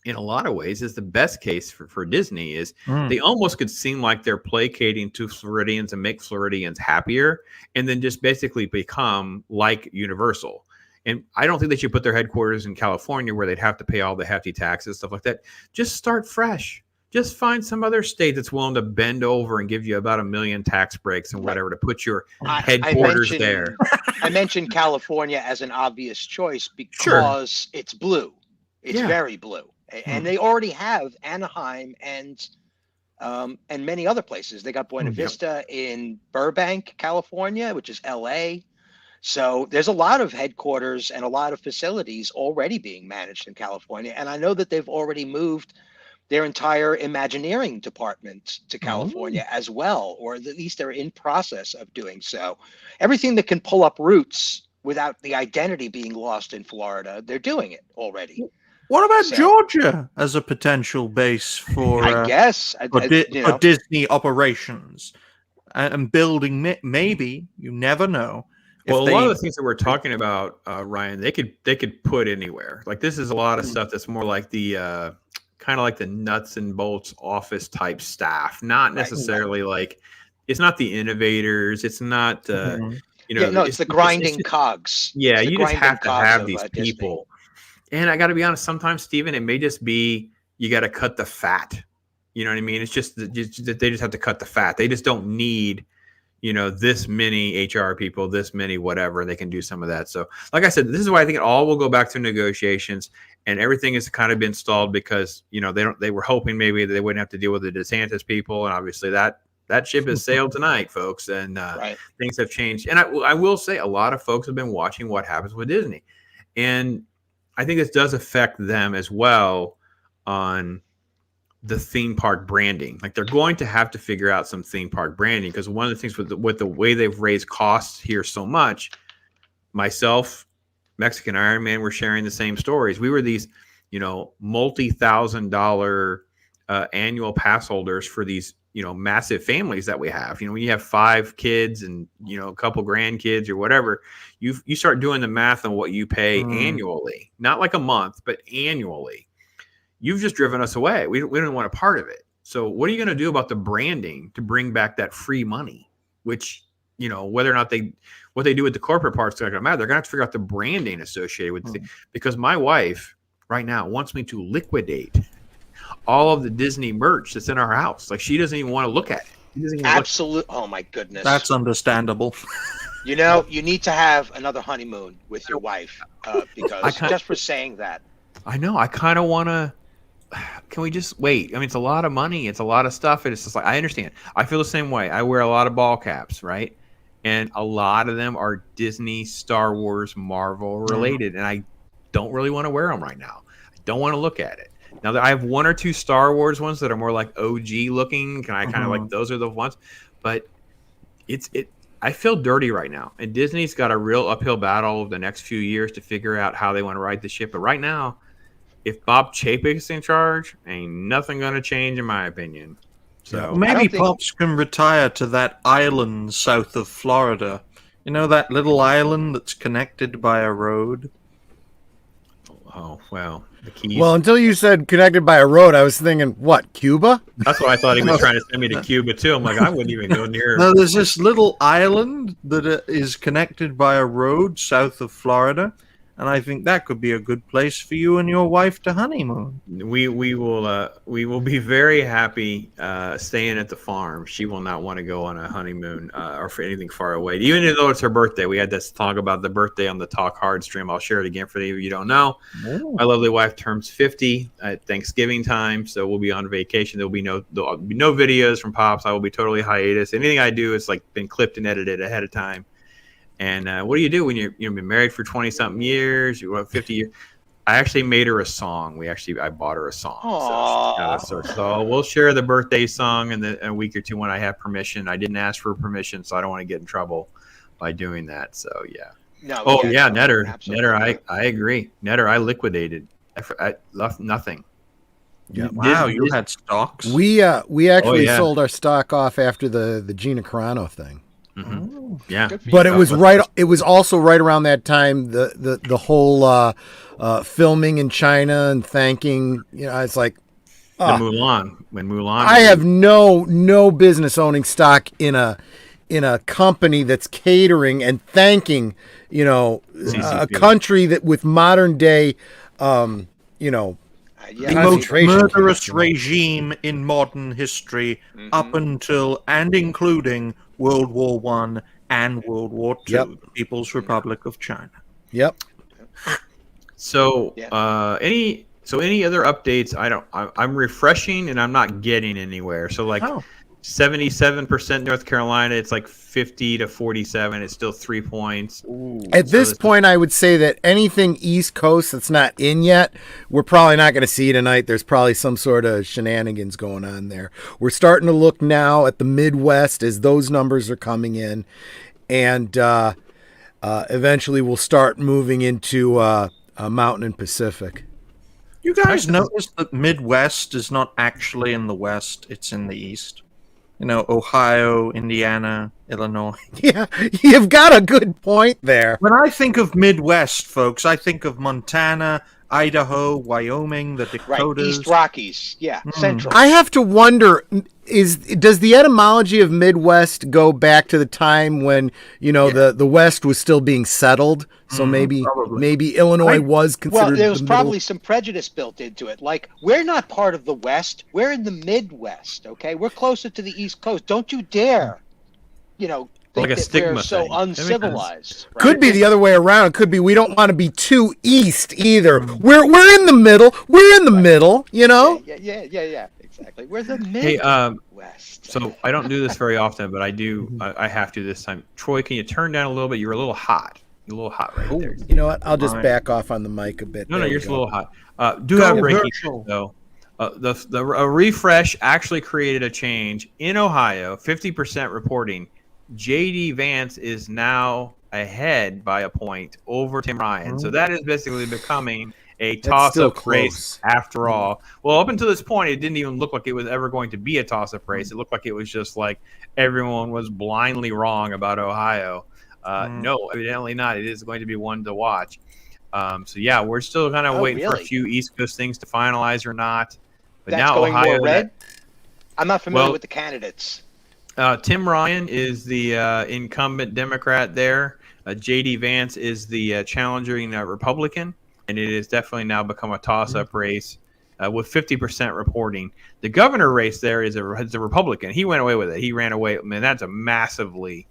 in a lot of ways is the best case for Disney is they almost could seem like they're placating to Floridians and make Floridians happier, and then just basically become like Universal. And I don't think they should put their headquarters in California, where they'd have to pay all the hefty taxes, stuff like that. Just start fresh. Just find some other state that's willing to bend over and give you about $1 million tax breaks and whatever to put your headquarters there. I mentioned California as an obvious choice because it's blue. It's very blue. And they already have Anaheim and many other places. They got Buena Vista in Burbank, California, which is LA. So there's a lot of headquarters and a lot of facilities already being managed in California. And I know that they've already moved their entire Imagineering department to California as well, or at least they're in process of doing so. Everything that can pull up roots without the identity being lost in Florida. They're doing it already. What about So- Georgia as a potential base for I guess for Disney operations and building? Maybe, you never know. Well, a lot of the things that we're talking about, Ryan, they could put anywhere. Like, this is a lot of stuff that's more like the kind of like the nuts and bolts office type staff, not necessarily like, it's not the innovators, it's not it's the grinding cogs. Yeah, It's the you just have to have of, these Disney. people. And I got to be honest, sometimes, Stephen, it may just be you got to cut the fat. You know what I mean? It's just that they just have to cut the fat. They just don't need, this many HR people, this many whatever, and they can do some of that. So, like I said, this is why I think it all will go back to negotiations, and everything has kind of been stalled because they were hoping maybe that they wouldn't have to deal with the DeSantis people, and obviously that ship has sailed tonight, folks, and things have changed. And I will say, a lot of folks have been watching what happens with Disney, and I think this does affect them as well on the theme park branding. Like, they're going to have to figure out some theme park branding, because one of the things with the way they've raised costs here so much, myself, Mexican Iron Man, were sharing the same stories. We were these, multi-$1,000 annual pass holders for these, massive families that we have. When you have 5 kids and, a couple grandkids or whatever, you start doing the math on what you pay annually, not like a month, but annually. You've just driven us away. We don't want a part of it. So what are you going to do about the branding to bring back that free money, which, whether or not what they do with the corporate parts, they're not going to matter. They're going to have to figure out the branding associated with it, because my wife right now wants me to liquidate all of the Disney merch that's in our house. Like, she doesn't even want to look at it. Absolutely. Oh my goodness. That's understandable. You need to have another honeymoon with your wife, because just for saying that. I know. I kind of want to. Can we just wait? I mean, it's a lot of money. It's a lot of stuff. And it's just like, I understand. I feel the same way. I wear a lot of ball caps, right? And a lot of them are Disney, Star Wars, Marvel related. And I don't really want to wear them right now. I don't want to look at it. Now, I have 1 or 2 Star Wars ones that are more like OG looking. I kind of like, those are the ones. But I feel dirty right now. And Disney's got a real uphill battle over the next few years to figure out how they want to ride the ship. But right now, if Bob Chapek's in charge, ain't nothing going to change, in my opinion. So maybe Pops can retire to that island south of Florida. That little island that's connected by a road. Oh, well, the Keys. Well, until you said connected by a road, I was thinking, what, Cuba? That's what I thought he was trying to send me to Cuba, too. I'm like, I wouldn't even go near. No, there's this little island that is connected by a road south of Florida. And I think that could be a good place for you and your wife to honeymoon. We will be very happy staying at the farm. She will not want to go on a honeymoon or for anything far away. Even though it's her birthday, we had this talk about the birthday on the Talk Hard stream. I'll share it again for any of you who don't know. Ooh. My lovely wife turns 50 at Thanksgiving time, so we'll be on vacation. There'll be no videos from Pops. I will be totally hiatus. Anything I do is like been clipped and edited ahead of time. And what do you do when you've been married for 20-something years? You were 50 years. I actually made her a song. I bought her a song. So we'll share the birthday song in a week or two when I have permission. I didn't ask for permission, so I don't want to get in trouble by doing that. So yeah. Netter. Netter, I agree. Netter, I liquidated. I left nothing. Yeah. Wow, you had stocks. We actually sold our stock off after the Gina Carano thing. Mm-hmm. Oh, yeah, but it was right. It was also right around that time the whole filming in China and thanking. It's like the Mulan when Mulan. I have no business owning stock in a company that's catering and thanking a country that with modern day the most murderous regime in modern history, up until and including World War I and World War II, the People's Republic of China. Yep. So, any other updates? I'm refreshing and I'm not getting anywhere. So, 77% North Carolina. It's like 50 to 47. It's still 3 points. Ooh. At this point, I would say that anything East Coast that's not in yet, we're probably not going to see tonight. There's probably some sort of shenanigans going on there. We're starting to look now at the Midwest as those numbers are coming in. And eventually will start moving into Mountain and Pacific. You guys notice that Midwest is not actually in the West, it's in the East? You know, Ohio, Indiana, Illinois. Yeah, you've got a good point there. When I think of Midwest, folks, I think of Montana, Idaho, Wyoming, the Dakotas. Right, East Rockies. Yeah, Central. I have to wonder, does the etymology of Midwest go back to the time when, the West was still being settled? So maybe Illinois was considered. Well, there was probably some prejudice built into it. Like, we're not part of the West. We're in the Midwest, okay? We're closer to the East Coast. Don't you dare, think like a that stigma we're so thing. uncivilized. Right? Could be the other way around. It could be we don't want to be too east either. We're in the middle. We're in the middle, Yeah, exactly. We're the Midwest. So I don't do this very often, but I do. I have to this time. Troy, can you turn down a little bit? You're a little hot. You're a little hot right there. You know what? I'll just back off on the mic a bit. No, you're just a little hot. Do have breaking news, though. The refresh actually created a change in Ohio. 50% reporting. J.D. Vance is now ahead by a point over Tim Ryan. So that is basically becoming a toss-up race after all. Well, up until this point, it didn't even look like it was ever going to be a toss-up race. It looked like it was just like everyone was blindly wrong about Ohio. No, evidently not. It is going to be one to watch. So, yeah, we're still kind of waiting for a few East Coast things to finalize or not. But that's now going Ohio, more red? I'm not familiar with the candidates. Tim Ryan is the incumbent Democrat there. J.D. Vance is the challenging Republican, and it has definitely now become a toss-up race with 50% reporting. The governor race there is a Republican. He went away with it. He ran away. I mean, that's a massively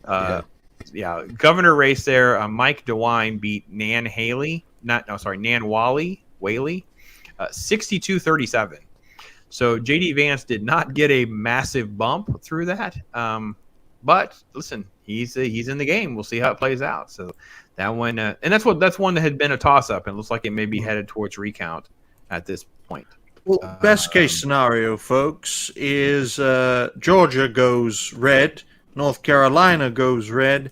governor race there. Mike DeWine beat Nan Whaley, 62-37. So J.D. Vance did not get a massive bump through that. But listen, he's in the game. We'll see how it plays out. So that one, and that's one that had been a toss-up, and looks like it may be headed towards recount at this point. Well, best case scenario, folks, is Georgia goes red, North Carolina goes red,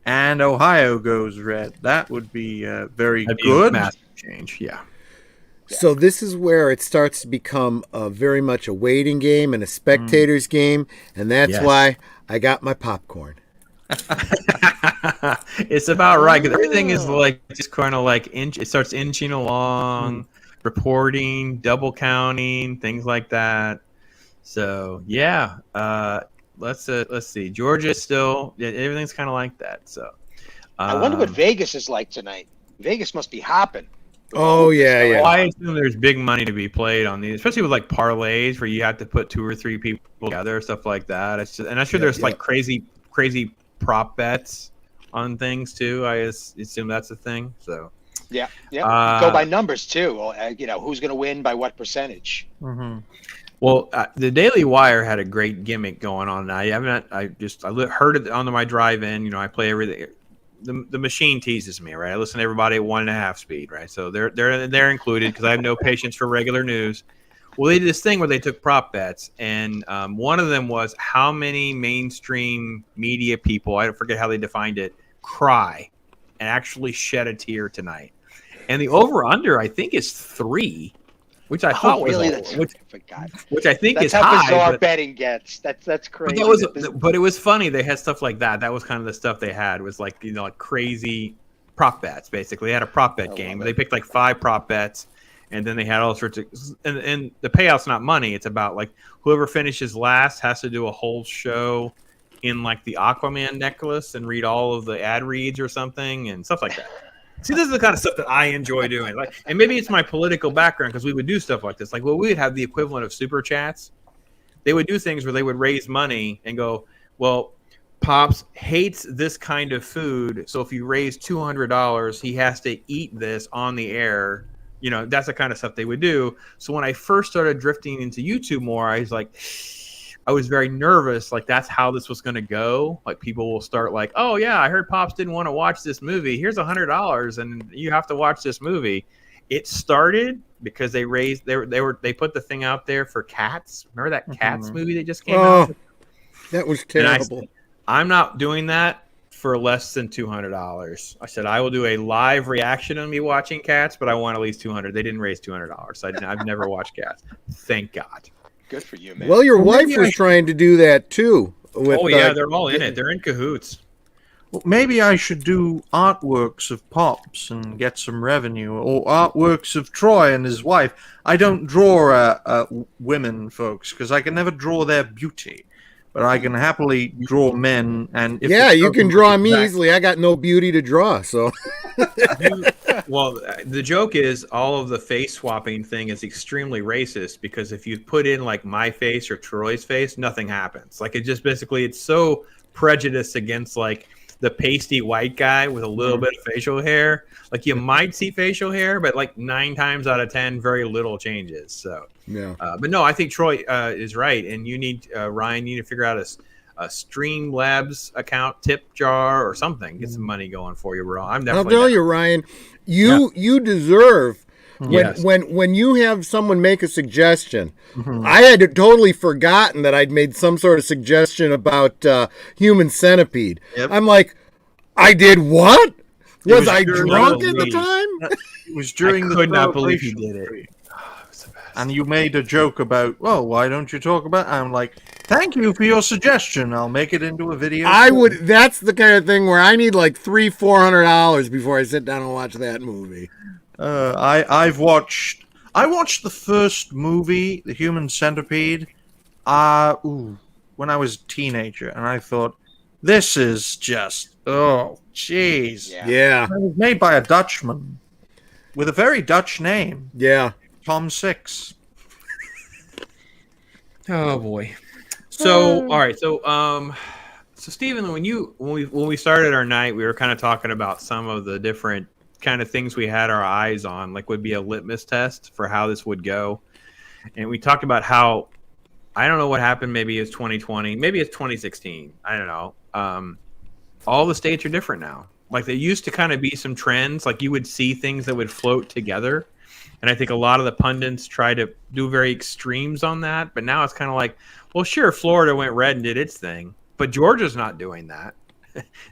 and Ohio goes red. That would be very good. Massive change, yeah. So this is where it starts to become very much a waiting game and a spectator's game, and that's why I got my popcorn. It's about right, because everything is like just kind of like it starts inching along, reporting, double counting, things like that. So yeah, let's see. Georgia still, everything's kind of like that. So I wonder what Vegas is like tonight. Vegas must be hopping. Oh yeah. Well, I assume there's big money to be played on these, especially with like parlays where you have to put 2 or 3 people together, stuff like that. And I'm sure there's like crazy prop bets on things too. I assume that's a thing. So yeah. Go by numbers too. Who's going to win by what percentage? Mm-hmm. Well, the Daily Wire had a great gimmick going on. I heard it on my drive-in. I play everything. The machine teases me, right? I listen to everybody at 1.5 speed, right? So they're included because I have no patience for regular news. Well, they did this thing where they took prop bets, and one of them was how many mainstream media people, I forget how they defined it, cry and actually shed a tear tonight. And the over/under, I think, is 3, which I thought was which I think is high. That's how bizarre betting gets. That's crazy. But it was funny. They had stuff like that. That was kind of the stuff they had. Was like like crazy prop bets. Basically, they had a prop bet game. They picked like 5 prop bets, and then they had all sorts of. And the payout's not money. It's about like whoever finishes last has to do a whole show in like the Aquaman necklace and read all of the ad reads or something and stuff like that. See, this is the kind of stuff that I enjoy doing. And maybe it's my political background because we would do stuff like this. Like, we would have the equivalent of super chats. They would do things where they would raise money and go, well, Pops hates this kind of food, so if you raise $200, he has to eat this on the air. That's the kind of stuff they would do. So when I first started drifting into YouTube more, I was very nervous. Like, that's how this was going to go. Like, people will start like, oh yeah, I heard Pops didn't want to watch this movie. Here's $100 and you have to watch this movie. It started because they put the thing out there for Cats. Remember that Cats movie that just came out? That was terrible. I'm not doing that for less than $200. I said I will do a live reaction on me watching Cats, but I want at least $200. They didn't raise $200. I've never watched Cats. Thank God. Good for you, man. Well, your wife was trying to do that too. Oh yeah, they're all in it. They're in cahoots. Well, maybe I should do artworks of Pops and get some revenue, or artworks of Troy and his wife. I don't draw women, folks, because I can never draw their beauty. But I can happily draw men, and if you can draw me easily. I got no beauty to draw, so. Well, the joke is all of the face swapping thing is extremely racist, because if you put in like my face or Troy's face, nothing happens. Like, it just basically, it's so prejudiced against like the pasty white guy with a little bit of facial hair. Like, you might see facial hair, but like 9 times out of 10, very little changes. So yeah. But no, I think Troy is right, and you need Ryan. You need to figure out a Streamlabs account, tip jar, or something. Get some money going for you, bro. I'll tell you, Ryan, you deserve. When you have someone make a suggestion, I had totally forgotten that I'd made some sort of suggestion about Human Centipede. Yep. I'm like, I did what? Was I drunk at the time? It was during the. I could not believe he did it. And you made a joke about, well, why don't you talk about it? I'm like, thank you for your suggestion. I'll make it into a video. That's the kind of thing where I need like $300-400 before I sit down and watch that movie. I watched the first movie, The Human Centipede, when I was a teenager, and I thought, this is just, oh, jeez. Yeah. It was made by a Dutchman with a very Dutch name. Yeah. Tom Six. Oh boy. So all right. So Stephen, when we started our night, we were kind of talking about some of the different kind of things we had our eyes on, like would be a litmus test for how this would go. And we talked about how, I don't know what happened. Maybe it's 2020, maybe it's 2016. I don't know. All the states are different now. Like, there used to kind of be some trends, like you would see things that would float together. And I think a lot of the pundits try to do very extremes on that. But now it's kind of like, well, sure, Florida went red and did its thing, but Georgia's not doing that.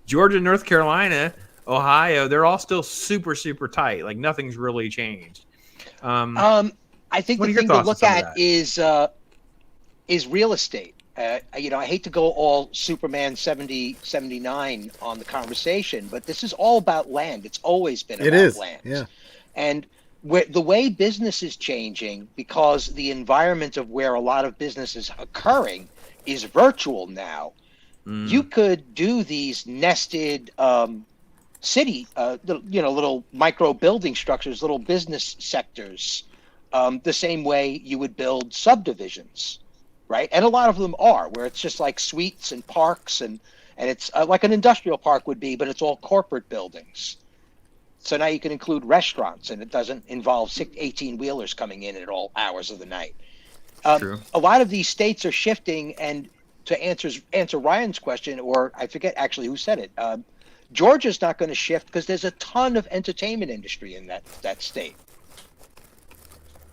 Georgia, North Carolina, Ohio, they're all still super, super tight. Like, nothing's really changed. I think the thing to look at is real estate. I hate to go all Superman 79 on the conversation, but this is all about land. It's always been about land. Yeah. And the way business is changing, because the environment of where a lot of business is occurring is virtual now. You could do these nested city, little micro building structures, little business sectors, the same way you would build subdivisions, right? And a lot of them are, where it's just like suites and parks, and it's like an industrial park would be, but it's all corporate buildings. So now you can include restaurants, and it doesn't involve 18-wheelers coming in at all hours of the night. True. A lot of these states are shifting, and to answer Ryan's question, or I forget actually who said it, Georgia's not going to shift because there's a ton of entertainment industry in that state.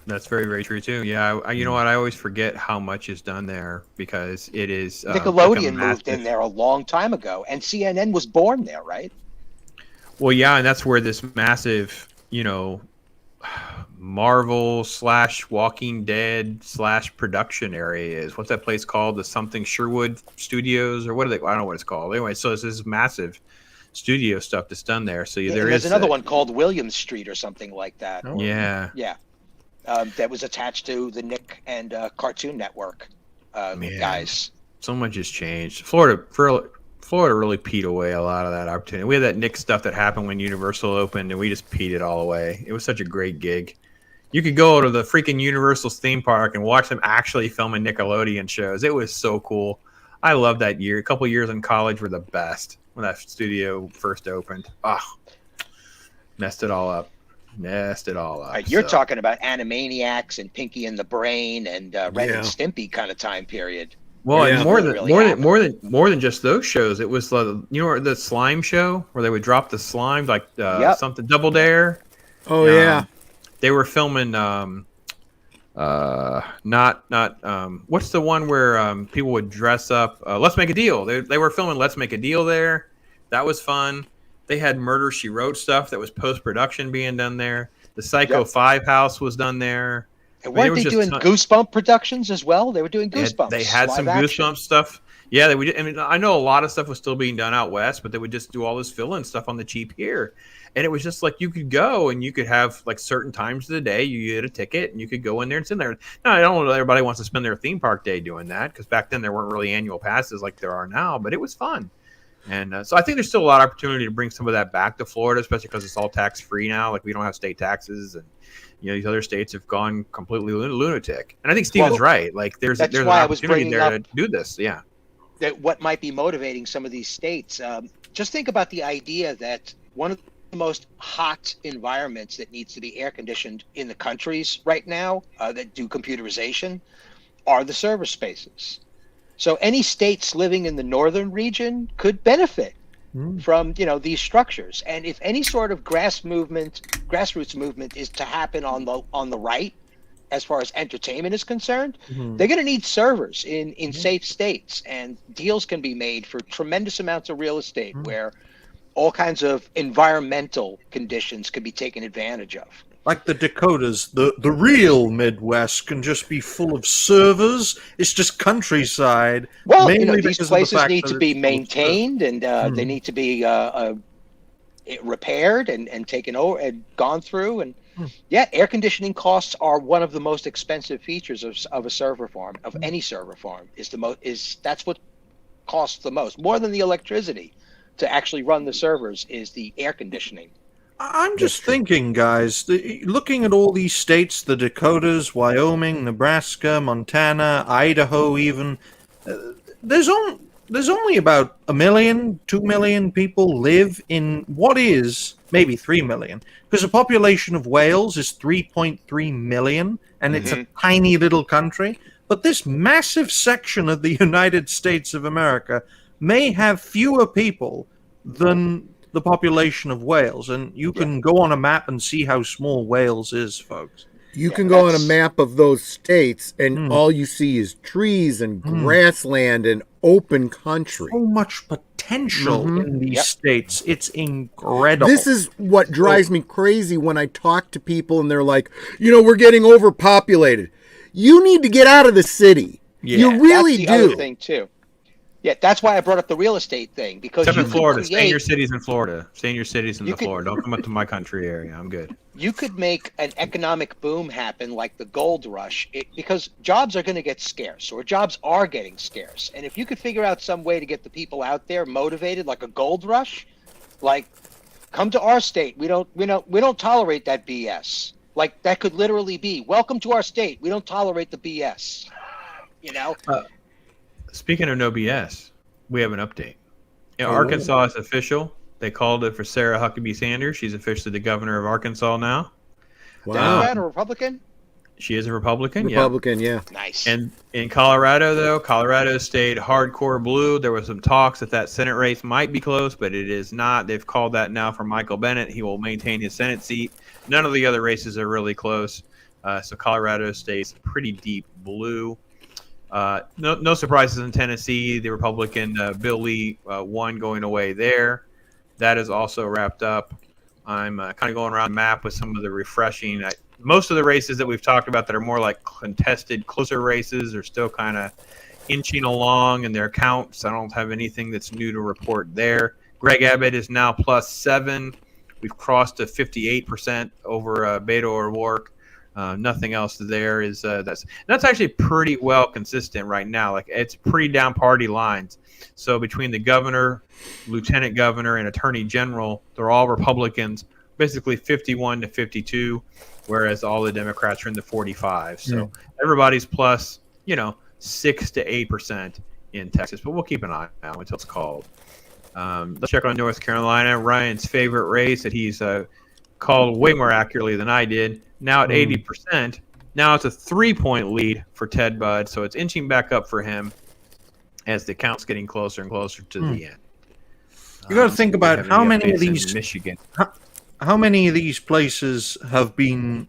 That's very, very true too. Yeah, you know what? I always forget how much is done there, because it is. Nickelodeon moved in there a long time ago, and CNN was born there, right? Well, yeah, and that's where this massive, Marvel / Walking Dead / production area is. What's that place called? The something Sherwood Studios, or what are they? I don't know what it's called. Anyway, so it's this massive studio stuff that's done there. So there's another one called Williams Street or something like that. Oh. Yeah. Yeah. That was attached to the Nick and Cartoon Network guys. So much has changed. Florida really peed away a lot of that opportunity. We had that Nick stuff that happened when Universal opened, and we just peed it all away. It was such a great gig. You could go to the freaking Universal's theme park and watch them actually filming Nickelodeon shows. It was so cool. I loved that year. A couple years in college were the best when that studio first opened. Messed it all up. You're talking about Animaniacs and Pinky and the Brain and Ren and Stimpy kind of time period. Well, and more than just those shows, it was the slime show where they would drop the slime, like something Double Dare. Oh yeah, they were filming. What's the one where people would dress up? Let's Make a Deal. They were filming Let's Make a Deal there. That was fun. They had Murder, She Wrote stuff that was post-production being done there. The Psycho 5 house was done there. And weren't they doing Goosebump productions as well? They were doing Goosebumps. They had some Goosebump stuff. Yeah, they would. I mean, I know a lot of stuff was still being done out west, but they would just do all this fill-in stuff on the cheap here. And it was just like you could go and you could have like certain times of the day. You get a ticket and you could go in there and sit there. Now, I don't know that everybody wants to spend their theme park day doing that because back then there weren't really annual passes like there are now, but it was fun. And so I think there's still a lot of opportunity to bring some of that back to Florida, especially because it's all tax-free now. Like we don't have state taxes, and these other states have gone completely lunatic. And I think Steven's right. Like there's an opportunity there to do this. Yeah. That what might be motivating some of these states. Just think about the idea that one of the most hot environments that needs to be air conditioned in the countries right now that do computerization are the server spaces. So any states living in the northern region could benefit from these structures. And if any sort of grassroots movement is to happen on the right, as far as entertainment is concerned, they're going to need servers in safe states, and deals can be made for tremendous amounts of real estate where all kinds of environmental conditions can be taken advantage of. Like the Dakotas, the real Midwest can just be full of servers. It's just countryside. Well, these places need to be maintained, and they need to be repaired and taken over and gone through. And air conditioning costs are one of the most expensive features of a server farm, of any server farm. That's what costs the most, more than the electricity to actually run the servers, is the air conditioning. I'm just thinking, guys, looking at all these states, the Dakotas, Wyoming, Nebraska, Montana, Idaho even, there's only about 1 million, 2 million people live in what is maybe 3 million. Because the population of Wales is 3.3 million, and it's a tiny little country. But this massive section of the United States of America may have fewer people than the population of Wales, and you can go on a map and see how small Wales is, folks. You can go on a map of those states, and all you see is trees and grassland and open country. So much potential in these states. It's incredible. This is what drives me crazy when I talk to people, and they're like, we're getting overpopulated. You need to get out of the city. Yeah, you really do. That's the other thing, too. Yeah, that's why I brought up the real estate thing, because except in Florida, stay in your cities in Florida. Stay in your cities in Florida. Don't come up to my country area. I'm good. You could make an economic boom happen like the gold rush, because jobs are going to get scarce, or jobs are getting scarce. And if you could figure out some way to get the people out there motivated, like a gold rush, like come to our state. We don't tolerate that BS. Like that could literally be, welcome to our state. We don't tolerate the BS. Speaking of no BS, we have an update. Arkansas is official. They called it for Sarah Huckabee Sanders. She's officially the governor of Arkansas now. Wow. Democrat or Republican? She is a Republican. Yeah. Nice. And in Colorado, though, Colorado stayed hardcore blue. There was some talks that Senate race might be close, but it is not. They've called that now for Michael Bennet. He will maintain his Senate seat. None of the other races are really close. So Colorado stays pretty deep blue. No surprises in Tennessee. The Republican Bill Lee won, going away there. That is also wrapped up. I'm kind of going around the map with some of the refreshing. Most of the races that we've talked about that are more like contested, closer races are still kind of inching along in their counts. I don't have anything that's new to report there. Greg Abbott is now +7. We've crossed to 58% over Beto O'Rourke. Nothing else there is that's actually pretty well consistent right now. Like it's pretty down party lines. So between the governor, lieutenant governor, and attorney general, they're all Republicans, basically 51 to 52, whereas all the Democrats are in the 45. So everybody's plus 6 to 8% in Texas, but we'll keep an eye out until it's called. Let's check on North Carolina. Ryan's favorite race that he's called way more accurately than I did. Now at 80%. Now it's a 3-point lead for Ted Budd, so it's inching back up for him as the count's getting closer and closer to the end. You got to think about how many of these Michigan. How many of these places have been,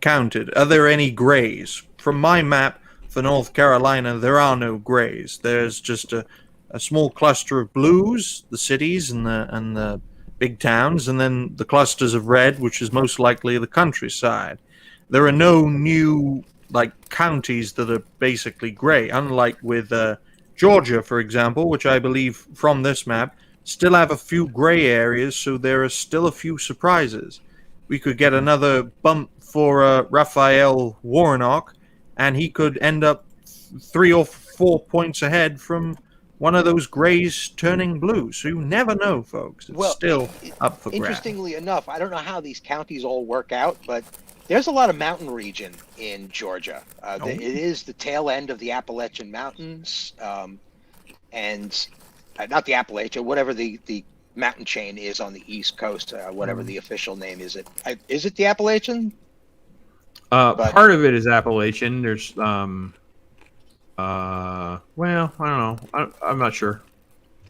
counted? Are there any grays? From my map for North Carolina, there are no grays. There's just a a small cluster of blues, the cities and the big towns, and then the clusters of red, which is most likely the countryside. There are no new counties that are basically gray, unlike with Georgia, for example, which I believe from this map still have a few gray areas, so there are still a few surprises. We could get another bump for Raphael Warnock, and he could end up 3 or 4 points ahead from one of those grays turning blue. So you never know, folks. It's still up for grabs. Interestingly enough, I don't know how these counties all work out, but there's a lot of mountain region in Georgia. It is the tail end of the Appalachian Mountains, and not the Appalachia, whatever the mountain chain is on the East Coast, whatever the official name is. Is it the Appalachian? Part of it is Appalachian. There's well, I don't know. I'm not sure.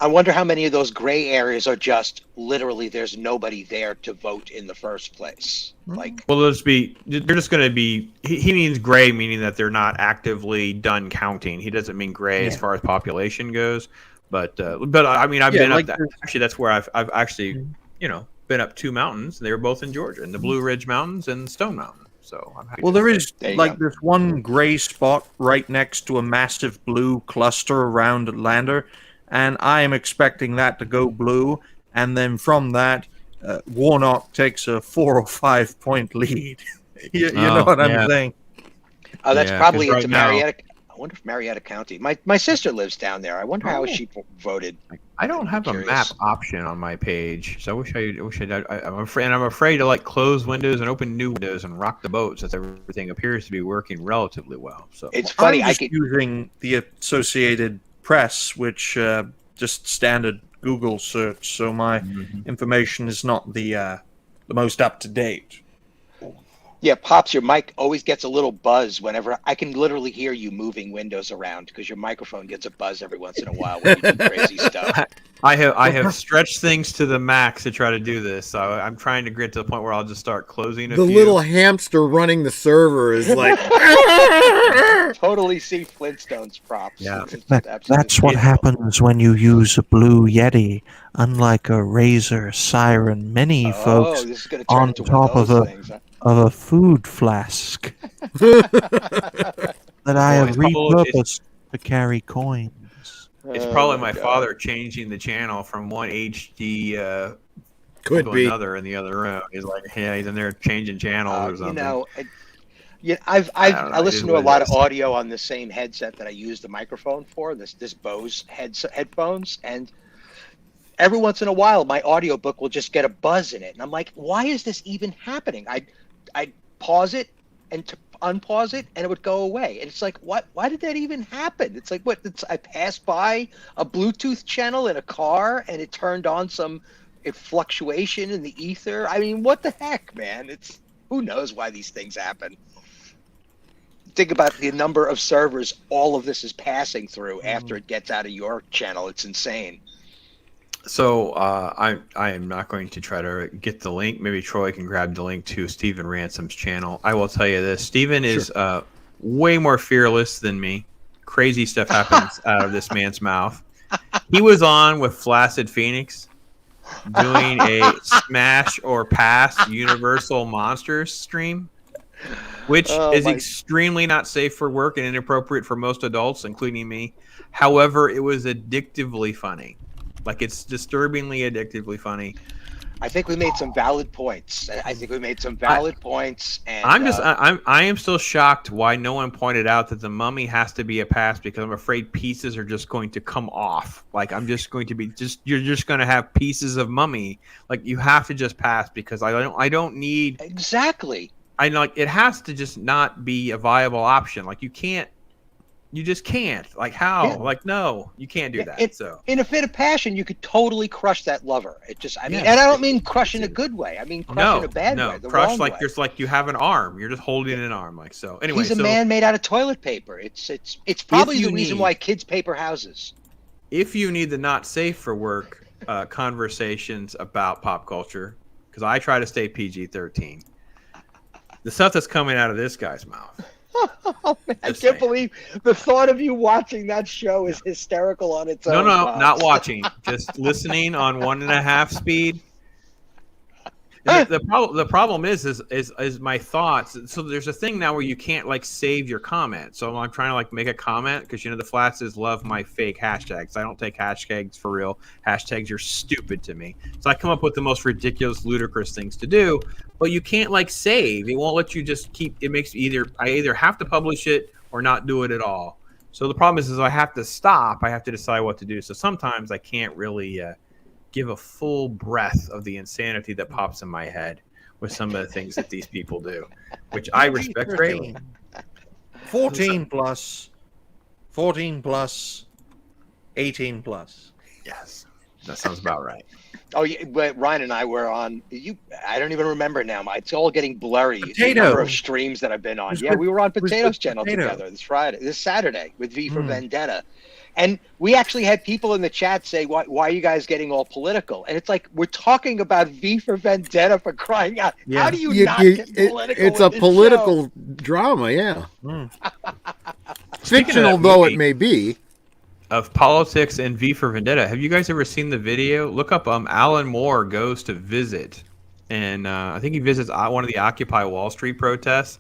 I wonder how many of those gray areas are just literally there's nobody there to vote in the first place. Well, they're just going to be. He means gray, meaning that they're not actively done counting. He doesn't mean gray as far as population goes. But I mean, I've been up that. Actually, that's where I've actually been up 2 mountains. They were both in Georgia, in the Blue Ridge Mountains and Stone Mountain. So there is this one gray spot right next to a massive blue cluster around Atlanta, and I am expecting that to go blue, and then from that, Warnock takes a 4 or 5 point lead. you know what I'm saying? Oh, that's probably into Marietta. I wonder if Marietta County. My sister lives down there. I wonder how she voted. I don't have a map option on my page, so I wish I did. I'm afraid to close windows and open new windows and rock the boat, since everything appears to be working relatively well. So it's funny. I'm just using the Associated Press, which just standard Google search, so my information is not the most up to date. Yeah, Pops, your mic always gets a little buzz whenever I can literally hear you moving windows around, because your microphone gets a buzz every once in a while when you do crazy stuff. I have stretched things to the max to try to do this. So I'm trying to get to the point where I'll just start closing a few. The little hamster running the server is like totally see Flintstones props. Yeah, that's what happens when you use a Blue Yeti, unlike a Razer Siren Mini, folks, this is gonna on turn into top one of those things, a food flask that I have repurposed to carry coins. It's probably my father changing the channel from one HD to another in the other room. He's like, he's in there changing channels or something. I listen to a lot of audio on the same headset that I use the microphone for, this Bose headphones, and every once in a while my audiobook will just get a buzz in it, and I'm like, why is this even happening? I'd pause it and unpause it, and it would go away. And it's like, what? Why did that even happen? It's like, I passed by a Bluetooth channel in a car, and it turned on some fluctuation in the ether. I mean, what the heck, man? Who knows why these things happen? Think about the number of servers all of this is passing through after it gets out of your channel. It's insane. So I am not going to try to get the link. Maybe Troy can grab the link to Stephen Ransom's channel. I will tell you this. Stephen is way more fearless than me. Crazy stuff happens out of this man's mouth. He was on with Flaccid Phoenix doing a Smash or Pass Universal Monsters stream, which is extremely not safe for work and inappropriate for most adults, including me. However, it was addictively funny. It's disturbingly addictively funny. I think we made some valid points. And I am still shocked why no one pointed out that the mummy has to be a pass, because I'm afraid pieces are just going to come off. I'm just going to be you're just going to have pieces of mummy. You have to just pass, because I don't need exactly. It has to just not be a viable option. You just can't. How? Yeah. No, you can't do that. In a fit of passion, you could totally crush that lover. And I don't mean crush in a good way. I mean crush in a bad way. The crush wrong way. There's you have an arm. You're just holding an arm. So anyway, he's a man made out of toilet paper. It's probably the reason why kids paper houses. If you need the not safe for work conversations about pop culture, because I try to stay PG-13, the stuff that's coming out of this guy's mouth Oh, man, I Just can't saying. believe the thought of you watching that show is hysterical on its own. No, Pops. not watching. Just listening on 1.5 speed. And the problem is my thoughts. So there's a thing now where you can't like save your comment. So I'm trying to like make a comment because the Flatses love my fake hashtags. I don't take hashtags for real. Hashtags are stupid to me. So I come up with the most ridiculous, ludicrous things to do. But you can't like save. It won't let you just keep. It makes I either have to publish it or not do it at all. So the problem is I have to stop. I have to decide what to do. So sometimes I can't really. Give a full breath of the insanity that pops in my head with some of the things that these people do, which I respect greatly. 14 plus, 14 plus, 18 plus. Yes, that sounds about right. Oh, yeah, but Ryan and I were on. I don't even remember now. It's all getting blurry. The Potato. number of streams that I've been on. Yeah, we were on Potato's channel Potato. together this Saturday with V for Vendetta. And we actually had people in the chat say, why are you guys getting all political? And it's like, we're talking about V for Vendetta, for crying out. Yeah. How do you not get political? It's a political drama, yeah. Fictional though it may be. Of politics and V for Vendetta. Have you guys ever seen the video? Look up Alan Moore goes to visit. And I think he visits one of the Occupy Wall Street protests.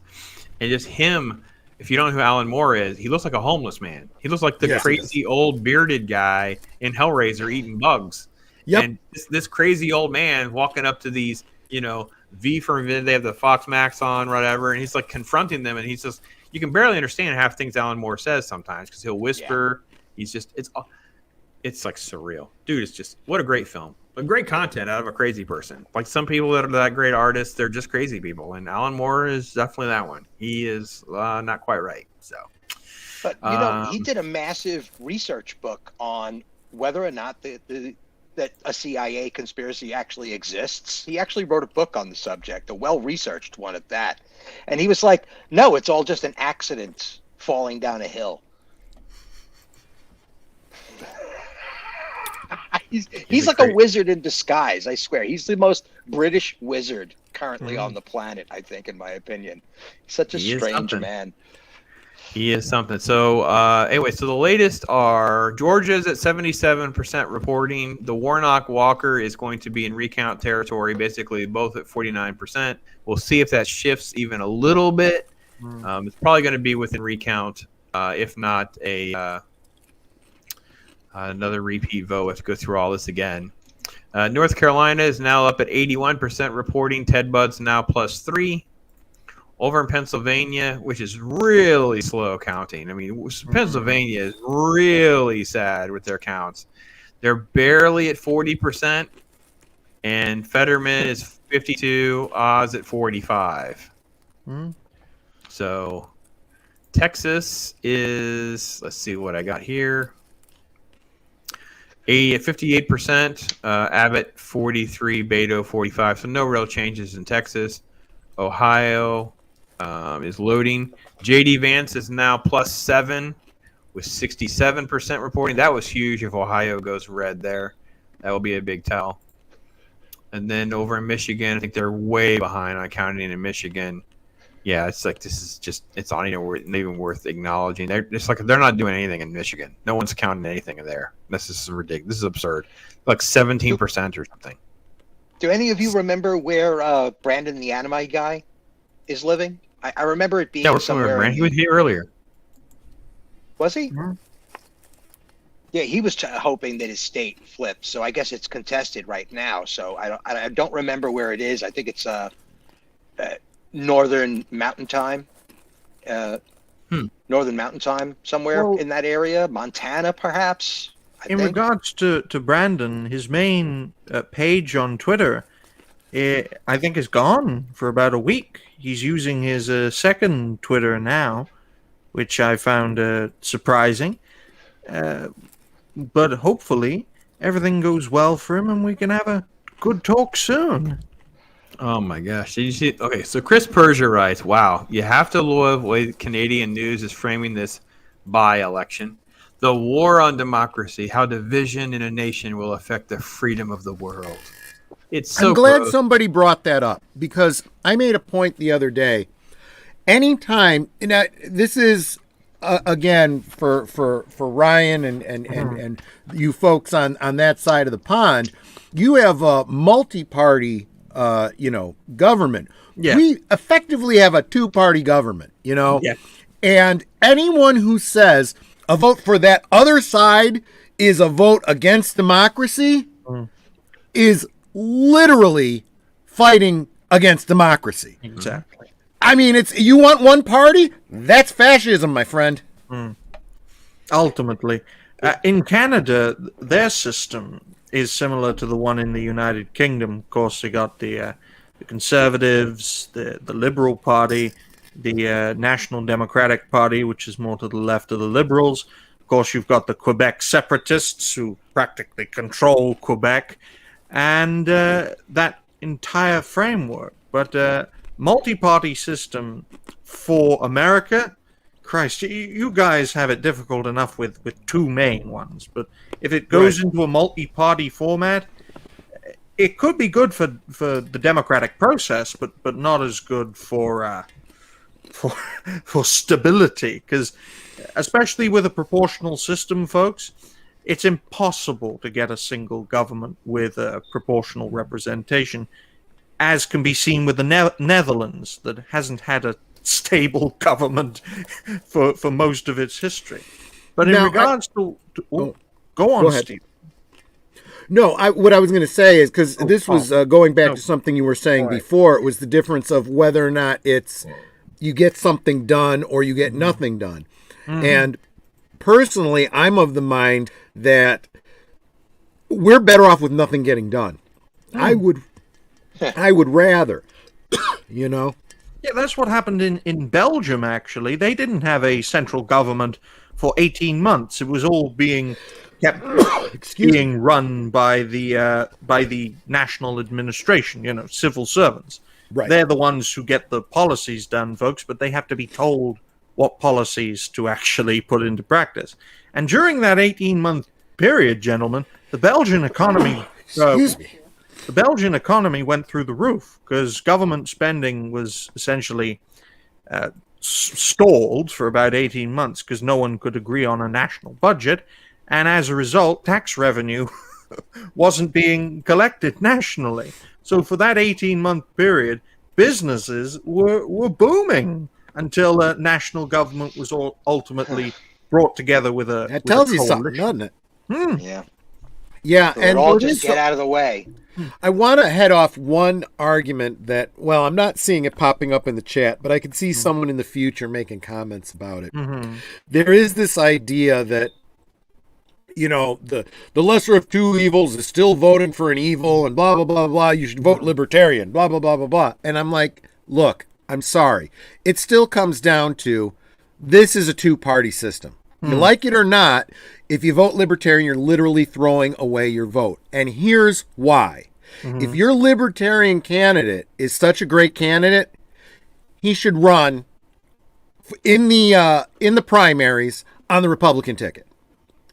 And just him... If you don't know who Alan Moore is, he looks like a homeless man. He looks like the crazy old bearded guy in Hellraiser eating bugs. Yep. And this crazy old man walking up to these, V for Vendetta, they have the Fox Max on, whatever, and he's like confronting them, and he's just, you can barely understand half things Alan Moore says sometimes because he'll whisper. Yeah. He's just, it's like surreal. Dude, it's just, what a great film. But great content out of a crazy person. Like some people that are that great artists, they're just crazy people. And Alan Moore is definitely that one. He is not quite right. So, but he did a massive research book on whether or not that a CIA conspiracy actually exists. He actually wrote a book on the subject, a well-researched one at that. And he was like, "No, it's all just an accident falling down a hill." He's like a wizard in disguise, I swear. He's the most British wizard currently on the planet, I think, in my opinion. He's such a strange man. He is something. So anyway, so the latest are Georgia's at 77% reporting. The Warnock Walker is going to be in recount territory, basically both at 49%. We'll see if that shifts even a little bit. It's probably going to be within recount, if not another repeat vote. Let's go through all this again. North Carolina is now up at 81% reporting. Ted Budd's now +3. Over in Pennsylvania, which is really slow counting. I mean, Pennsylvania is really sad with their counts. They're barely at 40%, and Fetterman is 52, Oz at 45. So Texas is, let's see what I got here. 58%, Abbott 43, Beto 45. So no real changes in Texas. Ohio is loading. J.D. Vance is now +7 with 67% reporting. That was huge if Ohio goes red there. That will be a big tell. And then over in Michigan, I think they're way behind on counting in Michigan. Yeah, it's like this is just, it's not even worth acknowledging. It's like they're not doing anything in Michigan. No one's counting anything in there. This is ridiculous. This is absurd. Like 17% or something. Do any of you remember where Brandon the anime guy is living? I remember it being somewhere. He was here earlier. Was he? Mm-hmm. Yeah, he was hoping that his state flipped. So I guess it's contested right now. So I don't remember where it is. I think it's Northern Mountain Time. Northern Mountain Time, somewhere in that area. Montana, perhaps. In regards to Brandon, his main page on Twitter, I think is gone for about a week. He's using his second Twitter now, which I found surprising. But hopefully everything goes well for him and we can have a good talk soon. Oh my gosh. Did you see? Okay, so Chris Persia writes, wow, you have to love the way Canadian news is framing this by-election. The war on democracy, how division in a nation will affect the freedom of the world. It's so I'm glad gross. Somebody brought that up because I made a point the other day, anytime, now this is again for Ryan and you folks on that side of the pond, you have a multi-party government. Yeah. We effectively have a two-party government, Yeah. and anyone who says a vote for that other side is a vote against democracy is literally fighting against democracy. Exactly. I mean, it's you want one party? That's fascism, my friend. Ultimately, in Canada, their system is similar to the one in the United Kingdom. Of course, they got the Conservatives, the Liberal Party, the National Democratic Party, which is more to the left of the Liberals. Of course, you've got the Quebec separatists who practically control Quebec, and that entire framework. But multi-party system for America, Christ, you guys have it difficult enough with two main ones. But if it goes into a multi-party format, it could be good for the democratic process, but not as good for stability. Because especially with a proportional system, folks, it's impossible to get a single government with a proportional representation, as can be seen with the Netherlands, that hasn't had a stable government for most of its history. But in regards to go on, Steve. No, what I was going to say is, because this was going back to something you were saying before, it was the difference of whether or not it's you get something done or you get nothing done. And personally, I'm of the mind that we're better off with nothing getting done. I would rather, Yeah, that's what happened in Belgium, actually. They didn't have a central government for 18 months. It was all being kept being run by the national administration, civil servants. Right. They're the ones who get the policies done, folks, but they have to be told what policies to actually put into practice. And during that 18-month period, gentlemen, the Belgian economy the Belgian economy went through the roof because government spending was essentially stalled for about 18 months because no one could agree on a national budget. And as a result, tax revenue wasn't being collected nationally. So for that 18-month period, businesses were booming until a national government was ultimately brought together with a That tells you something, doesn't it? Yeah. Yeah, and all just get out of the way. I want to head off one argument that, well, I'm not seeing it popping up in the chat, but I could see someone in the future making comments about it. There is this idea that, the lesser of two evils is still voting for an evil and blah, blah, blah, blah. You should vote libertarian, blah, blah, blah, blah, blah. And I'm like, look, I'm sorry. It still comes down to this is a two-party system. You like it or not, if you vote libertarian, you're literally throwing away your vote. And here's why. If your libertarian candidate is such a great candidate, he should run in the primaries on the Republican ticket.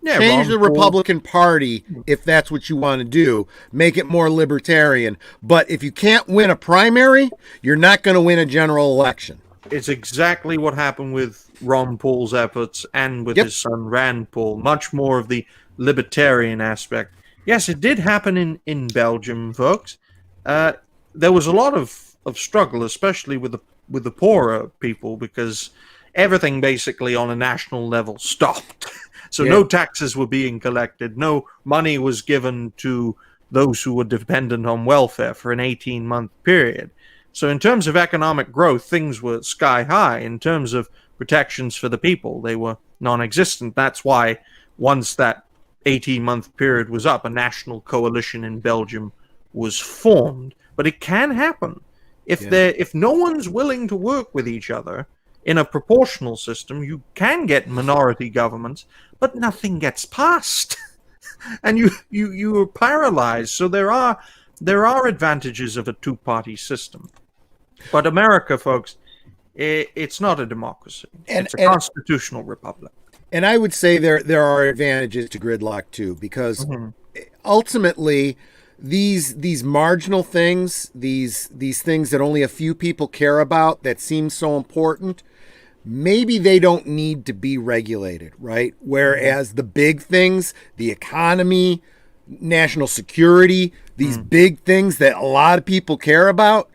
Yeah, change the Republican Party if that's what you want to do. Make it more libertarian. But if you can't win a primary, you're not going to win a general election. It's exactly what happened with Ron Paul's efforts and with his son Rand Paul. Much more of the libertarian aspect. Yes, it did happen in Belgium, folks. There was a lot of struggle, especially with the poorer people, because everything basically on a national level stopped. So no taxes were being collected. No money was given to those who were dependent on welfare for an 18-month period. So in terms of economic growth, things were sky high. In terms of protections for the people, they were non-existent. That's why once that 18-month period was up, a national coalition in Belgium was formed. But it can happen. If no one's willing to work with each other in a proportional system, you can get minority governments, but nothing gets passed. And you are paralyzed. So there are advantages of a two-party system. But America, folks, it's not a democracy. It's a constitutional republic. And I would say there are advantages to gridlock too, because ultimately these marginal things, these things that only a few people care about that seem so important, maybe they don't need to be regulated, right? Whereas the big things, the economy, national security, these big things that a lot of people care about,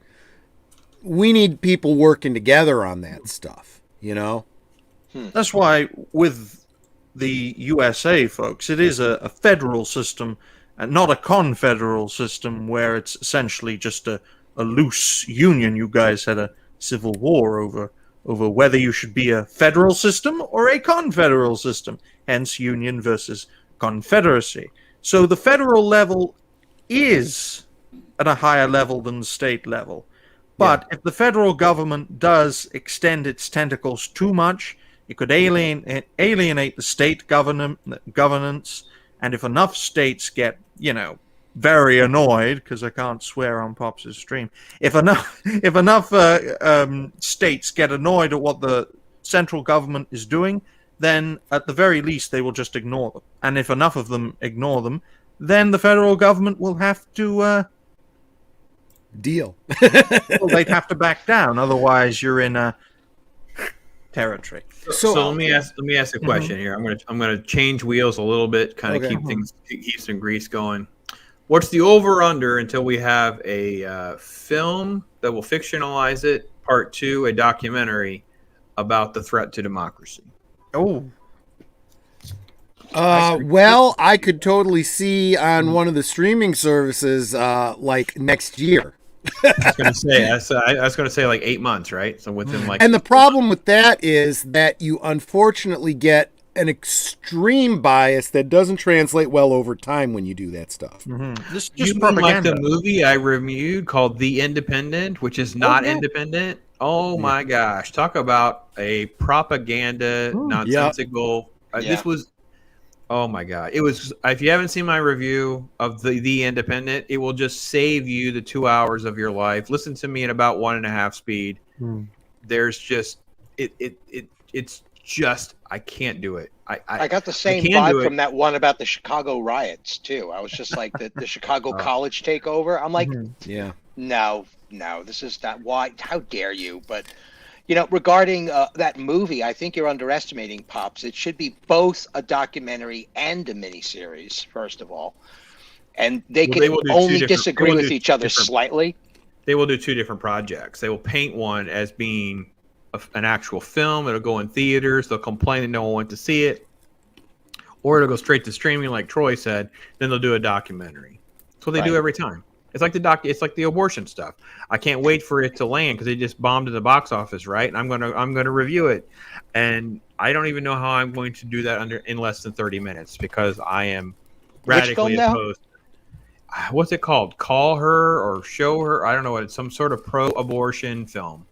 we need people working together on that stuff, you know? That's why with the USA, folks, it is a federal system, and not a confederal system where it's essentially just a loose union. You guys had a civil war over whether you should be a federal system or a confederal system, hence union versus confederacy. So the federal level is at a higher level than the state level. But if the federal government does extend its tentacles too much, it could alienate the state governance. And if enough states get, very annoyed, because I can't swear on Pops' stream, if enough states get annoyed at what the central government is doing, then at the very least they will just ignore them. And if enough of them ignore them, then the federal government will have to deal. Well, they'd have to back down. Otherwise, you're in a territory. So let me ask a question here. I'm gonna change wheels a little bit, kind of keep some grease going. What's the over under until we have a film that will fictionalize it? Part 2, a documentary about the threat to democracy. Oh. Well, I could totally see on one of the streaming services, like next year. I was gonna say like 8 months, right? So within like. And the problem with that is that you unfortunately get an extreme bias that doesn't translate well over time when you do that stuff. This You just mean like propaganda. the movie I reviewed called The Independent, which is not independent. Oh my gosh! Talk about a propaganda nonsensical. This was. Oh my God! It was. If you haven't seen my review of the Independent, it will just save you the 2 hours of your life. Listen to me at about 1.5 speed. There's just it's just I can't do it. I got the same vibe from that one about the Chicago riots too. I was just like the Chicago college takeover. I'm like, no, this is not why. How dare you? But regarding that movie, I think you're underestimating Pops. It should be both a documentary and a miniseries, first of all, and they can only disagree with each other slightly. They will do 2 different projects. They will paint one as being an actual film. It'll go in theaters. They'll complain that no one went to see it, or it'll go straight to streaming, like Troy said. Then they'll do a documentary. That's what they do every time. It's like it's like the abortion stuff. I can't wait for it to land because they just bombed in the box office, right? And I'm gonna review it, and I don't even know how I'm going to do that in less than 30 minutes because I am radically opposed. What's it called? Call Her or Show Her? I don't know what. It's some sort of pro-abortion film.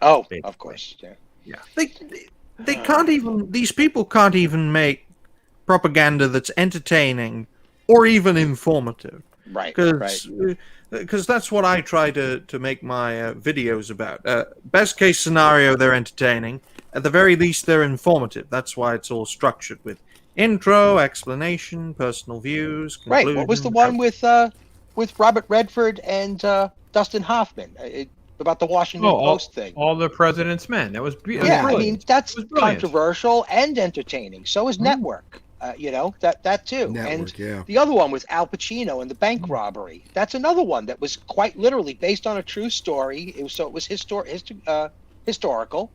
Oh, of course, yeah. They can't even. These people can't even make propaganda that's entertaining or even informative. Right. Because that's what I try to make my videos about. Best case scenario, they're entertaining. At the very least, they're informative. That's why it's all structured with intro, explanation, personal views, conclusion. Right. What was the one with Robert Redford and Dustin Hoffman about the Washington Post thing? All the President's Men. That was brilliant. I mean, that's controversial and entertaining. So is Network. That too. Network, and the other one was Al Pacino and the bank robbery. That's another one that was quite literally based on a true story. It was historical,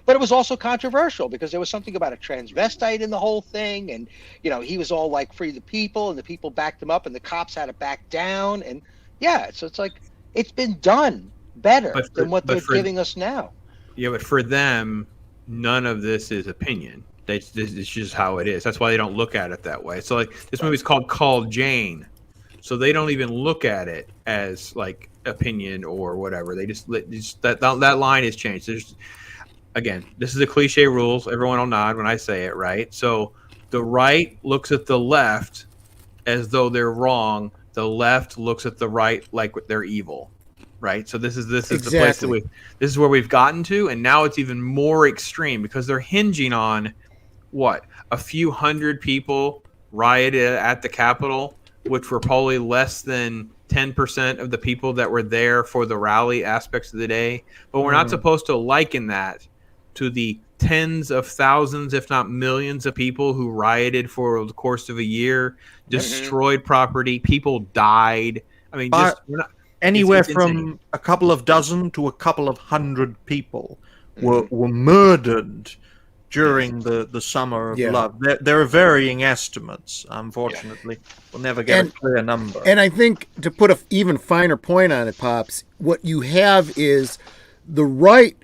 but it was also controversial because there was something about a transvestite in the whole thing, and he was all like free the people, and the people backed him up, and the cops had to back down, and so it's like it's been done better than what they're giving us now. Yeah, but for them, none of this is opinion. This is just how it is. That's why they don't look at it that way. So like this movie's called Jane, so they don't even look at it as like opinion or whatever. They just that line is changed. Again, this is a cliche rules. Everyone will nod when I say it, right? So the right looks at the left as though they're wrong. The left looks at the right like they're evil, right? So this is the place that this is where we've gotten to, and now it's even more extreme because they're hinging on. What, a few hundred people rioted at the Capitol which were probably less than 10% of the people that were there for the rally aspects of the day. But we're not supposed to liken that to the tens of thousands, if not millions, of people who rioted for the course of a year, destroyed property, people died. I mean, just anywhere it's from insane. a couple of dozen to a couple of hundred people were murdered during the summer of love. There are varying estimates. Unfortunately, we'll never get a clear number. And I think to put an even finer point on it, Pops, what you have is the right.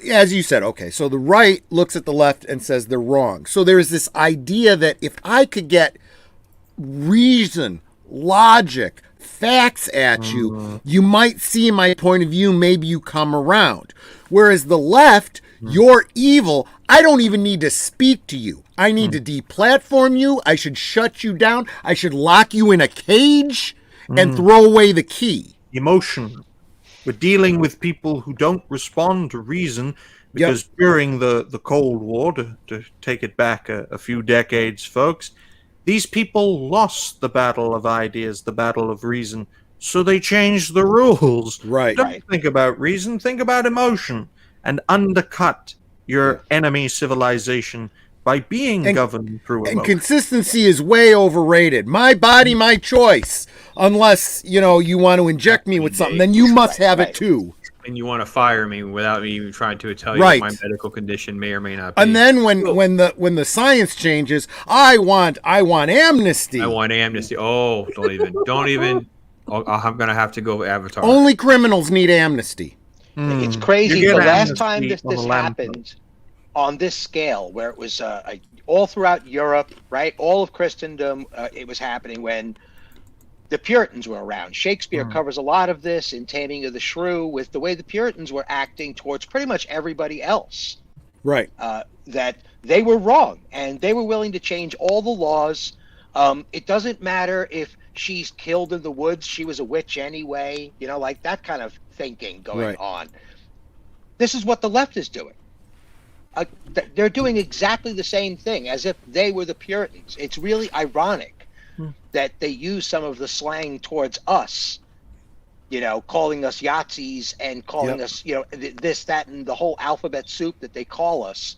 As you said, okay, so the right looks at the left and says they're wrong. So there's this idea that if I could get reason, logic, facts at you, you might see my point of view, maybe you come around. Whereas the left, you're evil. I don't even need to speak to you. I need to deplatform you. I should shut you down. I should lock you in a cage and throw away the key. Emotion. We're dealing with people who don't respond to reason because during the Cold War, to take it back a few decades, folks, these people lost the battle of ideas, the battle of reason, so they changed the rules. Right. Don't think about reason, think about emotion, and undercut your enemy civilization by being governed through emotion. And consistency is way overrated. My body, my choice. Unless, you want to inject me with something, then you must have it too. And you want to fire me without me even trying to tell you what my medical condition may or may not be. And then when the science changes, I want amnesty. I want amnesty. Oh, don't even. I'm gonna have to go Avatar. Only criminals need amnesty. It's crazy. The last time this happened on this scale, where it was all throughout Europe, right, all of Christendom, it was happening when the Puritans were around. Shakespeare covers a lot of this in Taming of the Shrew with the way the Puritans were acting towards pretty much everybody else. Right. That they were wrong, and they were willing to change all the laws. It doesn't matter if she's killed in the woods. She was a witch anyway. Like that kind of thinking going on. This is what the left is doing. They're doing exactly the same thing as if they were the Puritans. It's really ironic that they use some of the slang towards us, calling us Yahtzees and calling us, this, that, and the whole alphabet soup that they call us,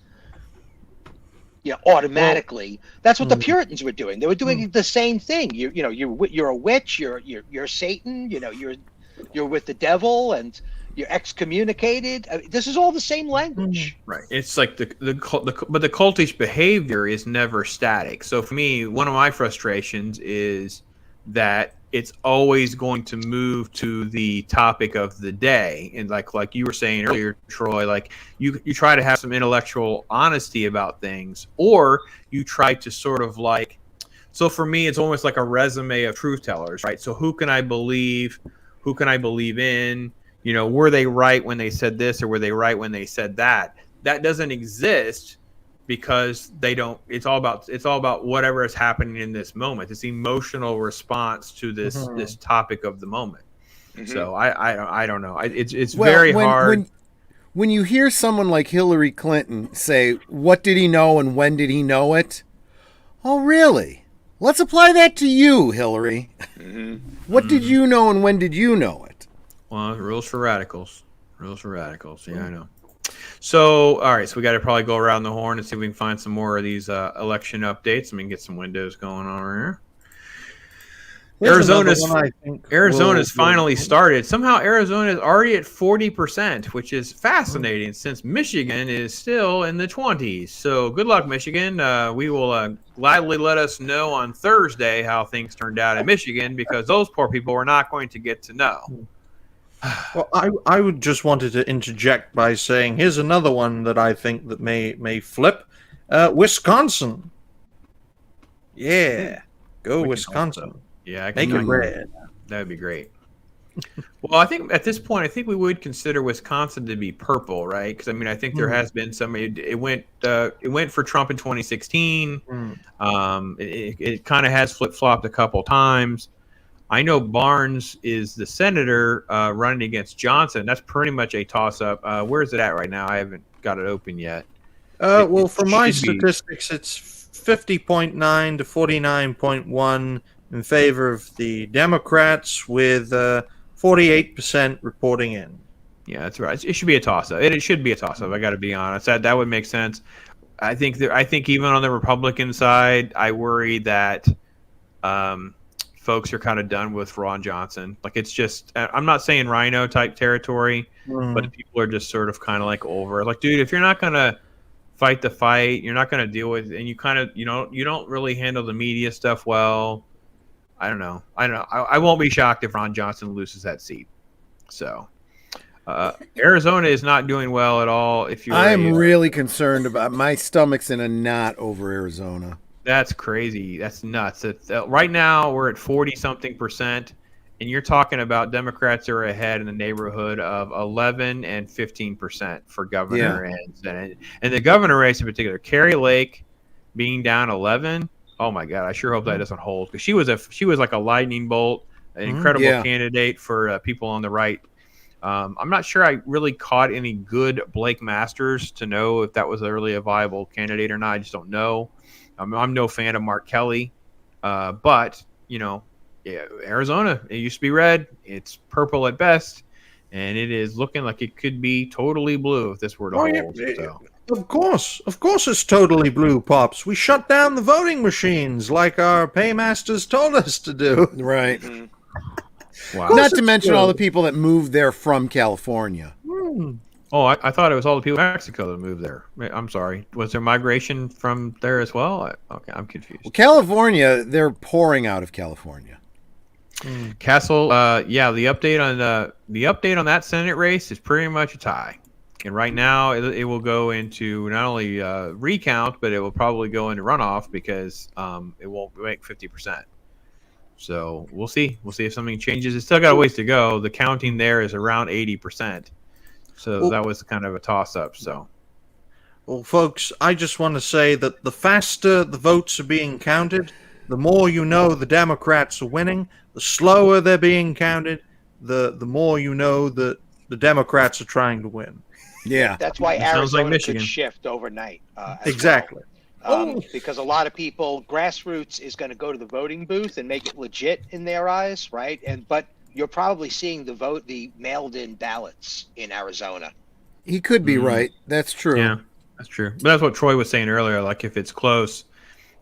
automatically. That's what the Puritans were doing. They were doing the same thing. You're a witch. You're Satan. You're with the devil, and you're excommunicated. This is all the same language. Right. It's like but the cultish behavior is never static. So for me, one of my frustrations is that it's always going to move to the topic of the day. And like you were saying earlier, Troy, like you try to have some intellectual honesty about things, or you try to sort of so for me, it's almost like a resume of truth tellers, right? So who can I believe? Who can I believe in? Were they right when they said this, or were they right when they said that? That doesn't exist because they don't. It's all about whatever is happening in this moment. This emotional response to this topic of the moment. So I don't know. It's very hard. When you hear someone like Hillary Clinton say, "What did he know and when did he know it?" Oh, really? Let's apply that to you, Hillary. What did you know and when did you know it? Well, rules for radicals. Yeah, I know. So, all right. So we got to probably go around the horn and see if we can find some more of these election updates. Get some windows going on here. Arizona's finally started. Somehow Arizona is already at 40%, which is fascinating since Michigan is still in the 20s. So good luck, Michigan. We will gladly let us know on Thursday how things turned out in Michigan, because those poor people are not going to get to know. Well, I would just wanted to interject by saying here's another one that I think that may flip. Wisconsin. Yeah. Go Wisconsin. Yeah, make it red. That would be great. Well, I think at this point, we would consider Wisconsin to be purple, right? Because I think there has been some. It went for Trump in 2016. It kind of has flip flopped a couple times. I know Barnes is the senator running against Johnson. That's pretty much a toss up. Where is it at right now? I haven't got it open yet. Well, for my statistics, it's 50.9 to 49.1. in favor of the Democrats, with 48% reporting in. Yeah, that's right. It should be a toss-up. It should be a toss-up. I got to be honest. That would make sense. I think even on the Republican side, I worry that folks are kind of done with Ron Johnson. Like, it's just, I'm not saying Rhino type territory, but people are just sort of kind of like over. Like, dude, if you're not gonna fight the fight, you're not gonna deal with, and you kind of, you don't really handle the media stuff well. I don't know. I won't be shocked if Ron Johnson loses that seat. So. Arizona is not doing well at all. I'm really concerned about, my stomach's in a knot over Arizona. That's crazy. That's nuts. Right now we're at 40-something%, and you're talking about Democrats are ahead in the neighborhood of 11 and 15% for governor and Senate. And the governor race in particular, Carrie Lake being down 11. Oh my God, I sure hope that doesn't hold, because she was like a lightning bolt, an incredible candidate for people on the right. I'm not sure I really caught any good Blake Masters to know if that was really a viable candidate or not. I just don't know. I'm no fan of Mark Kelly, but Arizona, it used to be red. It's purple at best, and it is looking like it could be totally blue if this were to hold. So. Of course, it's totally blue, Pops. We shut down the voting machines like our paymasters told us to do. Right. Mm-hmm. Wow. Not to mention all the people that moved there from California. Oh, I thought it was all the people in Mexico that moved there. I'm sorry. Was there migration from there as well? Okay, I'm confused. Well, California, they're pouring out of California. Castle, the update on that Senate race is pretty much a tie. And right now, it will go into not only recount, but it will probably go into runoff, because it won't make 50%. So we'll see. We'll see if something changes. It's still got a ways to go. The counting there is around 80%. So that was kind of a toss-up. So, well, folks, I just want to say that the faster the votes are being counted, the more you know the Democrats are winning. The slower they're being counted, the more you know that the Democrats are trying to win. Yeah. That's why Arizona could shift overnight. Exactly. Because a lot of people, grassroots is going to go to the voting booth and make it legit in their eyes, right? But you're probably seeing the mailed-in ballots in Arizona. He could be right. That's true. Yeah, that's true. But that's what Troy was saying earlier. Like, if it's close,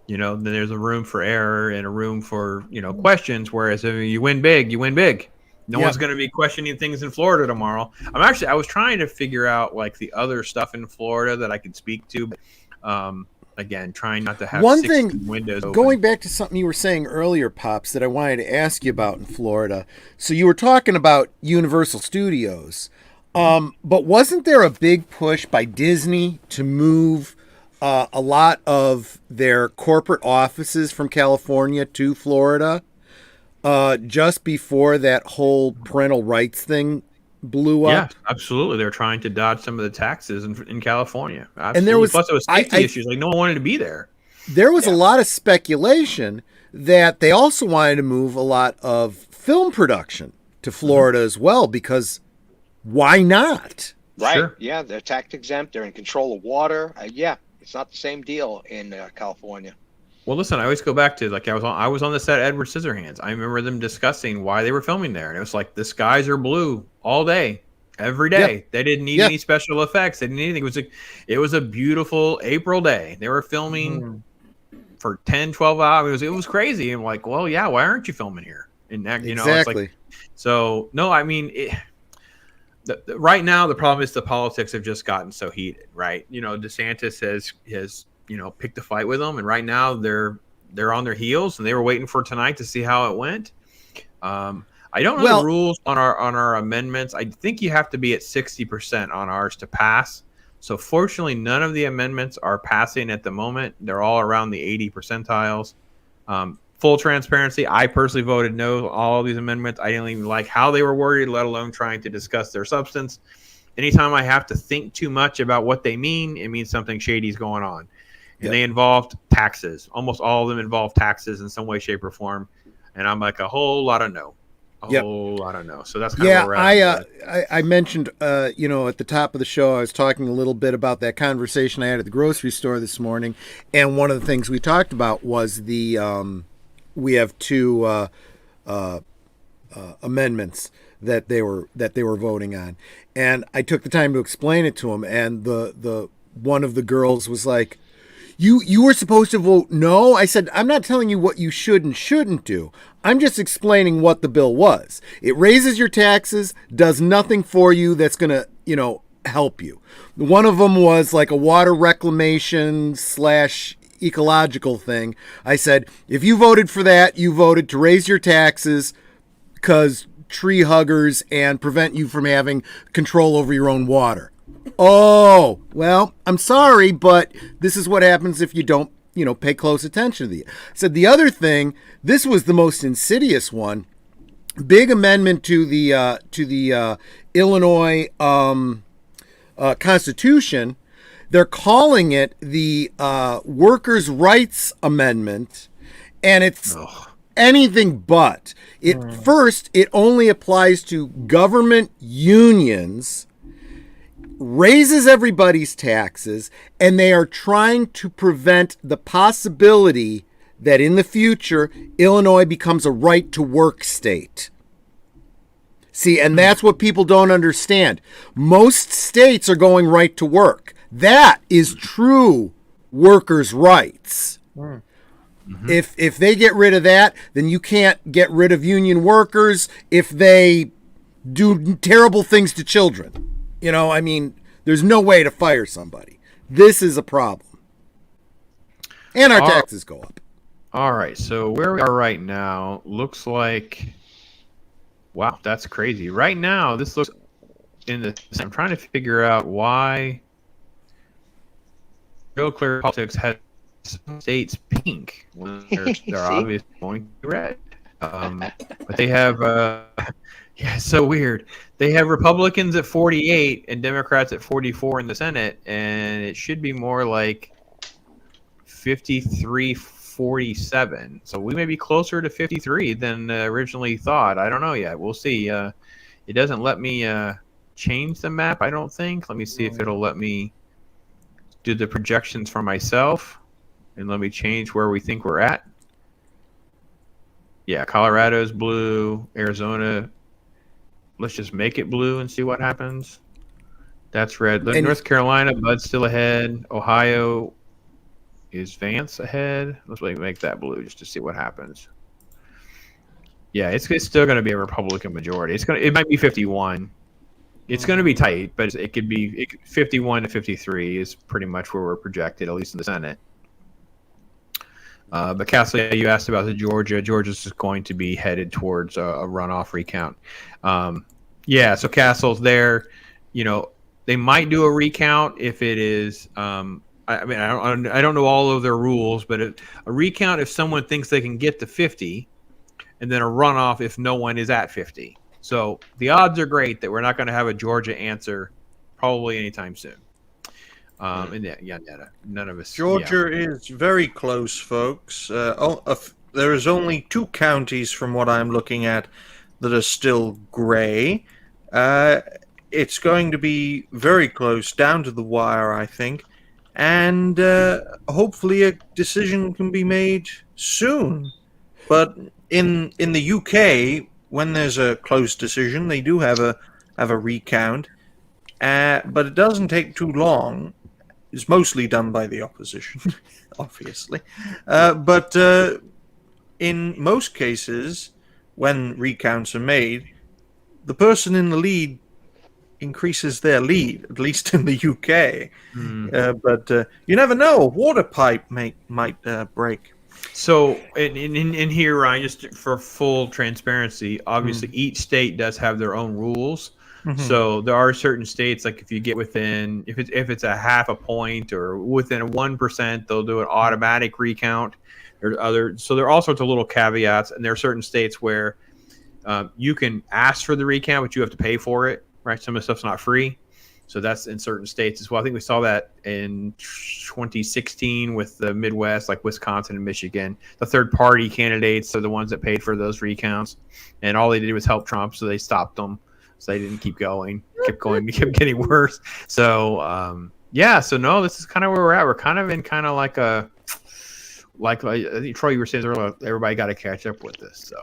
then there's a room for error and a room for questions. Whereas if you win big, you win big. No one's going to be questioning things in Florida tomorrow. I was trying to figure out like the other stuff in Florida that I could speak to. But, again, trying not to have one 60 thing windows open. Going back to something you were saying earlier, Pops, that I wanted to ask you about in Florida. So you were talking about Universal Studios, but wasn't there a big push by Disney to move a lot of their corporate offices from California to Florida just before that whole parental rights thing blew up? Yeah, absolutely. They're trying to dodge some of the taxes in California. Absolutely. And there was, plus, it was safety issues. Like, no one wanted to be there. There was a lot of speculation that they also wanted to move a lot of film production to Florida as well, because why not? Right. Sure. Yeah, they're tax exempt. They're in control of water. It's not the same deal in California. Well, listen, I always go back to, like, I was on the set of Edward Scissorhands. I remember them discussing why they were filming there, and it was like, the skies are blue all day, every day. Yep. They didn't need any special effects. They didn't need anything. It was a beautiful April day. They were filming for 10, 12 hours. It was crazy. And like, well, yeah, why aren't you filming here? And that, exactly. It's like, so no, I mean, right now the problem is the politics have just gotten so heated, right? DeSantis has picked a fight with them, and right now they're on their heels, and they were waiting for tonight to see how it went. I don't know the rules on our amendments. I think you have to be at 60% on ours to pass. So fortunately, none of the amendments are passing at the moment. They're all around the 80 percentiles. Full transparency, I personally voted no on all of these amendments. I didn't even like how they were worded, let alone trying to discuss their substance. Anytime I have to think too much about what they mean, it means something shady is going on. And they involved taxes. Almost all of them involved taxes in some way, shape, or form. And I'm like, a whole lot of no. Whole lot of no. So that's kind of where we're at. I mentioned, at the top of the show, I was talking a little bit about that conversation I had at the grocery store this morning. And one of the things we talked about was the amendments that they were voting on, and I took the time to explain it to him, and the one of the girls was like, You were supposed to vote no? I said, I'm not telling you what you should and shouldn't do. I'm just explaining what the bill was. It raises your taxes, does nothing for you that's going to, help you. One of them was like a water reclamation / ecological thing. I said, if you voted for that, you voted to raise your taxes because tree huggers and prevent you from having control over your own water. Oh, well, I'm sorry, but this is what happens if you don't, pay close attention to the. I said the other thing, this was the most insidious one. Big amendment to the Illinois Constitution. They're calling it the Workers' Rights Amendment, and it's anything but. First, it only applies to government unions, raises everybody's taxes, and they are trying to prevent the possibility that in the future, Illinois becomes a right-to-work state. See, and that's what people don't understand. Most states are going right to work. That is true workers' rights. Mm-hmm. If they get rid of that, then you can't get rid of union workers if they do terrible things to children. There's no way to fire somebody. This is a problem. And our taxes go up. All right. So where we are right now looks like, wow, that's crazy. Right now, this looks I'm trying to figure out why Real Clear Politics has some states pink when they're obviously going to be red. But they have, it's so weird. They have Republicans at 48 and Democrats at 44 in the Senate, and it should be more like 53-47. So we may be closer to 53 than originally thought. I don't know yet. We'll see. It doesn't let me change the map, I don't think. Let me see if it'll let me do the projections for myself, and let me change where we think we're at. Yeah, Colorado's blue. Arizona, let's just make it blue and see what happens. That's red. North Carolina, Bud's still ahead. Ohio is Vance ahead. Let's make that blue just to see what happens. Yeah, it's still going to be a Republican majority. It might be 51. It's going to be tight, but it could be 51 to 53 is pretty much where we're projected, at least in the Senate. But Castle, you asked about the Georgia. Georgia's just going to be headed towards a runoff recount. So Castle's there. They might do a recount if it is. I don't know all of their rules, but a recount if someone thinks they can get to 50, and then a runoff if no one is at 50. So the odds are great that we're not going to have a Georgia answer probably anytime soon. None of us. Georgia is very close, folks. There is only 2 counties from what I'm looking at that are still gray. It's going to be very close, down to the wire, I think. And hopefully a decision can be made soon. But in the UK, when there's a close decision, they do have a recount. But it doesn't take too long. It's mostly done by the opposition, obviously. But in most cases, when recounts are made, the person in the lead increases their lead, at least in the UK. But you never know. A water pipe might break. So in here, Ryan, just for full transparency, obviously each state does have their own rules. Mm-hmm. So there are certain states, like if you get within, if it's a half a point or within 1%, they'll do an automatic recount. So there are all sorts of little caveats, and there are certain states where you can ask for the recount, but you have to pay for it, right? Some of the stuff's not free. So that's in certain states as well. I think we saw that in 2016 with the Midwest, like Wisconsin and Michigan. The third-party candidates are the ones that paid for those recounts, and all they did was help Trump, so they stopped them. So they didn't keep going. Kept getting worse. So, so no, this is kind of where we're at. We're kind of in like like I think Troy, you were saying earlier, everybody got to catch up with this. So.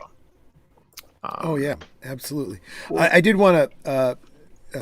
Oh yeah, absolutely. I did want to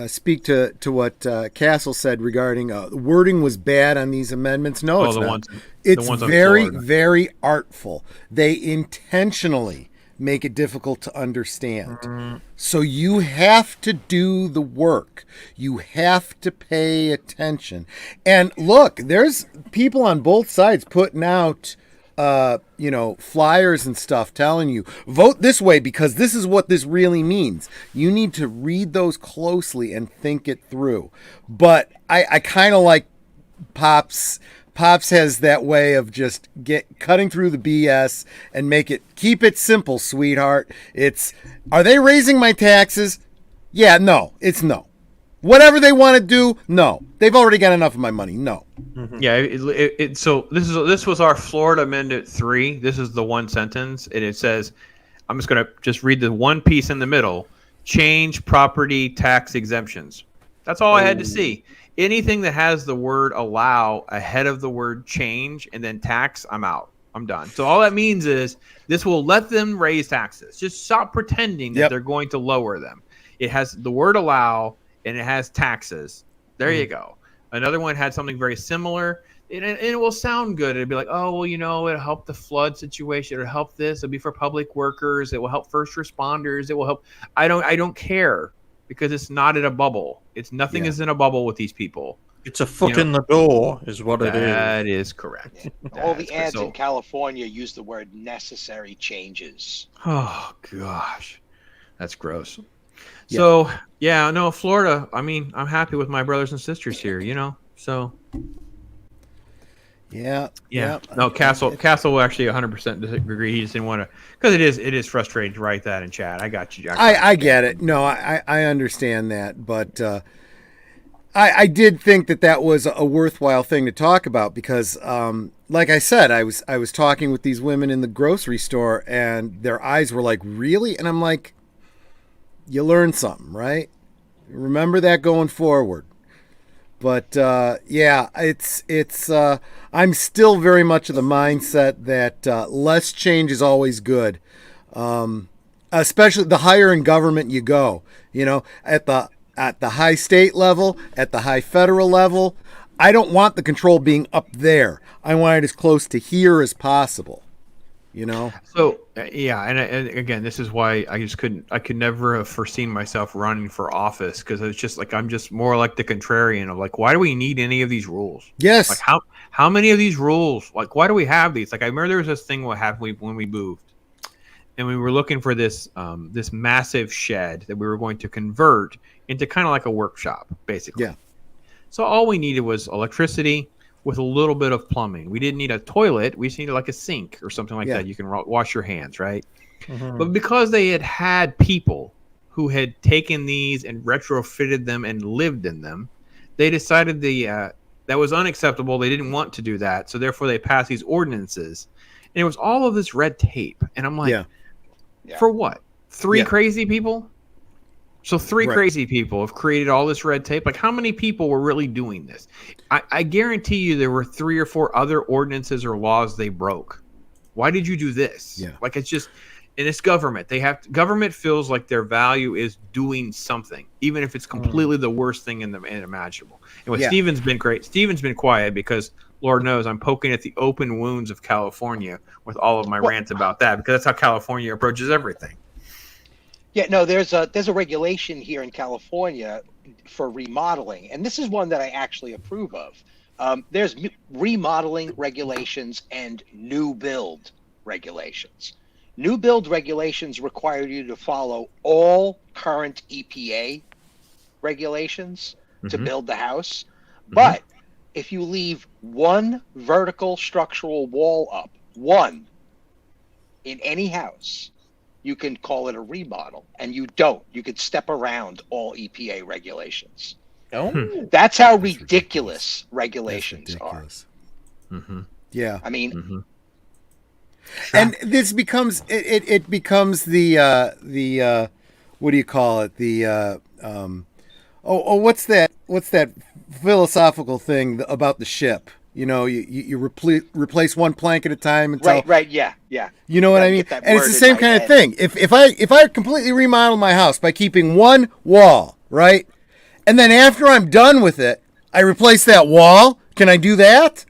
speak to what Castle said regarding the wording was bad on these amendments. No, it's not. It's very, very artful. They intentionally make it difficult to understand. So you have to do the work. You have to pay attention. And look, there's people on both sides putting out flyers and stuff telling you vote this way because this is what this really means. You need to read those closely and think it through. But I kind of like Pops has that way of just cutting through the BS and keep it simple, sweetheart. Are they raising my taxes? Yeah, no, it's no. Whatever they want to do, no. They've already got enough of my money. No. Mm-hmm. Yeah. So this was our Florida Amendment 3. This is the one sentence, and it says, I'm just going to read the one piece in the middle. Change property tax exemptions. That's all I had to see. Anything that has the word allow ahead of the word change and then tax, I'm out. I'm done. So all that means is this will let them raise taxes. Just stop pretending that they're going to lower them. It has the word allow and it has taxes. There you go. Another one had something very similar. And it will sound good. It'd be like, oh, well, it'll help the flood situation. It'll help this. It'll be for public workers. It will help first responders. It will help. I don't care because it's not in a bubble. Nothing is in a bubble with these people. It's a foot in the door is what it is. That is correct. All the ads in California use the word necessary changes. Oh, gosh. That's gross. Yeah. So, no, Florida, I mean, I'm happy with my brothers and sisters here, so. Yeah. No, Castle will actually 100% disagree. He just didn't want to, because it is frustrating to write that in chat. I got you, Jack. I get it. No, I understand that, but I did think that was a worthwhile thing to talk about because, like I said, I was talking with these women in the grocery store and their eyes were like, really? And I'm like, you learned something, right? Remember that going forward. But it's I'm still very much of the mindset that less change is always good, especially the higher in government you go. At the high state level, at the high federal level, I don't want the control being up there. I want it as close to here as possible. So and again, this is why I could never have foreseen myself running for office because it's just like I'm just more like the contrarian of like, why do we need any of these rules? Yes. Like how many of these rules? Like, why do we have these? Like, I remember there was this thing what happened when we moved, and we were looking for this this massive shed that we were going to convert into kind of like a workshop, basically. Yeah. So all we needed was electricity with a little bit of plumbing. We didn't need a toilet. We just needed like a sink or something like that. You can wash your hands, right? Mm-hmm. But because they had people who had taken these and retrofitted them and lived in them, they decided that was unacceptable. They didn't want to do that. So therefore they passed these ordinances. And it was all of this red tape. And I'm like, for what? Three crazy people? So three crazy people have created all this red tape. Like, how many people were really doing this? I guarantee you there were 3 or 4 other ordinances or laws they broke. Why did you do this? Yeah. Like, it's just, and it's government. Government feels like their value is doing something, even if it's completely the worst thing imaginable. And Steven's been great. Steven's been quiet because Lord knows I'm poking at the open wounds of California with all of my rants about that, because that's how California approaches everything. Yeah, no, there's a regulation here in California for remodeling, and this is one that I actually approve of. There's remodeling regulations and new build regulations. New build regulations require you to follow all current EPA regulations to build the house. But if you leave one vertical structural wall up, one, in any house, you can call it a remodel, and you don't. You could step around all EPA regulations. Oh, that's how ridiculous regulations are. Mm-hmm. Yeah, I mean, and this becomes it becomes the what do you call it? The what's that philosophical thing about the ship? You replace one plank at a time until right, yeah. You know what I mean? And it's the same kind of thing. If I completely remodel my house by keeping one wall, right, and then after I'm done with it, I replace that wall. Can I do that?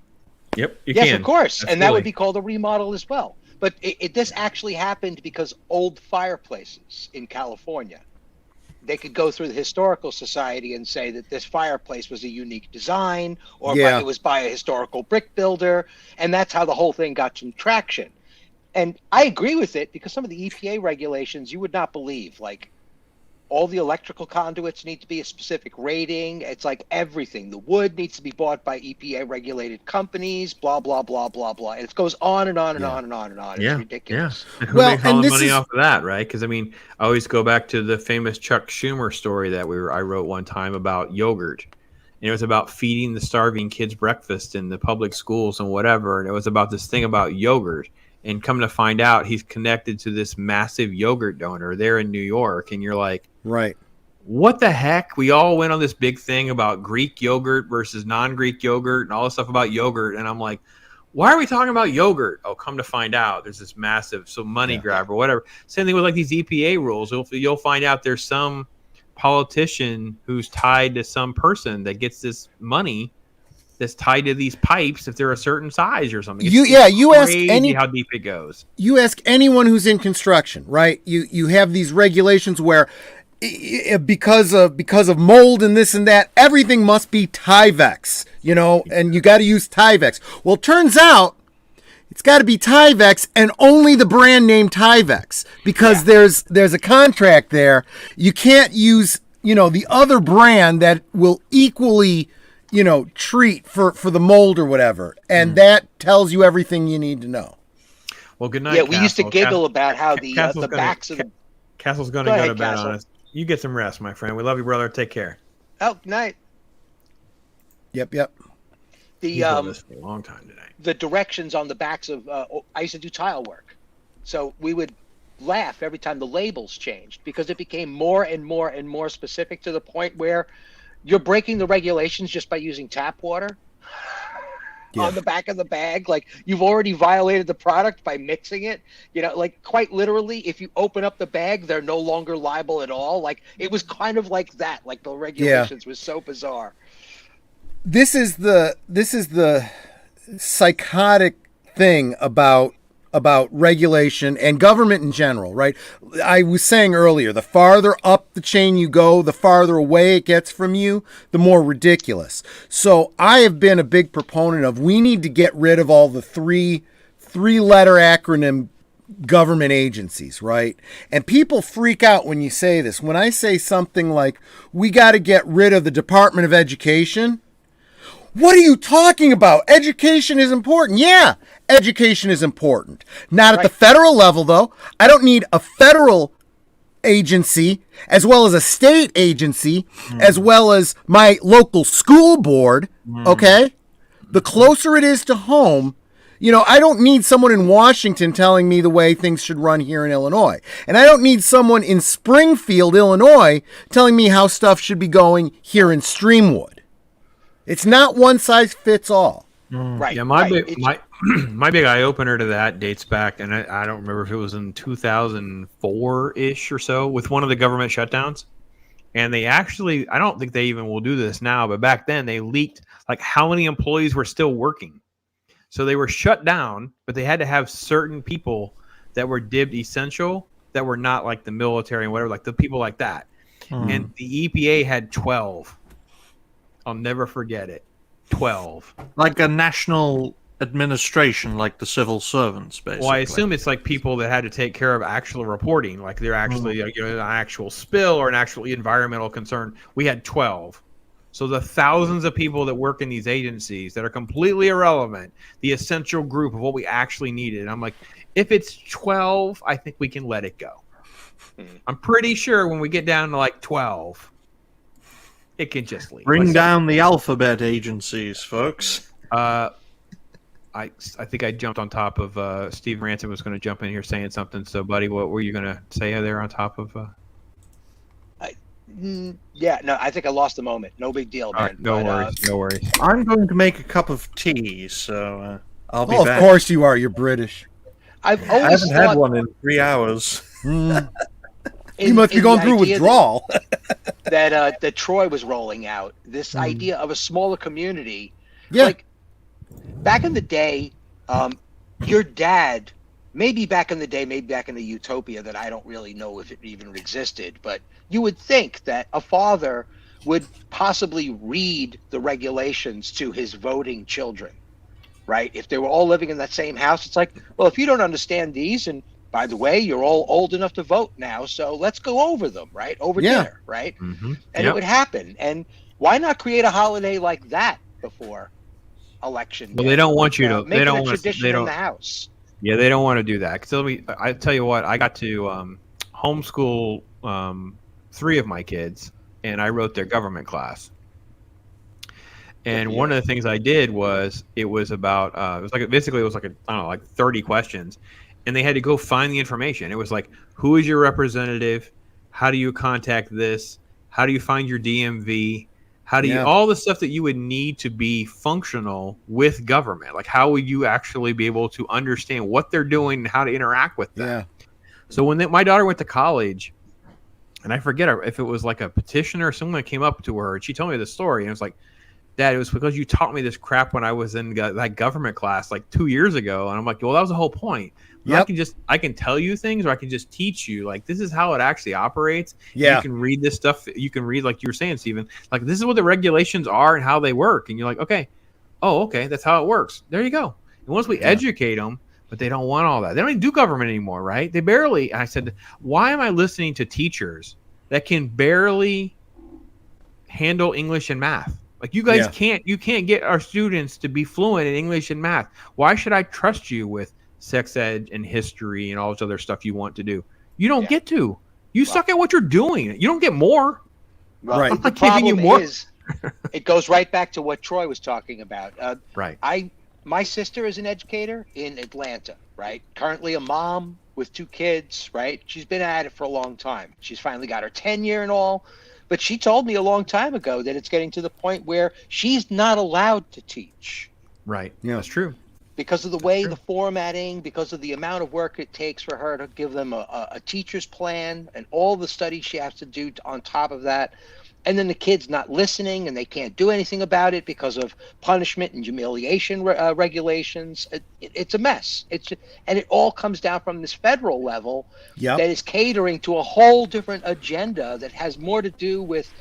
Yep, you yes, can. of course, Absolutely. and that would be called a remodel as well. But this actually happened because old fireplaces in California, they could go through the historical society and say that this fireplace was a unique design, or it was by a historical brick builder, and that's how the whole thing got some traction. And I agree with it because some of the EPA regulations you would not believe, like all the electrical conduits need to be a specific rating. It's like everything. The wood needs to be bought by EPA regulated companies, blah, blah, blah, blah, blah. And it goes on and on and on and on and on. It's ridiculous. Yeah. Who makes all the money off of that, right? Because, I mean, I always go back to the famous Chuck Schumer story that I wrote one time about yogurt. And it was about feeding the starving kids breakfast in the public schools and whatever. And it was about this thing about yogurt. And come to find out, he's connected to this massive yogurt donor there in New York. And you're like, right, what the heck? We all went on this big thing about Greek yogurt versus non-Greek yogurt and all this stuff about yogurt. And I'm like, why are we talking about yogurt? Oh, come to find out, there's this massive money grab or whatever. Same thing with like these EPA rules. You'll find out there's some politician who's tied to some person that gets this money that's tied to these pipes if they're a certain size or something. You ask how deep it goes. You ask anyone who's in construction, right? You have these regulations where because of mold and this and that, everything must be Tyvek, and you got to use Tyvek. Well, it turns out it's got to be Tyvek and only the brand name Tyvek because there's a contract there. You can't use the other brand that will equally treat for the mold or whatever. And that tells you everything you need to know. Well, good night. Yeah, we used to giggle about how the backs of the... Castle's going to go to bed on us. You get some rest, my friend. We love you, brother. Take care. Oh, good night. Yep. He's done this for a long time today. The directions on the backs of... I used to do tile work. So we would laugh every time the labels changed because it became more and more and more specific to the point where you're breaking the regulations just by using tap water on the back of the bag. Like, you've already violated the product by mixing it. Like, quite literally, if you open up the bag, they're no longer liable at all. Like, it was kind of like that. Like, the regulations was so bizarre. This is the psychotic thing about regulation and government in general, right? I was saying earlier, the farther up the chain you go, the farther away it gets from you, the more ridiculous. So I have been a big proponent of we need to get rid of all the three-letter acronym government agencies, right? And people freak out when you say this. When I say something like, we got to get rid of the Department of Education, what are you talking about? Education is important. Yeah, education is important. Not at the federal level, though. I don't need a federal agency as well as a state agency as well as my local school board, okay? The closer it is to home, I don't need someone in Washington telling me the way things should run here in Illinois. And I don't need someone in Springfield, Illinois, telling me how stuff should be going here in Streamwood. It's not one size fits all. Right. Yeah, my big eye opener to that dates back, and I don't remember if it was in 2004-ish or so, with one of the government shutdowns. And they actually, I don't think they even will do this now, but back then they leaked like how many employees were still working. So they were shut down, but they had to have certain people that were dibbed essential that were not like the military and whatever, like the people like that. And the EPA had 12. I'll never forget it. 12. Like a national administration, like the civil servants, basically. Well, I assume it's like people that had to take care of actual reporting, like they're actually an actual spill or an actual environmental concern. We had 12. So the thousands of people that work in these agencies that are completely irrelevant, the essential group of what we actually needed. And I'm like, if it's 12, I think we can let it go. I'm pretty sure when we get down to like 12, it can just leave. Bring down the alphabet agencies, folks. I think I jumped on top of Steve Ransom was going to jump in here saying something. So, buddy, what were you going to say there on top of? Yeah, no, I think I lost the moment. No big deal, All man. right, no worries, no worries. I'm going to make a cup of tea, so I'll be Oh, of back. course you are. You're British. I've I always haven't had thought one in 3 hours. Mm. You in, must be in the going through idea withdrawal. that Troy was rolling out, this idea of a smaller community. Yeah. Like back in the day, your dad, maybe back in the day, maybe back in the utopia that I don't really know if it even existed, but you would think that a father would possibly read the regulations to his voting children, right? If they were all living in that same house, it's like, well, if you don't understand these, and by the way, you're all old enough to vote now, so let's go over them, right? Over Yeah. dinner, right? Mm-hmm. And it would happen. And why not create a holiday like that before election day? Well, they don't want you to. Make They it don't a want. tradition They in don't. the house. Yeah, they don't want to do that. Because I tell you what, I got to homeschool 3 of my kids, and I wrote their government class. And one of the things I did was it was about it was like basically it was like I don't know, like 30 questions, and they had to go find the information. It was like, who is your representative? How do you contact this? How do you find your DMV? How do you all the stuff that you would need to be functional with government? Like, how would you actually be able to understand what they're doing and how to interact with them? Yeah. So when my daughter went to college, and I forget if it was like a petitioner or someone that came up to her and she told me the story, and it was like, Dad, it was because you taught me this crap when I was in that government class like 2 years ago. And I'm like, well, that was the whole point. Yep. I can tell you things, or I can just teach you. Like, this is how it actually operates. Yeah. You can read this stuff. You can read, like you were saying, Stephen, like, this is what the regulations are and how they work. And you're like, okay, that's how it works. There you go. And once we educate them, but they don't want all that. They don't even do government anymore, right? They barely. I said, why am I listening to teachers that can barely handle English and math? Like, you guys can't get our students to be fluent in English and math. Why should I trust you with sex ed and history and all this other stuff you want to do? You don't get to. You suck at what you're doing. You don't get more. Well, right. I'm not giving you more. It goes right back to what Troy was talking about. Right. My sister is an educator in Atlanta, right? Currently a mom with 2 kids, right? She's been at it for a long time. She's finally got her tenure and all. But she told me a long time ago that it's getting to the point where she's not allowed to teach. Right. Yeah, that's true. Because of the way the formatting, because of the amount of work it takes for her to give them a teacher's plan and all the studies she has to do on top of that. And then the kid's not listening and they can't do anything about it because of punishment and humiliation regulations. It's a mess. And it all comes down from this federal level that is catering to a whole different agenda that has more to do with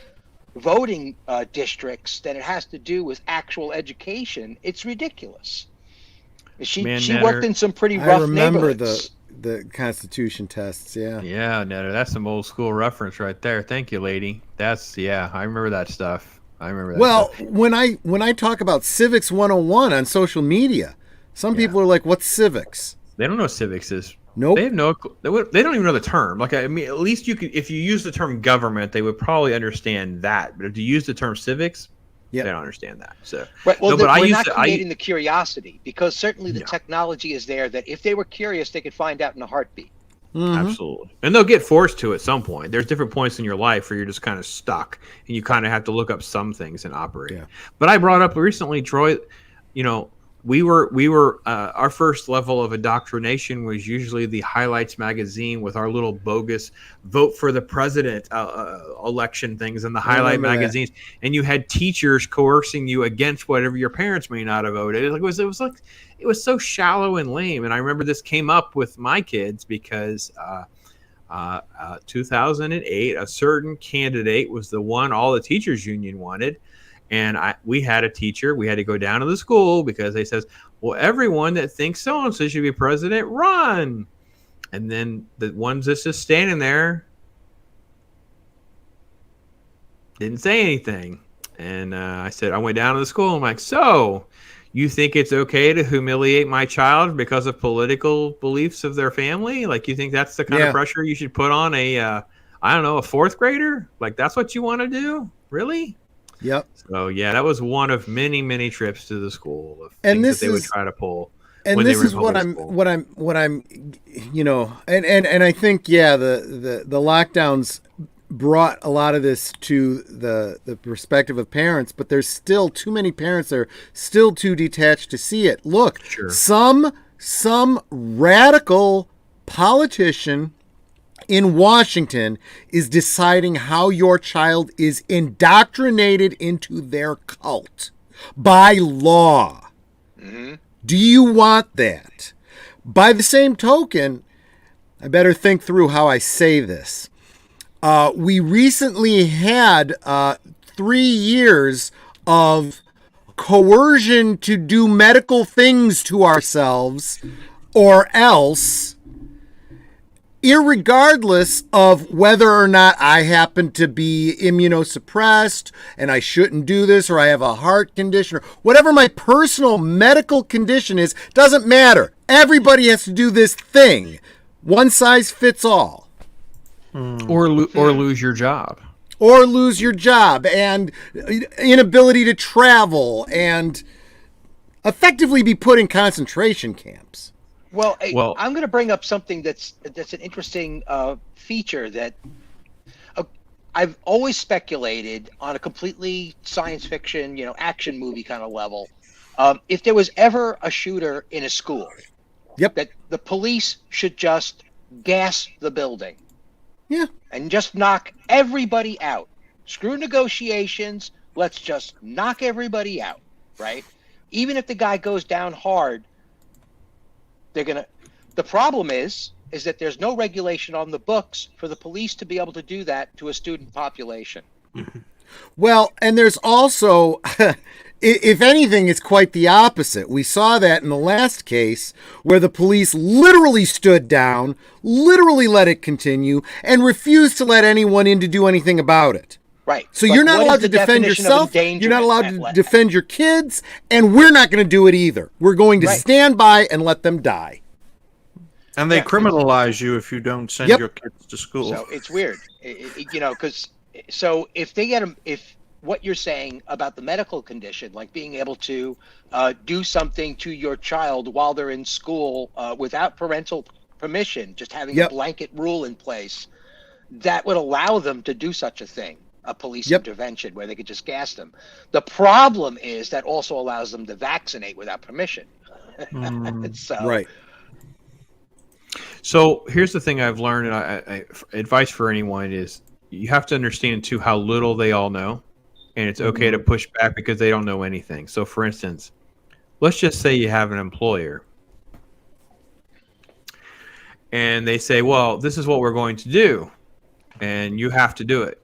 voting districts than it has to do with actual education. It's ridiculous. She worked in some pretty rough neighborhoods. The Constitution tests, Yeah, Netter, that's some old school reference right there. Thank you, lady. I remember that stuff. Well, when I talk about Civics 101 on social media, some people are like, "What's civics?" They don't know what civics is. Nope. They have they don't even know the term. Like, I mean, at least you could, if you use the term government, they would probably understand that. But if you use the term civics, they don't understand that. So, right. Well, we're not creating the curiosity, because certainly the technology is there that if they were curious, they could find out in a heartbeat. Mm-hmm. Absolutely. And they'll get forced to at some point. There's different points in your life where you're just kind of stuck and you kind of have to look up some things and operate. Yeah. But I brought up recently, Troy, we were our first level of indoctrination was usually the Highlights magazine with our little bogus vote for the president election things in the Highlight magazines, and you had teachers coercing you against whatever your parents may not have voted. It was so shallow and lame. And I remember this came up with my kids because 2008, a certain candidate was the one all the teachers union wanted. And we had a teacher. We had to go down to the school because they says, well, everyone that thinks so-and-so should be president, run. And then the ones that's just standing there didn't say anything. And I went down to the school. I'm like, so you think it's okay to humiliate my child because of political beliefs of their family? Like, you think that's the kind of pressure you should put on a 4th grader? Like, that's what you want to do? Really? Yep. So that was one of many, many trips to the school of and things that they would try to pull. And this is what I'm, and I think, the lockdowns brought a lot of this to the perspective of parents, but there's still too many parents that are still too detached to see it. Look, Sure. some radical politician in Washington is deciding how your child is indoctrinated into their cult by law. Mm-hmm. Do you want that? By the same token, I better think through how I say this. We recently had 3 years of coercion to do medical things to ourselves or else, irregardless of whether or not I happen to be immunosuppressed and I shouldn't do this, or I have a heart condition, or whatever my personal medical condition is, doesn't matter. Everybody has to do this thing. One size fits all. Or lose your job. Or lose your job, and inability to travel, and effectively be put in concentration camps. Well, Well- I'm going to bring up something that's an interesting feature that I've always speculated on a completely science fiction, action movie kind of level. If there was ever a shooter in a school, Yep. that the police should just gas the building. Yeah. And just knock everybody out. Screw negotiations. Let's just knock everybody out, right? Even if the guy goes down hard, the problem is that there's no regulation on the books for the police to be able to do that to a student population. Well, and there's also, if anything, it's quite the opposite. We saw that in the last case where the police literally stood down, literally let it continue, and refused to let anyone in to do anything about it. Right. So Like, you're not what is allowed to the defend definition of yourself. You're not endangerment allowed at to le- defend your kids, and we're not going to do it either. We're going to Right. stand by and let them die. And they Yeah. criminalize you if you don't send Yep. your kids to school. So it's weird, because if they get them, if what you're saying about the medical condition, like being able to do something to your child while they're in school without parental permission, just having Yep. a blanket rule in place, that would allow them to do such a thing, a police Yep. intervention where they could just gas them. The problem is that also allows them to vaccinate without permission. So, Right. So here's the thing I've learned, and I advice for anyone is you have to understand too how little they all know, and it's okay to push back because they don't know anything. So, for instance, let's just say you have an employer, and they say, "Well, this is what we're going to do, and you have to do it."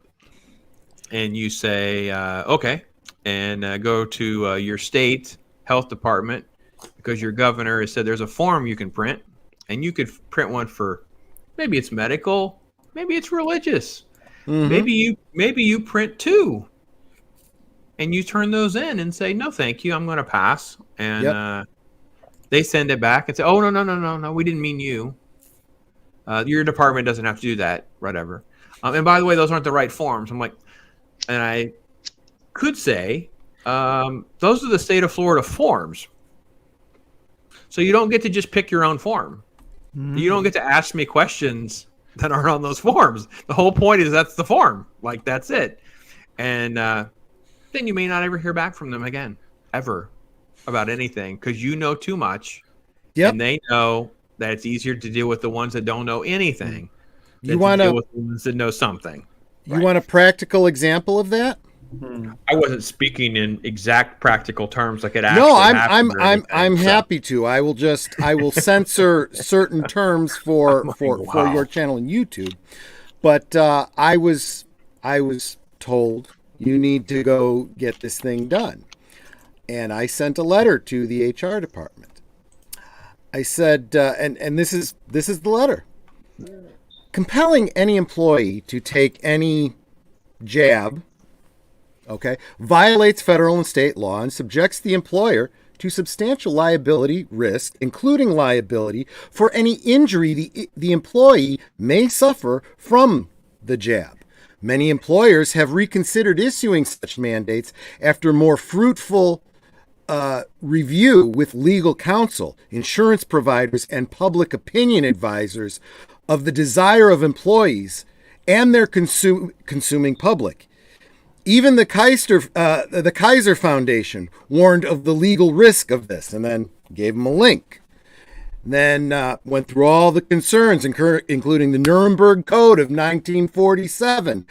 And you say, "Okay," and go to your state health department because your governor has said there's a form you can print. And you could print one for, maybe it's medical, maybe it's religious, maybe you print 2, and you turn those in and say, "No, thank you, I'm going to pass." And they send it back and say, "Oh, no, we didn't mean you. Your department doesn't have to do that, whatever." And by the way, those aren't the right forms. I'm like, and I could say, those are the state of Florida forms. So you don't get to just pick your own form. You don't get to ask me questions that aren't on those forms. The whole point is that's the form. Like, that's it. And then you may not ever hear back from them again, ever, about anything, because you know too much. Yep. And they know that it's easier to deal with the ones that don't know anything You than want to deal to with the ones that know something. you want a practical example of that? I wasn't speaking in exact practical terms like it actually No, happened or anything, I'm so. happy to. I will censor certain terms for Wow. your channel on YouTube. But I was told you need to go get this thing done. And I sent a letter to the HR department. I said, and this is the letter. Compelling any employee to take any jab, okay, violates federal and state law and subjects the employer to substantial liability risk, including liability for any injury the employee may suffer from the jab. Many employers have reconsidered issuing such mandates after more fruitful review with legal counsel, insurance providers, and public opinion advisors of the desire of employees and their consuming public. Even the Kaiser Foundation warned of the legal risk of this, and then gave them a link. Then went through all the concerns, including the Nuremberg Code of 1947,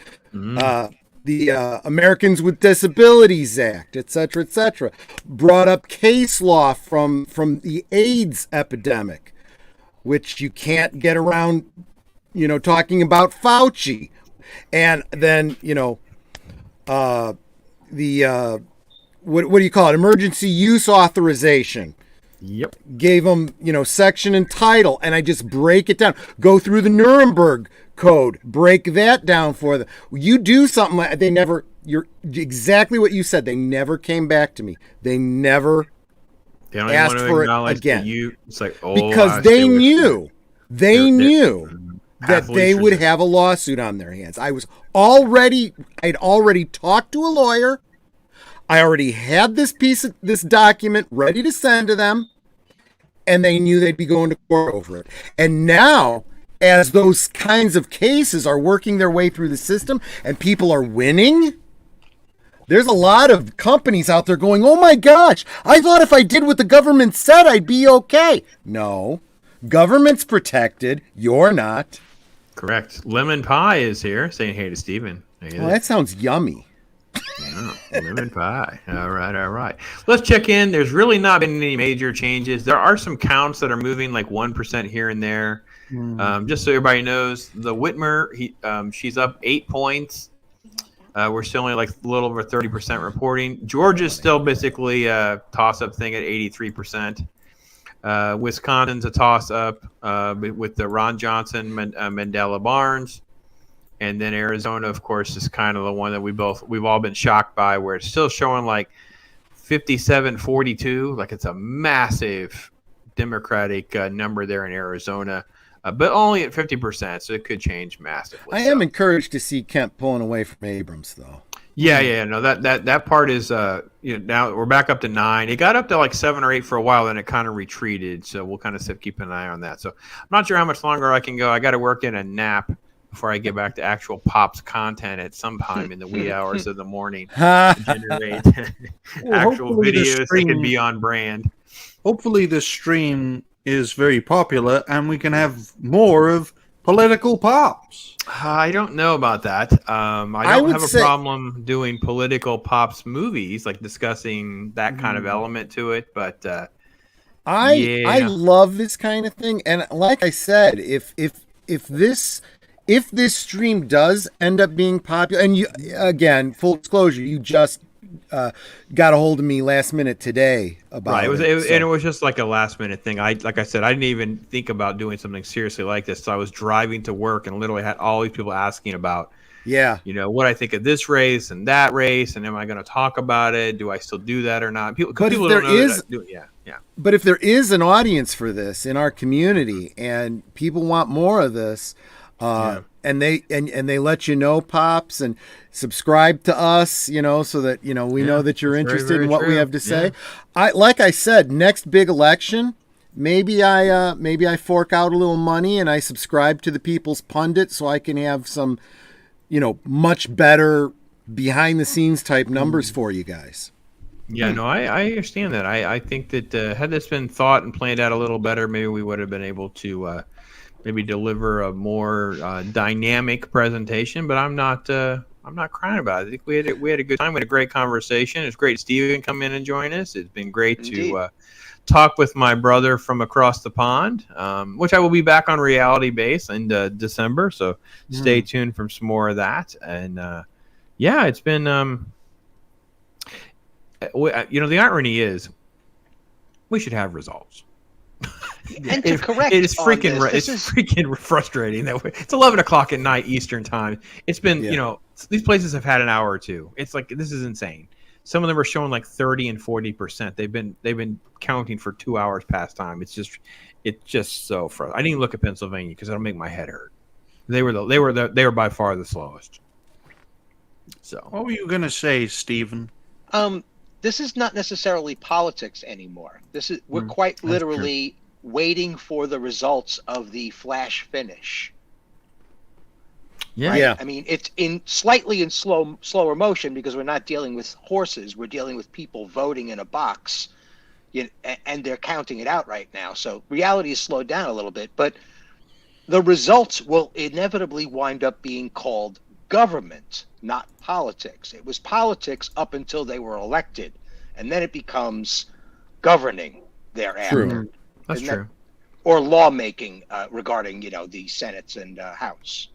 the Americans with Disabilities Act, etc., etc. Brought up case law from the AIDS epidemic, which you can't get around, talking about Fauci. And then, what do you call it? Emergency use authorization. Yep. Gave them, section and title, and I just break it down. Go through the Nuremberg Code, break that down for them. You do something like you're exactly what you said. They never came back to me. They never asked for it again. It's like, because they knew that they would have a lawsuit on their hands. I'd already talked to a lawyer. I already had this document ready to send to them, and they knew they'd be going to court over it. And now, as those kinds of cases are working their way through the system and people are winning, there's a lot of companies out there going, oh my gosh, I thought if I did what the government said, I'd be okay. No, government's protected. You're not. Correct. Lemon Pie is here saying hey to Stephen. Well, that sounds yummy. Yeah, lemon pie. All right. Let's check in. There's really not been any major changes. There are some counts that are moving like 1% here and there. Just so everybody knows, the Whitmer, she's up 8 points. We're still only like a little over 30% reporting. Georgia's still basically a toss-up thing at 83%. Wisconsin's a toss-up with the Ron Johnson, Mandela Barnes. And then Arizona, of course, is kind of the one that we've all been shocked by, where it's still showing like 57-42, like it's a massive Democratic number there in Arizona, but only at 50%, so it could change massively. I am encouraged to see Kemp pulling away from Abrams, though. Yeah, no, that part is now we're back up to 9. It got up to like 7 or 8 for a while, then it kind of retreated, so we'll kind of keep an eye on that. So I'm not sure how much longer I can go. I got to work in a nap before I get back to actual Pops content at some time in the wee hours of the morning to generate actual videos that can be on brand. Hopefully this stream is very popular and we can have more of political Pops. I don't know about that. I don't have a problem doing political Pops movies, like discussing that kind of element to it, but I love this kind of thing. And like I said, if this stream does end up being popular, and you, again, full disclosure, you just got a hold of me last minute today about it. And it was just like a last minute thing. Like I said, I didn't even think about doing something seriously like this. So I was driving to work and literally had all these people asking about, what I think of this race and that race, and am I going to talk about it? Do I still do that or not? But if there is an audience for this in our community and people want more of this, and they let you know, Pops, and subscribe to us, so that we know that you're interested in what we have to say. Like I said, next big election, maybe I fork out a little money and I subscribe to the People's Pundit so I can have some much better behind the scenes type numbers for you guys. Yeah, no, I understand that. I think that had this been thought and planned out a little better, maybe we would have been able to maybe deliver a more dynamic presentation. But I'm not crying about it. I think we had a good time. We had a great conversation. It's great Steven come in and join us. It's been great to talk with my brother from across the pond, which I will be back on Reality Base in December. So stay tuned for some more of that. And it's been the irony is we should have results. And to correct, it's freaking frustrating that it's 11 o'clock at night Eastern time. It's been these places have had an hour or two. It's like, this is insane. Some of them are showing like 30 and 40%. They've been counting for 2 hours past time. It's just so frustrating. I didn't even look at Pennsylvania because it'll make my head hurt. They were by far the slowest. So what were you gonna say, Stephen? This is not necessarily politics anymore. We're quite literally waiting for the results of the flash finish. Yeah. Right? Yeah. I mean, it's in slower motion because we're not dealing with horses. We're dealing with people voting in a box, and they're counting it out right now. So reality is slowed down a little bit, but the results will inevitably wind up being called government, not politics. It was politics up until they were elected, and then it becomes governing thereafter. True. That's Isn't that- true. or lawmaking regarding, the Senates and House.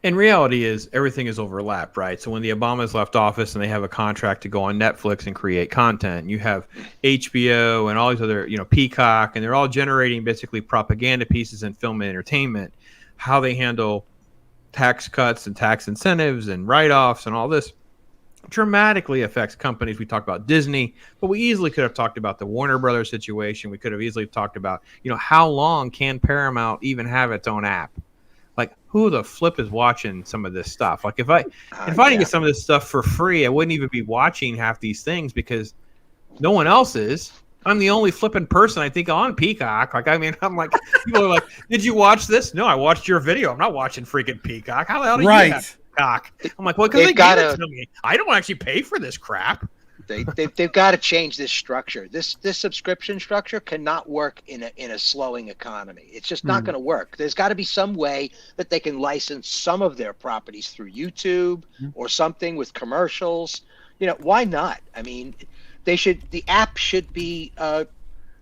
And reality is everything is overlapped, right? So when the Obamas left office and they have a contract to go on Netflix and create content, you have HBO and all these other, Peacock, and they're all generating basically propaganda pieces and film and entertainment. How they handle tax cuts and tax incentives and write-offs and all this dramatically affects companies. We talked about Disney, but we easily could have talked about the Warner Brothers situation. We could have easily talked about, how long can Paramount even have its own app? Like, who the flip is watching some of this stuff? Like, if I didn't get some of this stuff for free, I wouldn't even be watching half these things because no one else is. I'm the only flipping person, I think, on Peacock. Like, I mean, I'm like, people are like, did you watch this? No, I watched your video. I'm not watching freaking Peacock. How the hell did you have Peacock? I'm like, well, because they gave it to me. I don't actually pay for this crap. They've got to change this structure. This subscription structure cannot work in a slowing economy. It's just not going to work. There's got to be some way that they can license some of their properties through YouTube or something with commercials. Why not? I mean, the app should be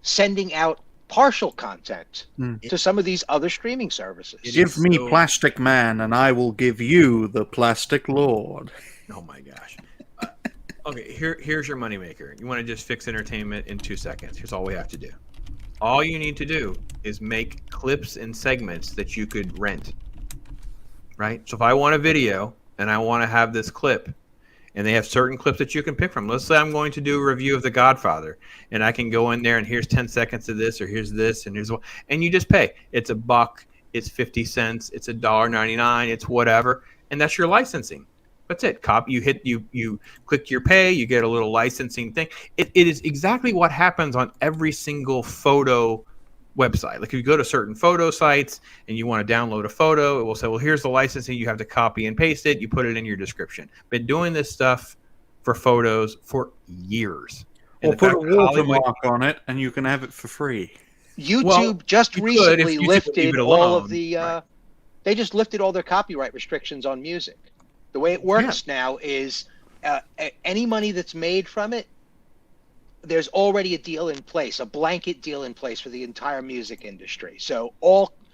sending out partial content to some of these other streaming services. Give me Plastic Man, and I will give you the Plastic Lord. Oh my gosh. Okay, here's your moneymaker. You want to just fix entertainment in 2 seconds. Here's all we have to do. All you need to do is make clips and segments that you could rent. Right? So if I want a video and I want to have this clip, and they have certain clips that you can pick from. Let's say I'm going to do a review of The Godfather, and I can go in there and here's 10 seconds of this, or here's this, and here's what, and you just pay. It's $1, it's 50 cents, it's $1.99, it's whatever, and that's your licensing. That's it. You click your pay, you get a little licensing thing. It is exactly what happens on every single photo website. Like if you go to certain photo sites and you want to download a photo, it will say, well, here's the licensing. You have to copy and paste it. You put it in your description. Been doing this stuff for photos for years. Or put a watermark on it and you can have it for free. YouTube just recently lifted all of the they just lifted all their copyright restrictions on music. The way it works now is any money that's made from it, there's already a deal in place, a blanket deal in place for the entire music industry. So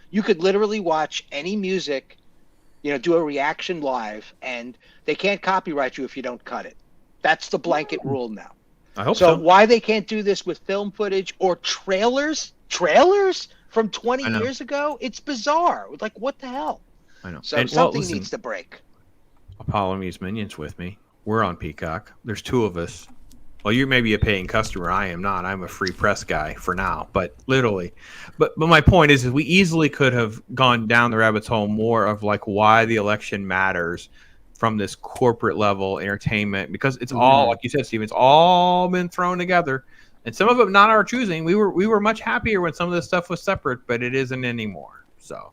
you could literally watch any music, do a reaction live, and they can't copyright you if you don't cut it. That's the blanket rule now. I hope so. Why they can't do this with film footage or trailers from 20 years ago? It's bizarre. Like, what the hell? I know. So something needs to break. Apollo Muse Minions with me. We're on Peacock. There's two of us. Well, you may be a paying customer. I am not. I'm a free press guy for now, but literally. But my point is we easily could have gone down the rabbit hole more of like why the election matters from this corporate level entertainment, because it's all, like you said, Steve, it's all been thrown together, and some of it not our choosing. We were much happier when some of this stuff was separate, but it isn't anymore. So,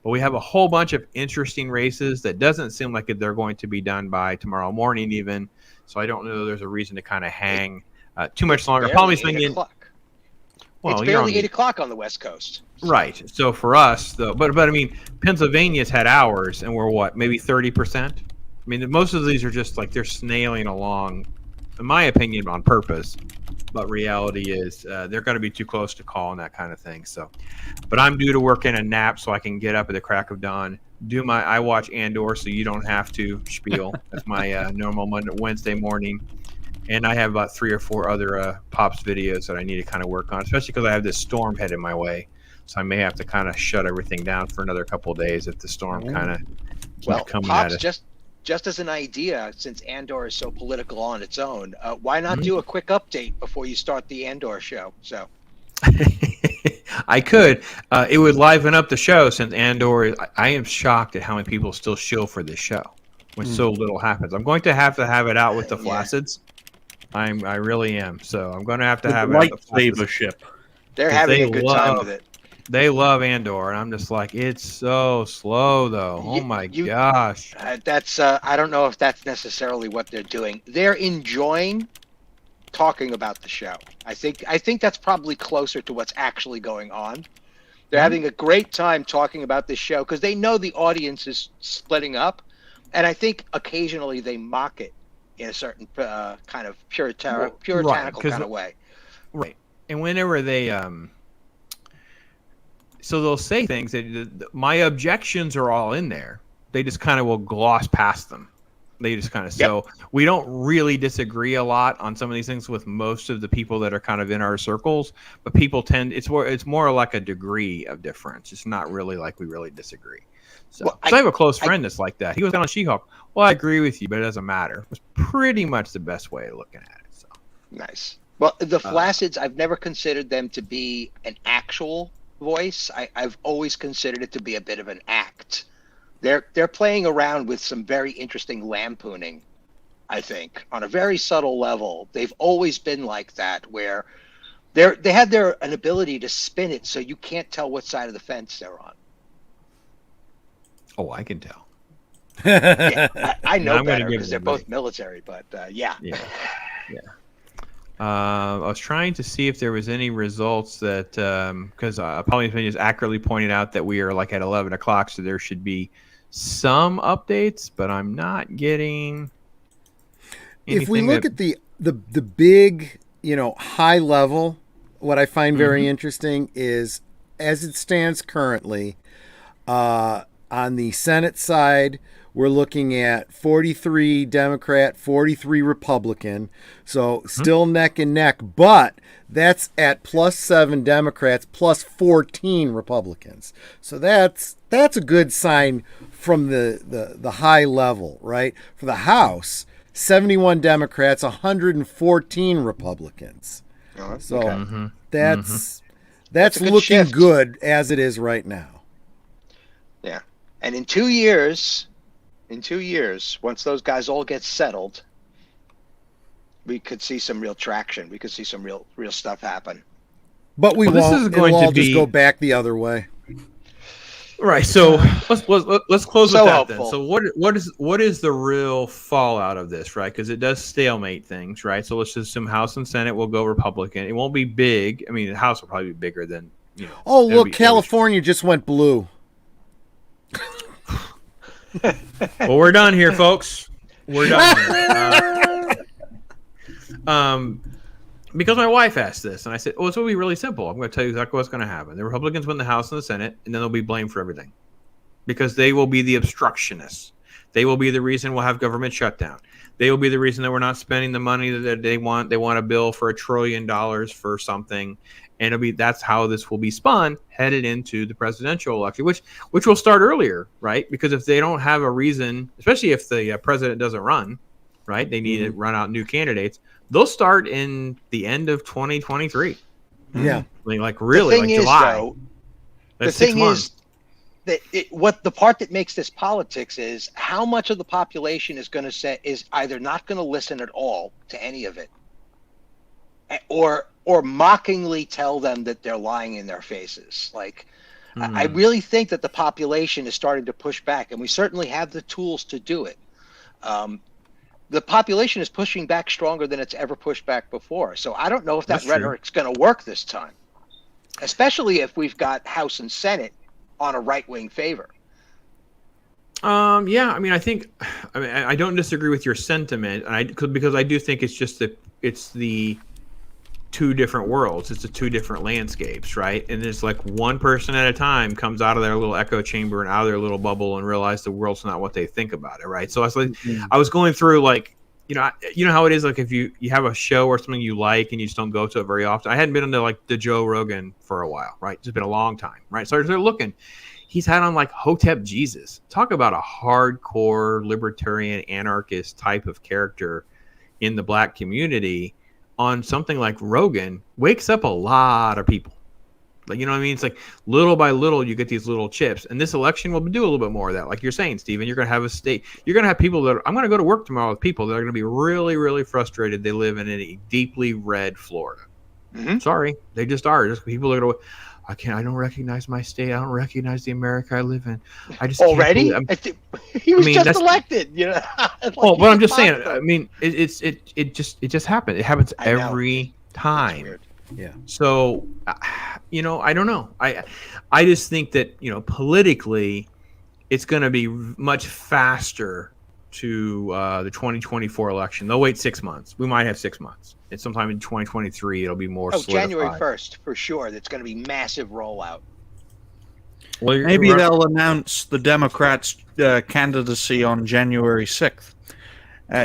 but we have a whole bunch of interesting races that doesn't seem like they're going to be done by tomorrow morning even. So I don't know there's a reason to kind of hang too much longer. Well, it's barely 8 o'clock on the West Coast. Right. So for us, though, but I mean, Pennsylvania's had hours, and we're what, maybe 30%? I mean, most of these are just like they're snailing along, in my opinion, on purpose. But reality is they're going to be too close to call and that kind of thing. So, but I'm due to work in a nap so I can get up at the crack of dawn. I watch Andor, so you don't have to spiel. That's my normal Wednesday morning. And I have about 3 or 4 other Pops videos that I need to kind of work on, especially because I have this storm headed my way. So I may have to kind of shut everything down for another couple of days if the storm kind of keeps coming Pops, at us. Just as an idea, since Andor is so political on its own, why not do a quick update before you start the Andor show? So. I could. It would liven up the show since Andor. I am shocked at how many people still shill for this show when so little happens. I'm going to have it out with the Flacids. I really am. So I'm going to have it out with the lightsaber ship. They're having a good time with it. They love Andor, and I'm just like, it's so slow, though. Oh my gosh. That's I don't know if that's necessarily what they're doing. They're enjoying talking about the show. I think that's probably closer to what's actually going on. They're having a great time talking about this show because they know the audience is splitting up, and I think occasionally they mock it in a certain kind of puritanical kind of way. Right. And whenever they so they'll say things that my objections are all in there. They just kind of will gloss past them. They just kind of so we don't really disagree a lot on some of these things with most of the people that are kind of in our circles, but people tend it's more like a degree of difference. It's not really like we really disagree. So, well, I have a close friend that's like that. He was on She-Hulk. Well, I agree with you, but it doesn't matter. It was pretty much the best way of looking at it. So nice. Well, the Flacids, I've never considered them to be an actual voice. I've always considered it to be a bit of an act. They're playing around with some very interesting lampooning, I think, on a very subtle level. They've always been like that, where they had an ability to spin it so you can't tell what side of the fence they're on. Oh, I can tell. Yeah, I know better because they're both military, but yeah. I was trying to see if there was any results that because Polynesia just accurately pointed out that we are like at 11 o'clock, so there should be some updates, but I'm not getting anything. If we look at the big, high level, what I find very interesting is, as it stands currently, on the Senate side, we're looking at 43 Democrat, 43 Republican. So still neck and neck, but that's at +7 Democrats, +14 Republicans. So that's a good sign from the high level, right? For the House, 71 Democrats, 114 Republicans. So that's looking shift. Good as it is right now. Yeah. And in 2 years, once those guys all get settled, we could see some real traction. We could see some real stuff happen. But we won't. This is going to just go back the other way. Right. So let's close with that then. So what is the real fallout of this, right? Because it does stalemate things, right? So let's just assume House and Senate will go Republican. It won't be big. I mean, the House will probably be bigger than Oh, look, California just went blue. Well, we're done here, folks. We're done here. Because my wife asked this, and I said, it's going to be really simple. I'm going to tell you exactly what's going to happen. The Republicans win the House and the Senate, and then they'll be blamed for everything. Because they will be the obstructionists. They will be the reason we'll have government shutdown. They will be the reason that we're not spending the money that they want. They want a bill for $1 trillion for something. And that's how this will be spun, headed into the presidential election, which will start earlier, right? Because if they don't have a reason, especially if the president doesn't run, right? They need to run out new candidates. They'll start in the end of 2023. Yeah, like really, like July. Though, the thing is that what the part that makes this politics is how much of the population is going to say is either not going to listen at all to any of it, or mockingly tell them that they're lying in their faces. Like, I really think that the population is starting to push back, and we certainly have the tools to do it. The population is pushing back stronger than it's ever pushed back before. So I don't know if that rhetoric's going to work this time, especially if we've got House and Senate on a right-wing favor. Yeah, I don't disagree with your sentiment, because I do think it's just it's the two different worlds. It's the two different landscapes, right? And it's like one person at a time comes out of their little echo chamber and out of their little bubble and realize the world's not what they think about it, right? So I was like, I was going through like, you know how it is, like if you have a show or something you like and you just don't go to it very often. I hadn't been into like the Joe Rogan for a while, right? It's been a long time, right? So they're looking. He's had on like Hotep Jesus. Talk about a hardcore libertarian anarchist type of character in the black community. On something like Rogan, wakes up a lot of people. Like, you know what I mean? It's like little by little, you get these little chips. And this election will do a little bit more of that. Like you're saying, Stephen, you're going to have you're going to have people I'm going to go to work tomorrow with people that are going to be really, really frustrated. They live in a deeply red Florida. Sorry, they just are. Just people are going to, I don't recognize my state. I don't recognize the America I live in. I just already. He was just elected. Like, well, but I'm just saying. I mean, it just happens. It happens every time. Yeah. So, I don't know. I just think that politically, it's going to be much faster to the 2024 election. They'll wait 6 months. We might have 6 months. And sometime in 2023, it'll be more solidified. January 1st, for sure. That's going to be massive rollout. Well, maybe they'll announce the Democrats' candidacy on January 6th.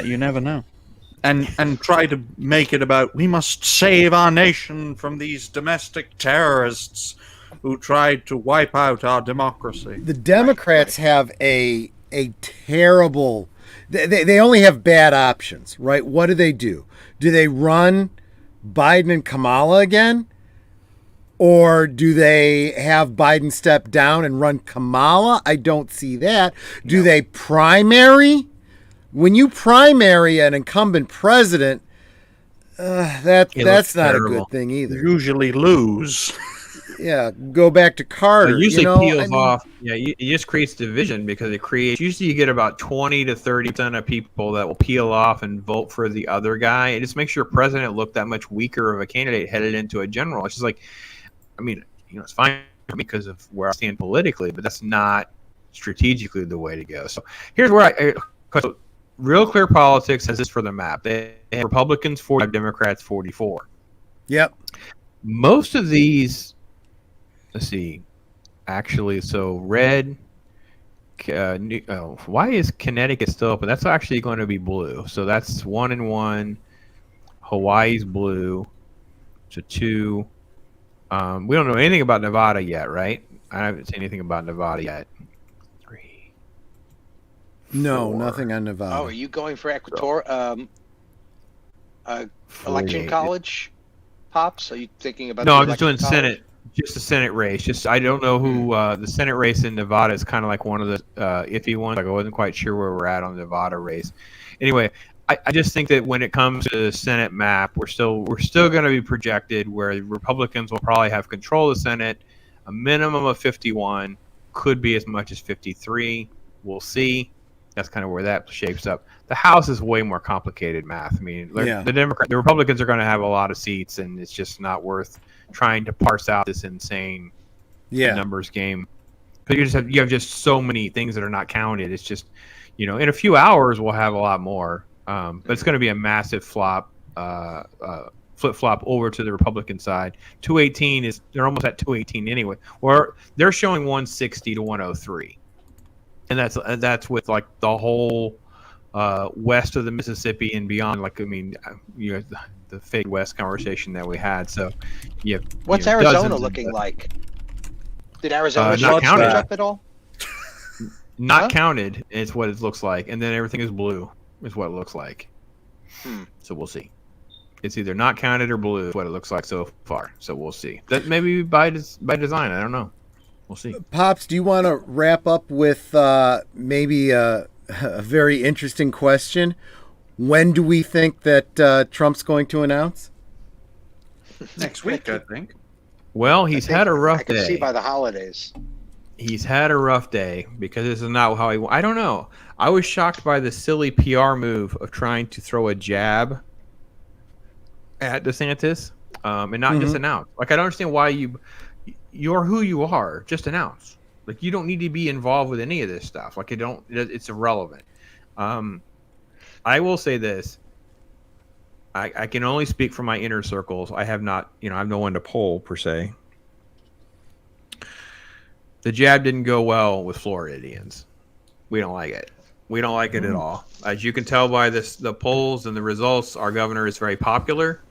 You never know. And try to make it about, we must save our nation from these domestic terrorists who tried to wipe out our democracy. The Democrats have a terrible... They only have bad options, right? What do? Do they run Biden and Kamala again? Or do they have Biden step down and run Kamala? I don't see that. Do they primary? When you primary an incumbent president, that's not terrible. A good thing either. Usually lose. Yeah, go back to Carter. It usually peels off. Yeah, it just creates division because it creates. Usually, you get about 20 to 30% of people that will peel off and vote for the other guy. It just makes your president look that much weaker of a candidate headed into a general. It's just like, I mean, it's fine for me because of where I stand politically, but that's not strategically the way to go. So here's where Real Clear Politics has this for the map. They have Republicans 45, Democrats 44. Yep. Most of these. Let's see. Actually, so red. Why is Connecticut still open? That's actually going to be blue. So that's 1 and 1. Hawaii's blue. So 2. We don't know anything about Nevada yet, right? I haven't seen anything about Nevada yet. 3. No, 4. Nothing on Nevada. Oh, are you going for election college, Pops? Are you thinking about? No, I'm just doing Senate. Just the Senate race. I don't know who the Senate race in Nevada is kind of like one of the iffy ones. Like I wasn't quite sure where we're at on the Nevada race. Anyway, I just think that when it comes to the Senate map, we're still going to be projected where Republicans will probably have control of the Senate, a minimum of 51, could be as much as 53. We'll see. That's kind of where that shapes up. The House is way more complicated math. I mean, the Republicans are going to have a lot of seats, and it's just not worth trying to parse out this insane numbers game. Because you have just so many things that are not counted. It's just, in a few hours we'll have a lot more. But it's going to be a massive flip-flop over to the Republican side. 218 they're almost at 218 anyway. Or they're showing 160 to 103. And that's with like the whole west of the Mississippi and beyond. Like, I mean, the fake West conversation that we had. So, what's Arizona looking like? Did Arizona switch up at all? Not counted is what it looks like, and then everything is blue is what it looks like. So we'll see. It's either not counted or blue is what it looks like so far. So we'll see. That maybe by design. I don't know. We'll see. Pops, do you want to wrap up with maybe a very interesting question? When do we think that Trump's going to announce? Next week, I think. Well, he's had a rough day. I can see by the holidays. He's had a rough day because this is not how I don't know. I was shocked by the silly PR move of trying to throw a jab at DeSantis and not just announce. Like, I don't understand why you're who you are. Just announce. Like, you don't need to be involved with any of this stuff. Like, it's irrelevant. I will say this. I can only speak from my inner circles. I have not, I'm no one to poll per se. The jab didn't go well with Floridians. We don't like it. We don't like it at all. As you can tell by the polls and the results, our governor is very popular.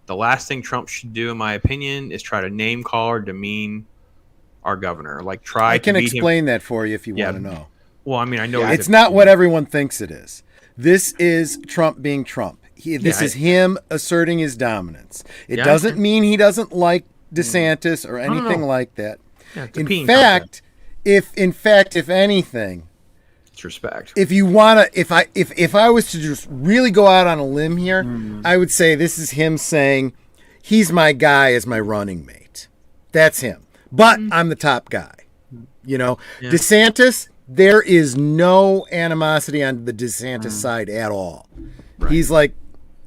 The last thing Trump should do, in my opinion, is try to name call or demean our governor. Like, I can explain that for you if you want to know. Well, I mean, I know it's not what everyone thinks it is. This is Trump being Trump. This is him asserting his dominance. It doesn't mean he doesn't like DeSantis or anything like that. Yeah, in fact, if anything, it's respect. If you want to, if I was to just really go out on a limb here, I would say this is him saying he's my guy as my running mate. That's him. but I'm the top guy. Yeah. DeSantis, there is no animosity on the DeSantis side at all. Right. He's like,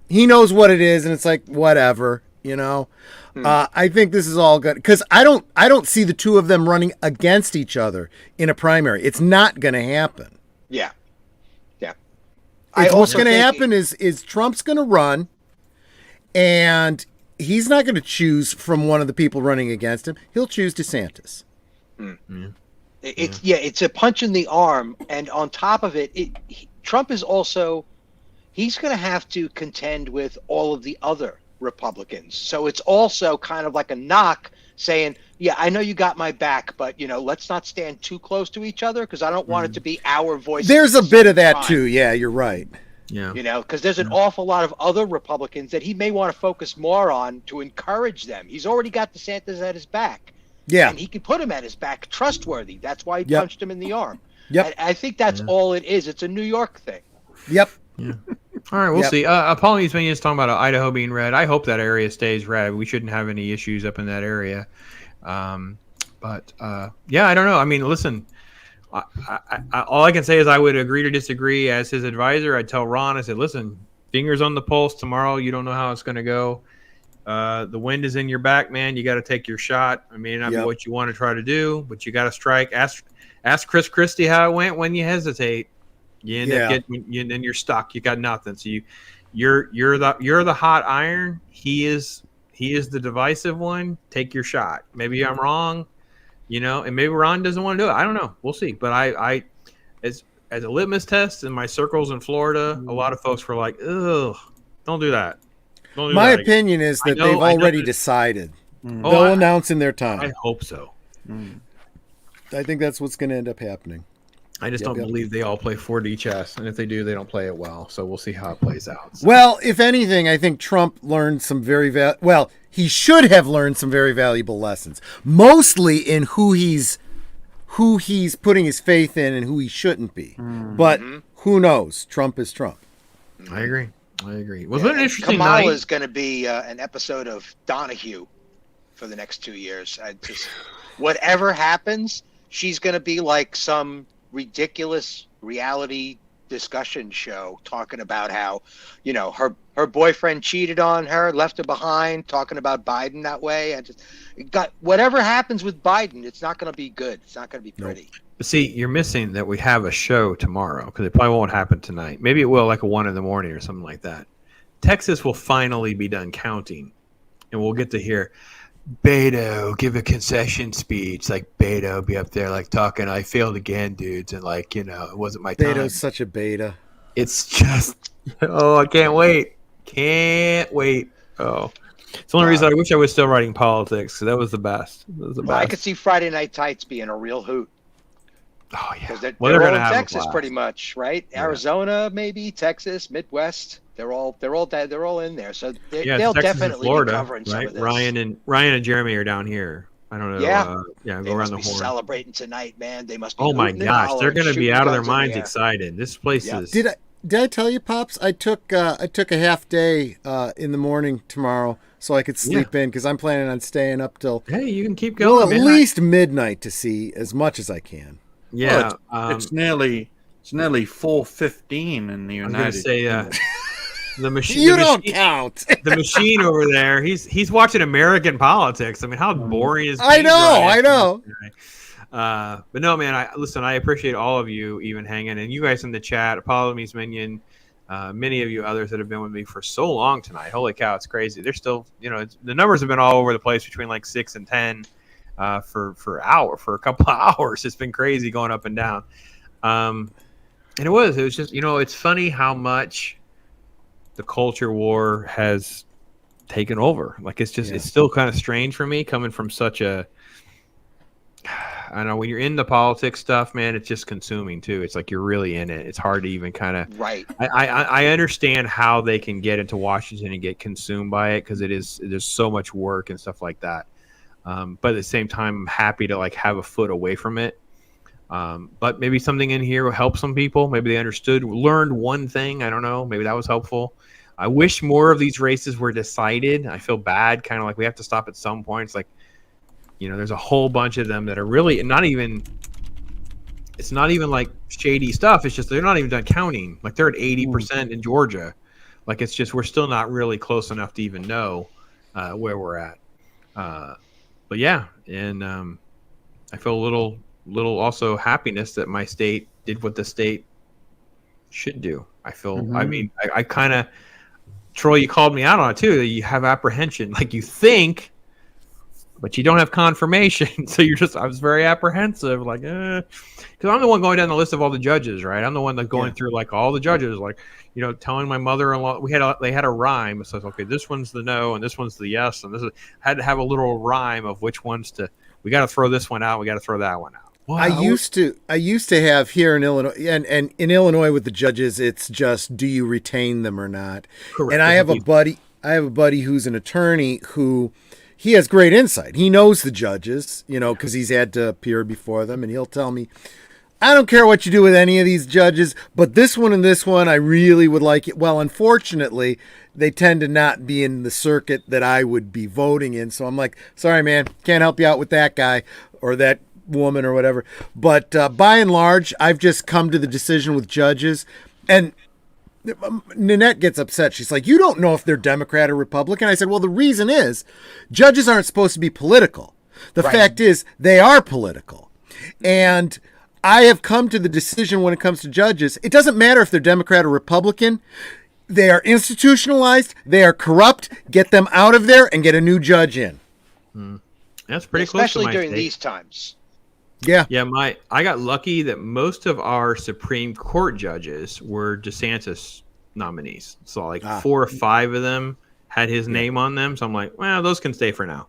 he knows what it is, and it's like, whatever, I think this is all good because I don't see the two of them running against each other in a primary. It's not going to happen. Yeah. What's going to happen is Trump's going to run, and he's not going to choose from one of the people running against him. He'll choose DeSantis. It's a punch in the arm, and on top of it, Trump is also, he's going to have to contend with all of the other Republicans. So it's also kind of like a knock saying, yeah, I know you got my back, but let's not stand too close to each other because I don't want it to be our voice. There's a bit of that too. Yeah, you're right. Yeah. Because there's an awful lot of other Republicans that he may want to focus more on to encourage them. He's already got DeSantis at his back. Yeah. And he can put him at his back, trustworthy. That's why he Yep. punched him in the arm. Yep. I think that's all it is. It's a New York thing. Yep. Yeah. All right, we'll see. Pauline's Minions talking about Idaho being red. I hope that area stays red. We shouldn't have any issues up in that area. But I don't know. I mean, listen, all I can say is I would agree to disagree as his advisor. I'd tell Ron, I said, listen, fingers on the pulse tomorrow. You don't know how it's going to go. The wind is in your back, man. You got to take your shot. I mean, not what you want to try to do, but you got to strike. Ask Chris Christie how it went when you hesitate. You end up then you're stuck. You got nothing. So you're the hot iron. He is the divisive one. Take your shot. Maybe I'm wrong, and maybe Ron doesn't want to do it. I don't know. We'll see. But I as a litmus test in my circles in Florida, a lot of folks were like, "Ugh, don't do that." My opinion is that they've already decided. They'll announce in their time. I hope so. I think that's what's going to end up happening. I just don't believe they all play 4D chess, and if they do, they don't play it well. So we'll see how it plays out. So. Well, if anything, I think Trump learned some he should have learned some very valuable lessons, mostly in who he's putting his faith in and who he shouldn't be. But who knows? Trump is Trump. I agree. Was it an interesting Kamala night? is going to be an episode of Donahue for the next 2 years. Whatever happens, she's going to be like some ridiculous reality discussion show talking about how, her boyfriend cheated on her, left her behind, talking about Biden that way. Whatever happens with Biden, it's not going to be good. It's not going to be pretty. But see, you're missing that we have a show tomorrow because it probably won't happen tonight. Maybe it will, like a 1 a.m. or something like that. Texas will finally be done counting, and we'll get to hear Beto give a concession speech. Like Beto be up there like talking, I failed again, dudes, and it wasn't my time. Beto's such a beta. It's just I can't wait. Oh, it's the only reason I wish I was still writing politics, because that was the best. I could see Friday Night Tights being a real hoot. Oh yeah, because they're gonna all in have Texas pretty much, right? Yeah. Arizona, maybe Texas, Midwest. They're all in there, so they'll Texas definitely Florida, be covering some of this. Ryan and Jeremy are down here. I don't know. Yeah, go around the horn. Celebrating tonight, man. They must be. Oh my gosh, they're going to be out of their minds the excited. This place is. Did I tell you, Pops? I took a half day in the morning tomorrow so I could sleep in because I'm planning on staying up till. Hey, you can keep going. Well, at least midnight to see as much as I can. Yeah, it's nearly 4:15 in the United States. The machine. You don't count. The machine over there. He's watching American politics. I mean, how boring is? I know. But no, man. I appreciate all of you even hanging, and you guys in the chat. Apollo Me's Minion, many of you others that have been with me for so long tonight. Holy cow, it's crazy. They're still, the numbers have been all over the place between like 6 and 10 for a couple of hours. It's been crazy going up and down. And it was just, it's funny how much the culture war has taken over. Like it's still kind of strange for me coming from such a, I don't know, when you're in the politics stuff, man, it's just consuming too. It's like you're really in it. It's hard to even kind of, right. I understand how they can get into Washington and get consumed by it because there's so much work and stuff like that. But at the same time, I'm happy to like have a foot away from it. But maybe something in here will help some people. Maybe they learned one thing. I don't know. Maybe that was helpful. I wish more of these races were decided. I feel bad, kind of like we have to stop at some point. It's like there's a whole bunch of them that are really not even. It's not even like shady stuff. It's just they're not even done counting. Like they're at 80% in Georgia. Like it's just we're still not really close enough to even know where we're at. But yeah, and I feel a little also happiness that my state did what the state should do. I feel. I mean, I kind of. Troy, you called me out on it too. That you have apprehension, like you think, but you don't have confirmation. So I was very apprehensive, like, because I'm the one going down the list of all the judges, right? I'm the one that's going through like all the judges, like, telling my mother-in-law they had a rhyme. It says, okay, this one's the no, and this one's the yes, and had to have a little rhyme of which ones we got to throw this one out, we got to throw that one out. Wow. I used to have here in Illinois, and in Illinois with the judges, it's just, do you retain them or not? Correct. And I have a buddy who's an attorney who he has great insight. He knows the judges, because he's had to appear before them, and he'll tell me, I don't care what you do with any of these judges, but this one and this one, I really would like it. Well, unfortunately, they tend to not be in the circuit that I would be voting in. So I'm like, sorry, man, can't help you out with that guy or that woman or whatever. But by and large, I've just come to the decision with judges. And Nanette gets upset. She's like, you don't know if they're Democrat or Republican. I said, well, the reason is judges aren't supposed to be political. The fact is they are political. And I have come to the decision when it comes to judges, it doesn't matter if they're Democrat or Republican. They are institutionalized. They are corrupt. Get them out of there and get a new judge in. That's pretty close to especially during these times. Yeah. Yeah, I got lucky that most of our Supreme Court judges were DeSantis nominees. So like 4 or 5 of them had his name on them. So I'm like, well, those can stay for now.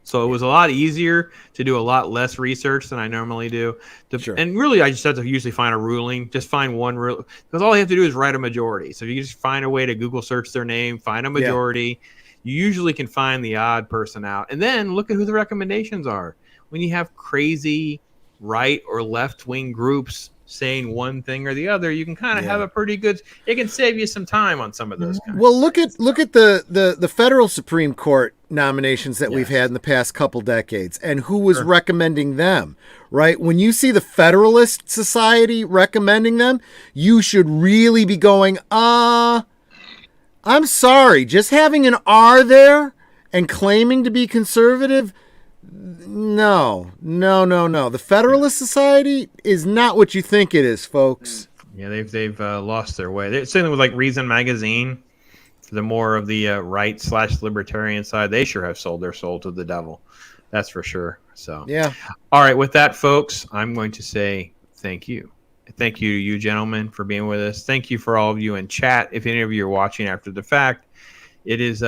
So it was a lot easier to do a lot less research than I normally do. And really, I just have to usually find a ruling. Just find one rule. Because all you have to do is write a majority. So if you just find a way to Google search their name, find a majority, you usually can find the odd person out. And then look at who the recommendations are. When you have crazy right or left wing groups saying one thing or the other, you can kind of have a pretty good. It can save you some time on some of those. Look at the federal Supreme Court nominations that we've had in the past couple decades, and who was recommending them. Right, when you see the Federalist Society recommending them, you should really be going, I'm sorry, just having an R there and claiming to be conservative. No. The Federalist Society is not what you think it is, folks. Yeah, they've lost their way. They're certainly with like Reason Magazine, the more of the right/libertarian side, they sure have sold their soul to the devil. That's for sure. So yeah. All right, with that, folks, I'm going to say thank you. Thank you to you gentlemen for being with us. Thank you for all of you in chat. If any of you are watching after the fact, it is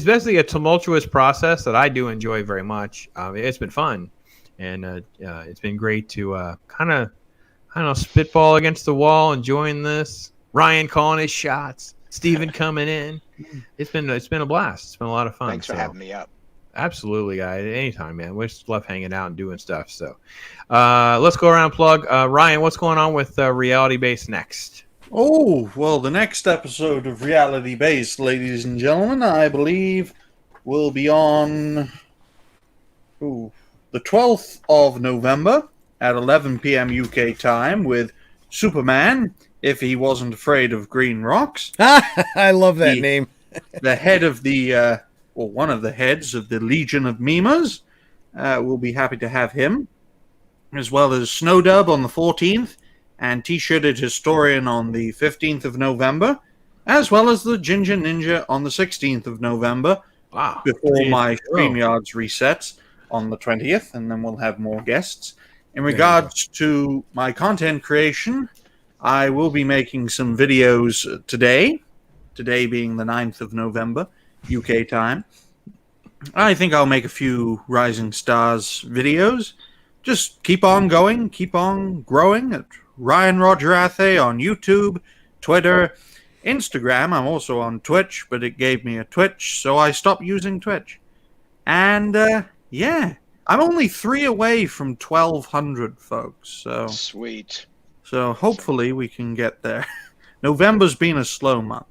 basically a tumultuous process that I do enjoy very much. It's been fun, and it's been great to kind of, I don't know, spitball against the wall, enjoying this. Ryan calling his shots, Steven coming in. It's been a blast. It's been a lot of fun. Thanks for having me up. Absolutely, guys. Anytime, man. We just love hanging out and doing stuff. So let's go around and plug. Ryan, what's going on with Reality Base next? Oh, well, the next episode of Reality Base, ladies and gentlemen, I believe will be on the 12th of November at 11 p.m. UK time with Superman, if he wasn't afraid of green rocks. I love that name. The head of the, one of the heads of the Legion of Memers. We'll be happy to have him, as well as Snowdub on the 14th. And T-shirted Historian on the 15th of November, as well as the Ginger Ninja on the 16th of November. Wow. Before my StreamYards resets on the 20th, and then we'll have more guests. In regards to my content creation, I will be making some videos today being the 9th of November, UK time. I think I'll make a few Rising Stars videos. Just keep on going, keep on growing at Ryan Roger Athay on YouTube, Twitter, Instagram. I'm also on Twitch, but it gave me a Twitch, so I stopped using Twitch. And, I'm only 3 away from 1,200, folks. So sweet. So hopefully we can get there. November's been a slow month.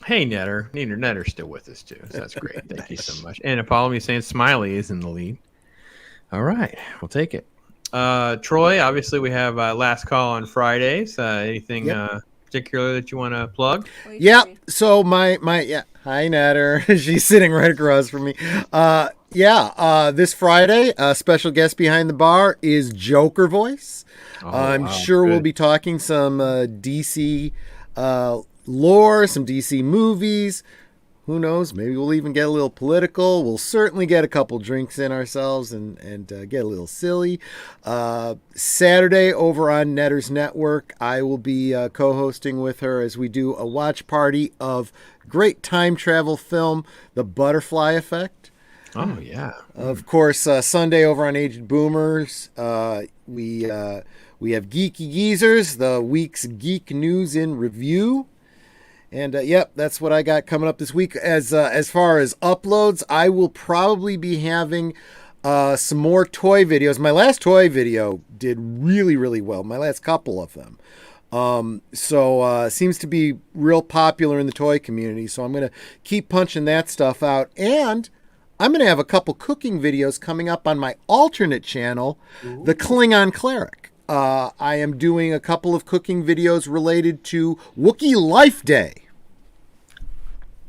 Hey, Netter's still with us, too. So that's great. Thank you so much. And Apollo, me saying Smiley is in the lead. All right, we'll take it. Troy, obviously we have last call on Fridays. Anything particular that you want to plug? Yeah. So my hi Natter. She's sitting right across from me. This Friday, special guest behind the bar is Joker Voice. I'm sure we'll be talking some DC lore, some DC movies. Who knows? Maybe we'll even get a little political. We'll certainly get a couple drinks in ourselves and get a little silly. Saturday over on Netter's Network, I will be co-hosting with her as we do a watch party of great time travel film, The Butterfly Effect. Oh, yeah. Of course, Sunday over on Aged Boomers, we have Geeky Geezers, the week's geek news in review. And that's what I got coming up this week. As far as uploads, I will probably be having some more toy videos. My last toy video did really, really well. My last couple of them. So seems to be real popular in the toy community. So I'm going to keep punching that stuff out. And I'm going to have a couple cooking videos coming up on my alternate channel, The Klingon Cleric. I am doing a couple of cooking videos related to Wookiee Life Day.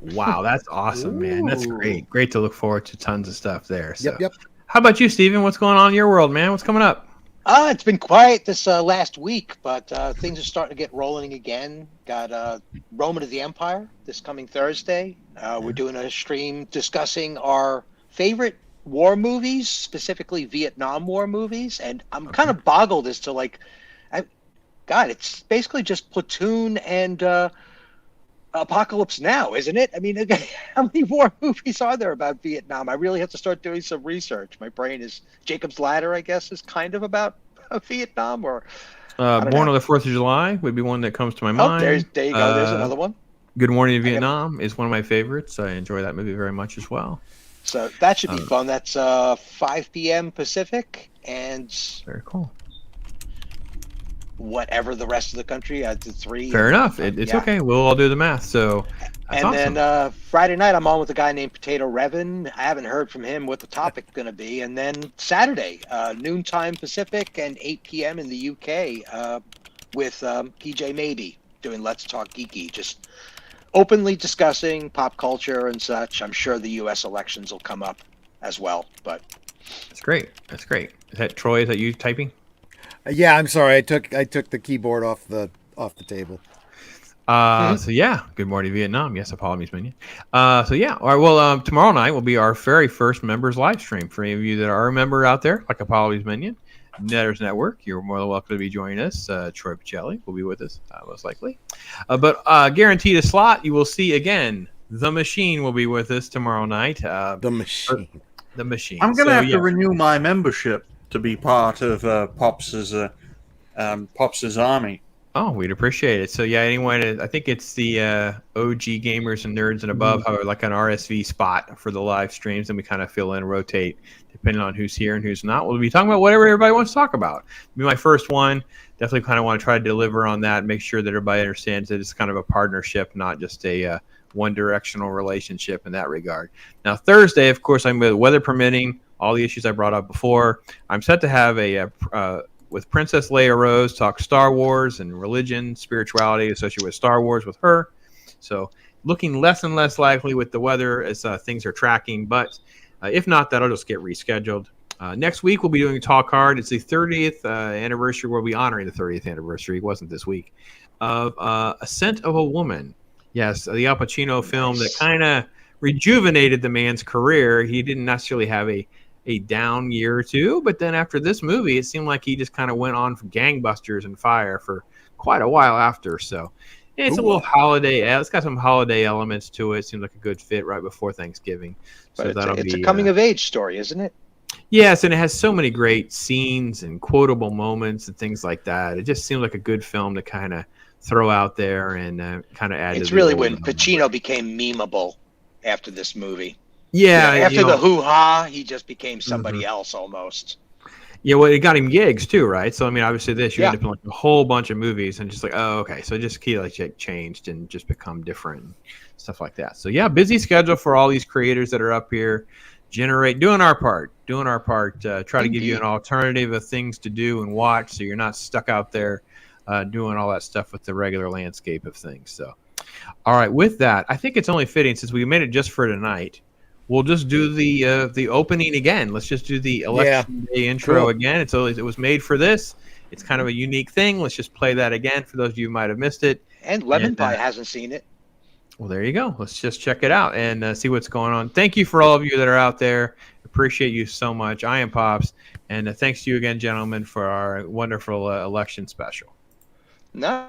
Wow, that's awesome, man. That's great. Great to look forward to tons of stuff there. So. Yep. How about you, Steven? What's going on in your world, man? What's coming up? It's been quiet this last week, but things are starting to get rolling again. Got Roman of the Empire this coming Thursday. We're doing a stream discussing our favorite war movies, specifically Vietnam War movies, and I'm kind of boggled as to it's basically just Platoon and Apocalypse Now, isn't it? I mean, how many war movies are there about Vietnam? I really have to start doing some research. My brain is Jacob's Ladder, I guess, is kind of about Vietnam, or Born on the 4th of July would be one that comes to my mind. There you go. There's another one. Good Morning Vietnam is one of my favorites. I enjoy that movie very much as well. So that should be fun. That's 5 p.m. Pacific, and very cool. Whatever the rest of the country, 3. Fair enough. It's okay. We'll all do the math. So that's awesome. Then Friday night, I'm on with a guy named Potato Revan. I haven't heard from him what the topic's going to be. And then Saturday, noontime Pacific and 8 p.m. in the UK with PJ Maybe doing Let's Talk Geeky, just openly discussing pop culture and such. I'm sure the U.S. elections will come up as well. But that's great. That's great. Is that Troy? Is that you typing? Yeah, I'm sorry. I took the keyboard off the table. So yeah, Good Morning Vietnam. Yes, apologies, Minion. So yeah, all right. Well, tomorrow night will be our very first members live stream. For any of you that are a member out there, like Apologies Minion, Netter's Network, you're more than welcome to be joining us. Troy Pacelli will be with us, most likely. But guaranteed a slot. You will see again. The Machine will be with us tomorrow night. The Machine. I'm going to have to renew my membership to be part of Pops's army. Oh, we'd appreciate it. So yeah, anyone, I think it's the OG gamers and nerds and above have like an RSV spot for the live streams, and we kind of fill in and rotate depending on who's here and who's not. We'll be talking about whatever everybody wants to talk about. It'll be my first one. Definitely kind of want to try to deliver on that, make sure that everybody understands that it's kind of a partnership, not just a one-directional relationship in that regard. Now, Thursday, of course, I'm with weather permitting, all the issues I brought up before. I'm set to have with Princess Leia Rose talk Star Wars and religion, spirituality associated with Star Wars with her. So looking less and less likely with the weather as things are tracking. But if not, that'll just get rescheduled. Next week, we'll be doing a talk card. It's the 30th anniversary. We'll be honoring the 30th anniversary. It wasn't this week. Of A Scent of a Woman. Yes, the Al Pacino film that kind of rejuvenated the man's career. He didn't necessarily have a down year or two, but then after this movie, it seemed like he just kind of went on for gangbusters and fire for quite a while after. So it's a little holiday. It's got some holiday elements to it. Seems like a good fit right before Thanksgiving. So but it's a coming of age story, isn't it? Yes, and it has so many great scenes and quotable moments and things like that. It just seemed like a good film to kind of throw out there and kind of add. It's really when Pacino became memeable after this movie. Yeah, after the hoo-ha, he just became somebody else almost. Yeah, well, it got him gigs too, right? So I mean, obviously, you end up in like a whole bunch of movies, and just like, oh, okay, so just changed and just become different, and stuff like that. So yeah, busy schedule for all these creators that are up here. doing our part, try to give you Indeed. an alternative of things to do and watch, so you're not stuck out there doing all that stuff with the regular landscape of things. So, all right, with that, I think it's only fitting, since we made it just for tonight, we'll just do the opening again. Let's just do the election day intro again. It was made for this. It's kind of a unique thing. Let's just play that again for those of you who might have missed it. And Lemon Pie hasn't seen it. Well, there you go. Let's just check it out and see what's going on. Thank you for all of you that are out there. Appreciate you so much. I am Pops. And thanks to you again, gentlemen, for our wonderful election special. No.